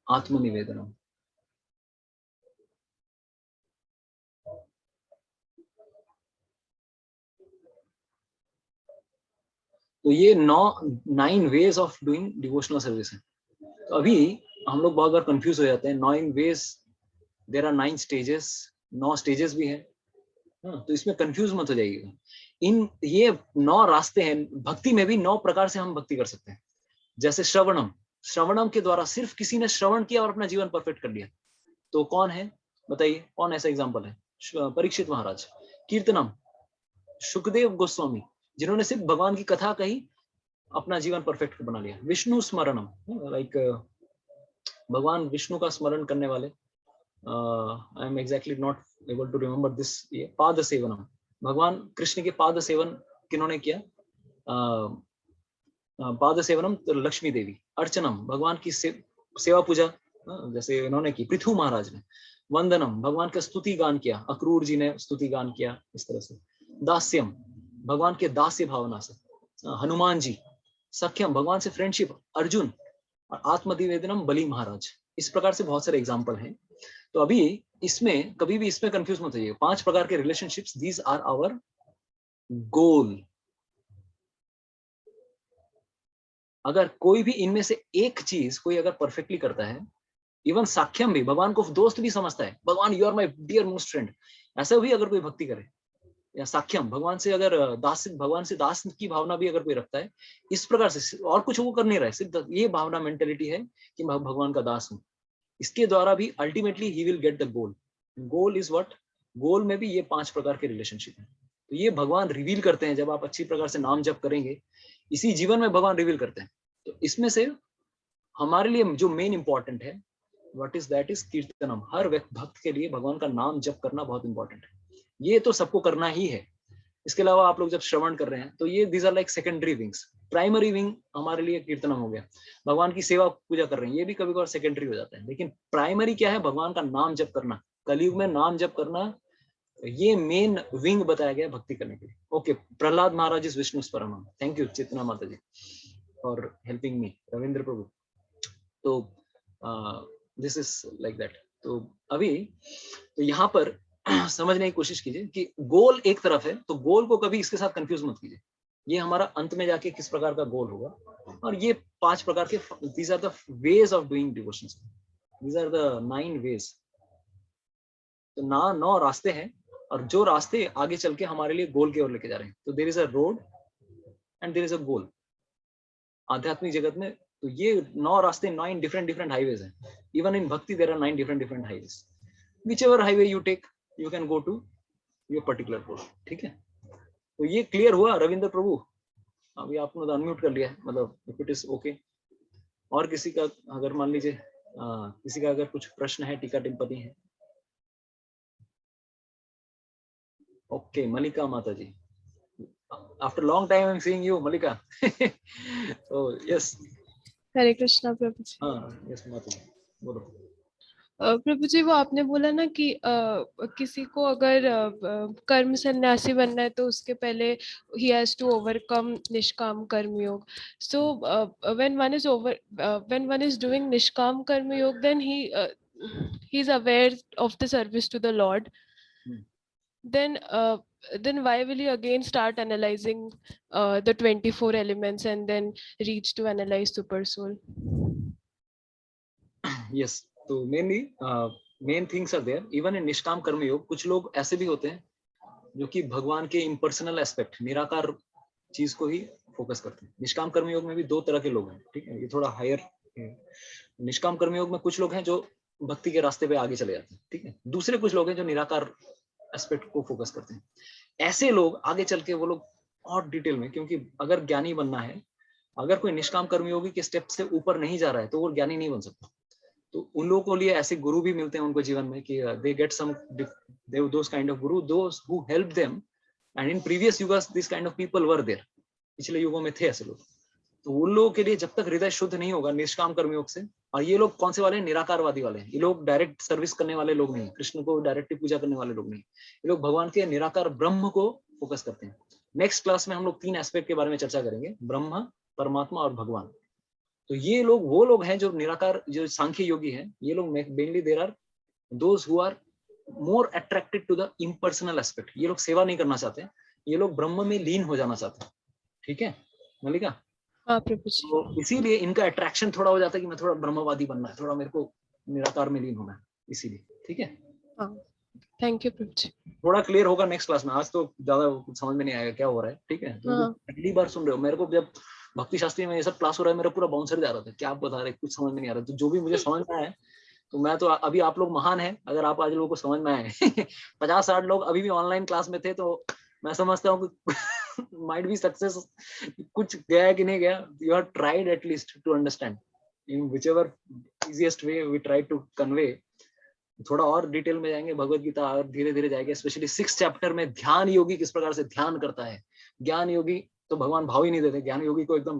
आत्मनिवेदनम। तो ये 9 ways of doing devotional service है। तो अभी हम लोग बहुत बार कंफ्यूज हो जाते हैं। 9 ways, there are 9 stages, 9 stages भी हैं। तो इसमें कंफ्यूज मत हो जाइएगा। ये 9 रास्ते हैं। भक्ति में भी 9 प्रकार से हम भक्ति कर सकते हैं। जैसे श्रवणम, श्रवणम के द्वारा सिर्फ किसी ने श्रवण किया और अपना जीवन परफेक्ट कर लिया, तो कौन है बताइए? कौन ऐसा एग्जाम्पल है? परीक्षित महाराज। कीर्तनम, सुखदेव गोस्वामी, जिन्होंने सिर्फ भगवान की कथा कही, अपना जीवन परफेक्ट बना लिया। विष्णु स्मरणम, लाइक भगवान विष्णु का स्मरण करने वाले, I am exactly not able to remember this. ये पाद सेवनम, भगवान कृष्ण के पाद सेवन किन्होंने किया? पाद सेवनम तो लक्ष्मी देवी। अर्चनम, भगवान की सेवा पूजा जैसे इन्होंने की, पृथु महाराज ने। वंदनम, भगवान का स्तुति गान किया, अक्रूर जी ने स्तुति गान किया, इस तरह से। दास्यम, भगवान के दास्य भावना से हनुमान जी। सख्यम, भगवान से फ्रेंडशिप, अर्जुन। और आत्मनिवेदनम, बलि महाराज। इस प्रकार से बहुत सारे एग्जाम्पल हैं। तो अभी इसमें कभी भी इसमें कंफ्यूज मत होइए। 5 प्रकार के relationships, these are our goal. अगर कोई भी इनमें से एक चीज कोई अगर परफेक्टली करता है, इवन साख्यम भी, भगवान को दोस्त भी समझता है, भगवान you are my dear most friend, ऐसा भी अगर कोई भक्ति करे, या साख्यम, भगवान से अगर भगवान से दास की भावना भी अगर कोई रखता है, इस प्रकार से, और कुछ वो कर नहीं रहा है, सिर्फ ये भावना, मेंटेलिटी है कि मैं भगवान का दास हूँ, इसके द्वारा भी ultimately he will get the goal. Goal is what? Goal में भी ये 5 प्रकार के रिलेशनशिप है। तो ये भगवान रिवील करते हैं। जब आप अच्छी प्रकार से नाम जप करेंगे, इसी जीवन में भगवान रिवील करते हैं। तो इसमें से हमारे लिए जो मेन इंपॉर्टेंट है, व्हाट इज दैट इज कीर्तनम। हर भक्त के लिए भगवान का नाम जप करना बहुत इंपॉर्टेंट है। ये तो सबको करना ही है। इसके अलावा आप लोग जब श्रवण कर रहे हैं तो ये these are like secondary wings. Primary wing हमारे लिए कीर्तनम हो गया, भगवान की सेवा पूजा कर रहे हैं, ये भी कभी कभार सेकेंडरी हो जाता है। लेकिन प्राइमरी क्या है? भगवान का नाम जप करना, कलयुग में नाम जप करना, ये मेन विंग बताया गया भक्ति करने के लिए। Okay, Prahlad Maharaj is Vishnu Paramhans. Thank you Chetna Mata ji for helping me, Ravindra Prabhu. तो दिस इज लाइक दैट। तो अभी तो यहाँ पर समझने की कोशिश कीजिए कि गोल एक तरफ है, तो गोल को कभी इसके साथ कंफ्यूज मत कीजिए। ये हमारा अंत में जाके किस प्रकार का गोल होगा, और ये 5 प्रकार के, these are the ways of doing devotions, these are the 9 ways। तो 9 रास्ते हैं, और जो रास्ते आगे चल के हमारे लिए गोल की ओर लेके जा रहे हैं। तो there is a road and there is a goal आध्यात्मिक जगत में। तो ये 9 रास्ते, 9 डिफरेंट हाईवेज हैं। Even in bhakti there are 9 different highways. whichever highway you take, you can go to your particular goal। ठीक है, तो ये क्लियर हुआ रविंद्र प्रभु? अभी आपने तो अनम्यूट कर लिया है, मतलब इफ इट इज ओके। और किसी का अगर मान लीजिए किसी का अगर कुछ प्रश्न है, टीका टिप्पणी है। Okay, Malika Mata ji, after long time I am seeing you Malika. तो यस, हरे कृष्णा प्रभु जी। हाँ यस माता जी बोलो। प्रभु जी, वो आपने बोला ना कि किसी को अगर कर्म सन्यासी बनना है तो उसके पहले he has to overcome निष्काम कर्म योग। So when one is doing निष्काम कर्म योग, then he is aware of the service to the Lord। Then why will he again start analyzing the 24 elements and then reach to analyze super soul? Yes, तो main things are there even in nishkam karma योग। कुछ लोग ऐसे भी होते हैं जो कि भगवान के इम्पर्सनल एस्पेक्ट, निराकार चीज को ही फोकस करते हैं। निष्काम कर्म योग में भी 2 तरह के लोग हैं, ठीक है, ये थोड़ा हायर है। निष्काम कर्म योग में कुछ लोग हैं जो भक्ति के रास्ते पे आगे चले जाते हैं, ठीक है। दूसरे कुछ लोग हैं जो निराकार एस्पेक्ट को फोकस करते हैं। ऐसे लोग आगे चल के वो लोग और डिटेल में, क्योंकि अगर ज्ञानी बनना है, अगर कोई निष्काम कर्मयोगी के स्टेप से ऊपर नहीं जा रहा है तो वो ज्ञानी नहीं बन सकता। तो उन लोगों के लिए ऐसे गुरु भी मिलते हैं उनको जीवन में कि they get some those kind of guru, those who help them, and in previous युगस this kind of people were there. पिछले युगों में थे ऐसे लोग। तो उन लोगों के लिए जब तक हृदय शुद्ध नहीं होगा निष्काम कर्मयोग से, और ये लोग कौन से वाले हैं? निराकारवादी वाले हैं। ये लोग डायरेक्ट सर्विस करने वाले लोग नहीं, कृष्ण को डायरेक्टली पूजा करने वाले लोग नहीं। ये लोग भगवान के निराकार ब्रह्म को फोकस करते हैं। नेक्स्ट क्लास में हम लोग 3 एस्पेक्ट के बारे में चर्चा करेंगे, ब्रह्म, परमात्मा और भगवान। तो ये लोग वो लोग हैं जो निराकार, जो सांख्य योगी हैं। ये लोग mainly there are those who are more attracted to the impersonal aspect. ये लोग सेवा नहीं करना चाहते, ये लोग ब्रह्म में लीन हो जाना चाहते हैं, ठीक है मल्लिका? हाँ प्रभु जी। तो इसीलिए इनका अट्रैक्शन थोड़ा हो जाता है कि मैं थोड़ा ब्रह्मवादी बनना है, थोड़ा मेरे को निराकार में लीन होना है, इसीलिए, ठीक है। हाँ, थैंक यू प्रभु जी। थोड़ा क्लियर होगा नेक्स्ट क्लास में। आज तो ज्यादा कुछ समझ में नहीं आएगा क्या हो रहा है, ठीक है। तो हाँ। पहली बार सुन रहे हो, मेरे को जब भक्ति शास्त्री में ये सब क्लास हो रहा है मेरा पूरा बाउंसर जा रहा था, क्या आप बता रहे, कुछ समझ में नहीं आ रहा। तो जो भी मुझे समझ में आया, तो मैं तो अभी आप लोग महान हैं अगर आप आज लोगों को समझ में आए। 50-60 लोग अभी भी ऑनलाइन क्लास में थे, तो मैं समझता हूँ माइट बी सक्सेस। कुछ गया कि नहीं गया, you have tried at least to understand in whichever easiest way we try to convey. थोड़ा और डिटेल में जाएंगे भगवत गीता, और धीरे धीरे जाएंगे, स्पेशली 6th चैप्टर में ध्यान योगी किस प्रकार से ध्यान करता है। ज्ञान योगी तो भगवान भाव ही नहीं देते, ज्ञान योगी को एकदम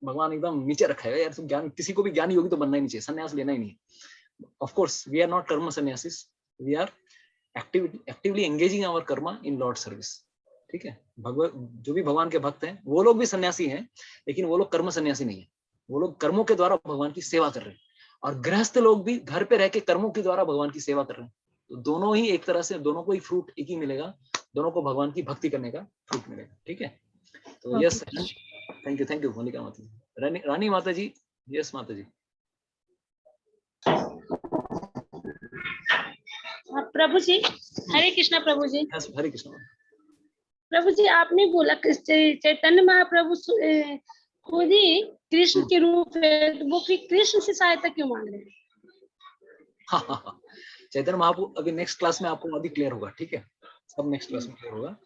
भगवान एकदम नीचे रखा है यार। तो ज्ञान, किसी को भी ज्ञान योगी तो बनना ही नहीं चाहिए, संन्यास लेना ही नहीं है। Of course we are not karma सन्यासीस, we are actively engaging our karma in lord service, ठीक है। भगवत जो भी भगवान के भक्त हैं वो लोग भी सन्यासी हैं, लेकिन वो लोग कर्म सन्यासी नहीं है। वो लोग कर्मों के द्वारा भगवान की सेवा कर रहे हैं, और गृहस्थ लोग भी घर पे रह के कर्मों के द्वारा भगवान की सेवा कर रहे हैं। तो दोनों ही एक तरह से, दोनों को ही फ्रूट एक ही मिलेगा, दोनों को भगवान की भक्ति करने का फ्रूट मिलेगा, ठीक है। तो यस, थैंक यू मल्लिका माता जी। रानी माता जी, यस माता जी। प्रभु जी, हरे कृष्णा प्रभु जी। यस, हरे कृष्ण प्रभु जी, आपने बोला चैतन्य महाप्रभु खुद ही कृष्ण के रूप है, तो वो फिर कृष्ण से सहायता क्यों मांग रहे हैं? हाँ, चैतन्य महाप्रभु अभी नेक्स्ट क्लास में आपको अभी क्लियर होगा, ठीक है। सब नेक्स्ट क्लास में क्लियर होगा।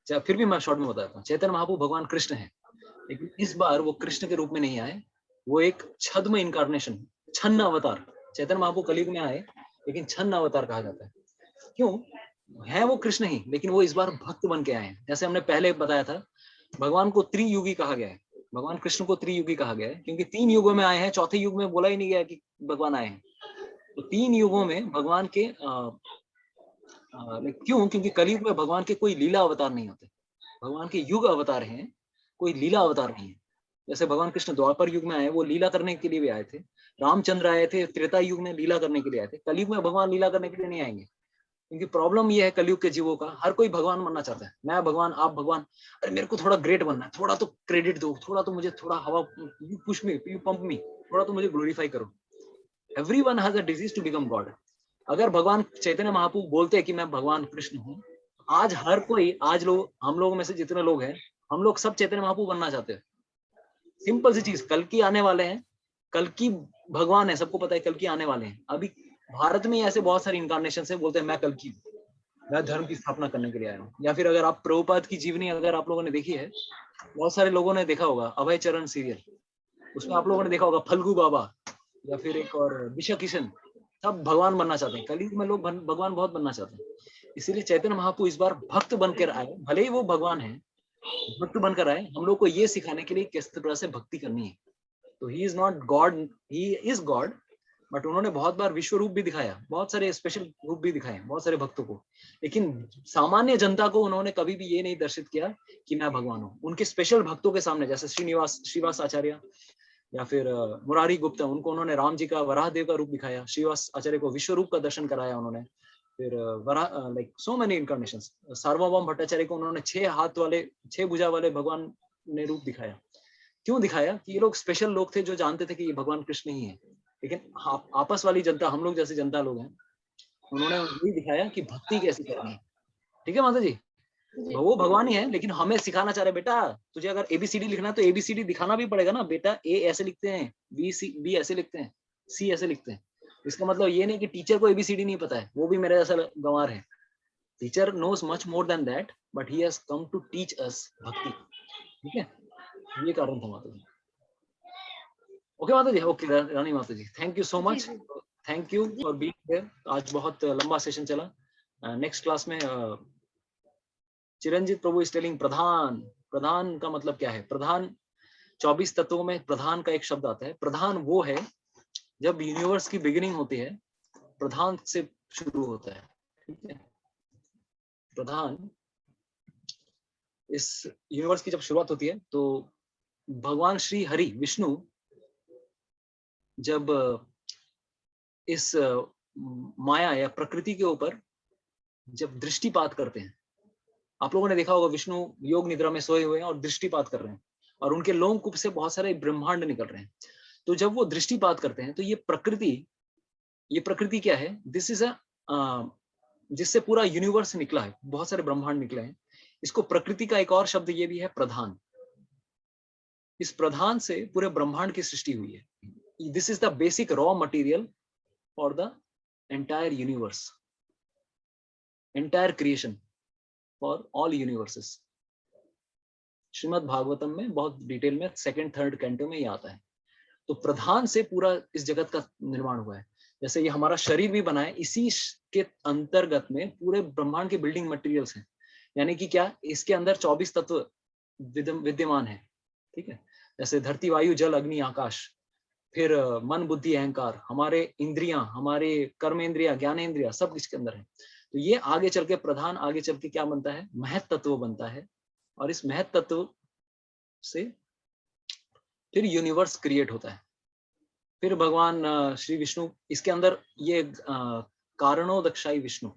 फिर भी मैं शॉर्ट में बताता हूँ। चैतन्य महाप्रभु भगवान कृष्ण है, लेकिन इस बार वो कृष्ण के रूप में नहीं आए, वो एक छद्म इनकारनेशन, छन्न अवतार। चैतन्य महाप्रभु कलयुग में आए लेकिन छन्न अवतार कहा जाता है। क्यों? है वो कृष्ण ही, लेकिन वो इस बार भक्त बन के आए हैं। जैसे हमने पहले बताया था, भगवान को त्रियुगी कहा गया है, भगवान कृष्ण को त्रियुगी कहा गया है क्योंकि 3 युगों में आए हैं। चौथे युग में बोला ही नहीं गया कि भगवान आए हैं। तो 3 युगों में भगवान के क्यों? क्योंकि कलयुग में भगवान के कोई लीला अवतार नहीं होते, भगवान के युग अवतार हैं, कोई लीला अवतार नहीं है। जैसे भगवान कृष्ण द्वापर युग में आए, वो लीला करने के लिए भी आए थे। रामचंद्र आए थे त्रेता युग में, लीला करने के लिए आए थे। कलयुग में भगवान लीला करने के लिए नहीं आएंगे, क्योंकि प्रॉब्लम ये है कलयुग के जीवों का, हर कोई भगवान बनना चाहता है। मैं भगवान, आप भगवान, अरे मेरे को थोड़ा ग्रेट बनना है, थोड़ा तो क्रेडिट दो, थोड़ा तो मुझे थोड़ा हवा, you push me, you pump me, थोड़ा तो मुझे ग्लोरीफाई करो। Everyone has a disease to become god. अगर भगवान चैतन्य महाप्रभु बोलते हैं कि मैं भगवान कृष्ण हूँ, आज हर कोई, आज लोग, हम लोगों में से जितने लोग हैं, हम लोग सब चैतन्य महाप्रभु बनना चाहते हैं। सिंपल सी चीज, कल की आने वाले हैं, कल की भगवान है, सबको पता है कल की आने वाले हैं। अभी भारत में ऐसे बहुत सारे इनकारनेशन से बोलते हैं मैं कल की, मैं धर्म की स्थापना करने के लिए आया हूँ। या फिर अगर आप प्रभुपाद की जीवनी अगर आप लोगों ने देखी है, बहुत सारे लोगों ने देखा होगा अभय चरण सीरियल, उसमें आप लोगों ने देखा होगा फल्गू बाबा या फिर एक और विशा किशन, सब भगवान बनना चाहते हैं। कलयुग में लोग भगवान बहुत बनना चाहते हैं। इसीलिए चैतन्य महाप्रभु इस बार भक्त बनकर आए, भले ही वो भगवान है, भक्त बनकर आए हम लोग को ये सिखाने के लिए किस तरह से भक्ति करनी है। तो he is not God, he is God, but उन्होंने बहुत बार विश्व रूप भी दिखाया, बहुत सारे स्पेशल रूप भी दिखाए बहुत सारे भक्तों को, लेकिन सामान्य जनता को उन्होंने कभी भी ये नहीं दर्शित किया कि मैं भगवान हूँ। उनके स्पेशल भक्तों के सामने, जैसे श्रीवास आचार्य या फिर मुरारी गुप्ता, उनको उन्होंने राम जी का, वराह देव का रूप दिखाया। श्रीवास आचार्य को विश्व रूप का दर्शन कराया उन्होंने। फिर लाइक सो मेनी इनकारनेशंस। सार्वभौम भट्टाचार्य को उन्होंने 6 हाथ वाले, 6 भुजा वाले भगवान ने रूप दिखाया। क्यों दिखाया? कि ये लोग स्पेशल लोग थे जो जानते थे कि ये भगवान कृष्ण ही है। लेकिन आपस वाली जनता, हम लोग जैसे जनता लोग हैं, उन्होंने यही दिखाया कि भक्ति कैसे करनी है। ठीक है माता जी, वो भगवान ही है, लेकिन हमें सिखाना चाह रहे, बेटा तुझे अगर ABCD लिखना है तो ABCD दिखाना भी पड़ेगा ना बेटा। A ऐसे लिखते हैं, B ऐसे लिखते हैं, C ऐसे लिखते हैं। इसका मतलब ये नहीं कि टीचर को ABCD नहीं पता है, वो भी मेरे जैसा गंवार है। Teacher knows much more than that, but he has come to teach us भक्ति। ठीक है, ये कारण था माता जी। ओके माता जी, okay Rani Mata ji, thank you so much, thank you for being here. आज बहुत लंबा सेशन चला। नेक्स्ट क्लास में चिरंजीत प्रभु इज टेलिंग प्रधान। प्रधान का मतलब क्या है? प्रधान 24 तत्वों में प्रधान का एक शब्द आता है। प्रधान वो है जब यूनिवर्स की बिगिनिंग होती है, प्रधान से शुरू होता है। ठीक है, प्रधान, इस यूनिवर्स की जब शुरुआत होती है तो भगवान श्री हरि विष्णु जब इस माया या प्रकृति के ऊपर जब दृष्टिपात करते हैं, आप लोगों ने देखा होगा विष्णु योग निद्रा में सोए हुए हैं और दृष्टिपात कर रहे हैं, और उनके लोमकूप से बहुत सारे ब्रह्मांड निकल रहे हैं। तो जब वो दृष्टिपात करते हैं तो ये प्रकृति क्या है? दिस इज जिससे पूरा यूनिवर्स निकला है, बहुत सारे ब्रह्मांड निकले हैं। इसको प्रकृति का एक और शब्द ये भी है प्रधान। इस प्रधान से पूरे ब्रह्मांड की सृष्टि हुई है। This is the basic raw material for the entire universe, entire creation for all universes. Shrimad Bhagavatam में बहुत डिटेल में 2nd 3rd कैंटो में ये आता है। तो प्रधान से पूरा इस जगत का निर्माण हुआ है। जैसे ये हमारा शरीर भी बना है, इसी के अंतर्गत में पूरे ब्रह्मांड के बिल्डिंग मटेरियल्स हैं। यानी कि क्या, इसके अंदर 24 तत्व विद्यमान है। ठीक है, जैसे धरती, वायु, जल, अग्नि, आकाश, फिर मन, बुद्धि, अहंकार, हमारे इंद्रियां, हमारे कर्मेंद्रिया, ज्ञानेंद्रिया, सब इसके अंदर है। तो ये आगे चल के प्रधान, आगे चल के क्या बनता है? महत तत्व बनता है, और इस महत तत्व से फिर यूनिवर्स क्रिएट होता है। फिर भगवान श्री विष्णु इसके अंदर, ये कारणोदक्षाई विष्णु,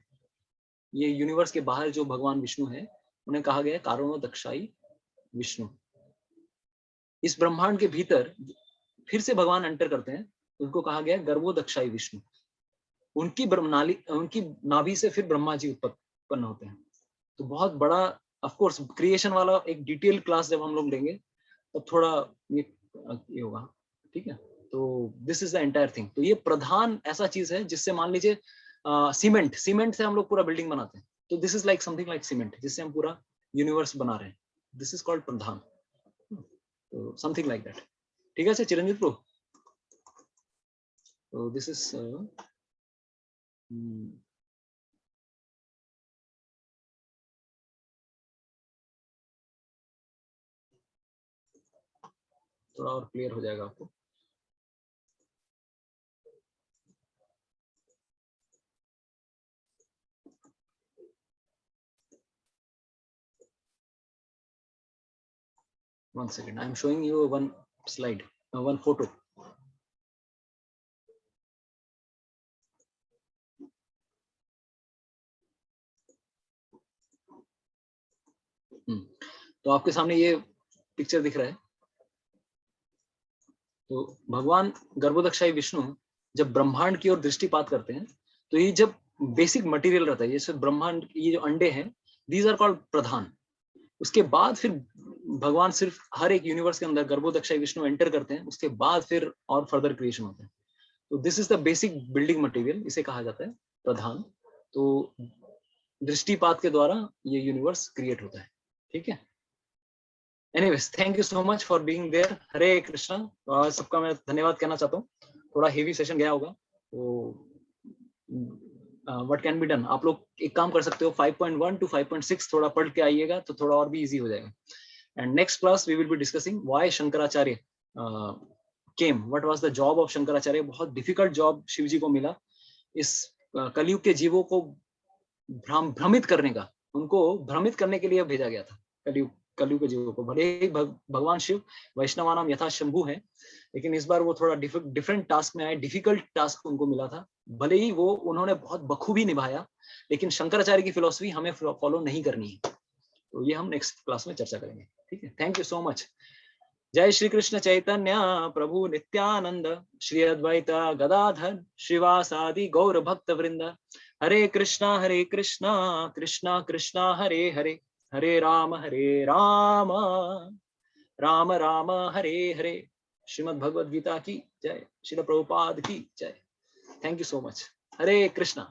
ये यूनिवर्स के बाहर जो भगवान विष्णु है उन्हें कहा गया है कारणोदक्षाई विष्णु। इस ब्रह्मांड के भीतर फिर से भगवान एंटर करते हैं, उनको कहा गया है गर्भोदक्षाई विष्णु। उनकी नाभि से फिर ब्रह्मा जी उत्पन्न होते हैं। तो बहुत बड़ा, ऑफ कोर्स क्रिएशन वाला एक डिटेल क्लास जब हम लोग लेंगे तो थोड़ा ये होगा। ठीक है, तो this is the entire thing. तो ये प्रधान ऐसा चीज है जिससे, मान लीजिए सीमेंट से हम लोग पूरा बिल्डिंग बनाते हैं, तो this is like something like cement, जिससे हम पूरा यूनिवर्स बना रहे हैं। This is called Pradhan, something like that. ठीक है Chiranjit pro? So this is थोड़ा और क्लियर हो जाएगा आपको। One second, I am showing you one slide, one photo. तो आपके सामने ये पिक्चर दिख रहा है। तो भगवान गर्भोदक्षाई विष्णु जब ब्रह्मांड की ओर दृष्टिपात करते हैं तो ये जब बेसिक मटेरियल रहता है, जैसे ब्रह्मांड ये जो अंडे हैं, दीज आर कॉल्ड प्रधान। उसके बाद फिर भगवान सिर्फ हर एक यूनिवर्स के अंदर गर्भोदक्षाई विष्णु एंटर करते हैं, उसके बाद फिर और फर्दर क्रिएशन होता है। तो this is the basic building material, इसे कहा जाता है प्रधान। तो दृष्टिपात के द्वारा ये यूनिवर्स क्रिएट होता है। ठीक है, anyways thank you so much for being there. Hare Krishna. सबका मैं धन्यवाद कहना चाहता हूँ। थोड़ा हेवी सेशन गया होगा, तो व्हाट कैन बी डन, आप लोग एक काम कर सकते हो, 5.1 to 5.6 थोड़ा पढ़ के आइएगा तो थोड़ा और भी इजी हो जाएगा। And next class we will be discussing why Shankaracharya came, what was the job of Shankaracharya. बहुत डिफिकल्ट जॉब शिव जी को मिला, इस कलयुग के जीवों को भ्रमित करने का, उनको भ्रमित करने के लिए भेजा गया था कलयुग के जीवों को। भले ही भगवान शिव वैष्णवानाम यथा शंभु है, लेकिन इस बार वो थोड़ा डिफरेंट टास्क में आए, डिफिकल्ट टास्क उनको मिला था। भले ही वो उन्होंने बहुत बखूबी निभाया, लेकिन शंकराचार्य की फिलॉसफी हमें फॉलो नहीं करनी है। तो ये हम नेक्स्ट क्लास में चर्चा करेंगे। ठीक है, थैंक यू सो मच। जय श्री कृष्ण चैतन्य प्रभु नित्यानंद, श्री अद्वैत गदाधर श्रीवासादि गौर भक्त वृंद। हरे कृष्णा कृष्णा कृष्णा हरे हरे, हरे राम राम राम हरे हरे। श्रीमद् भगवद गीता की जय, श्रील प्रभुपाद की जय। Thank you so much. Hare Krishna.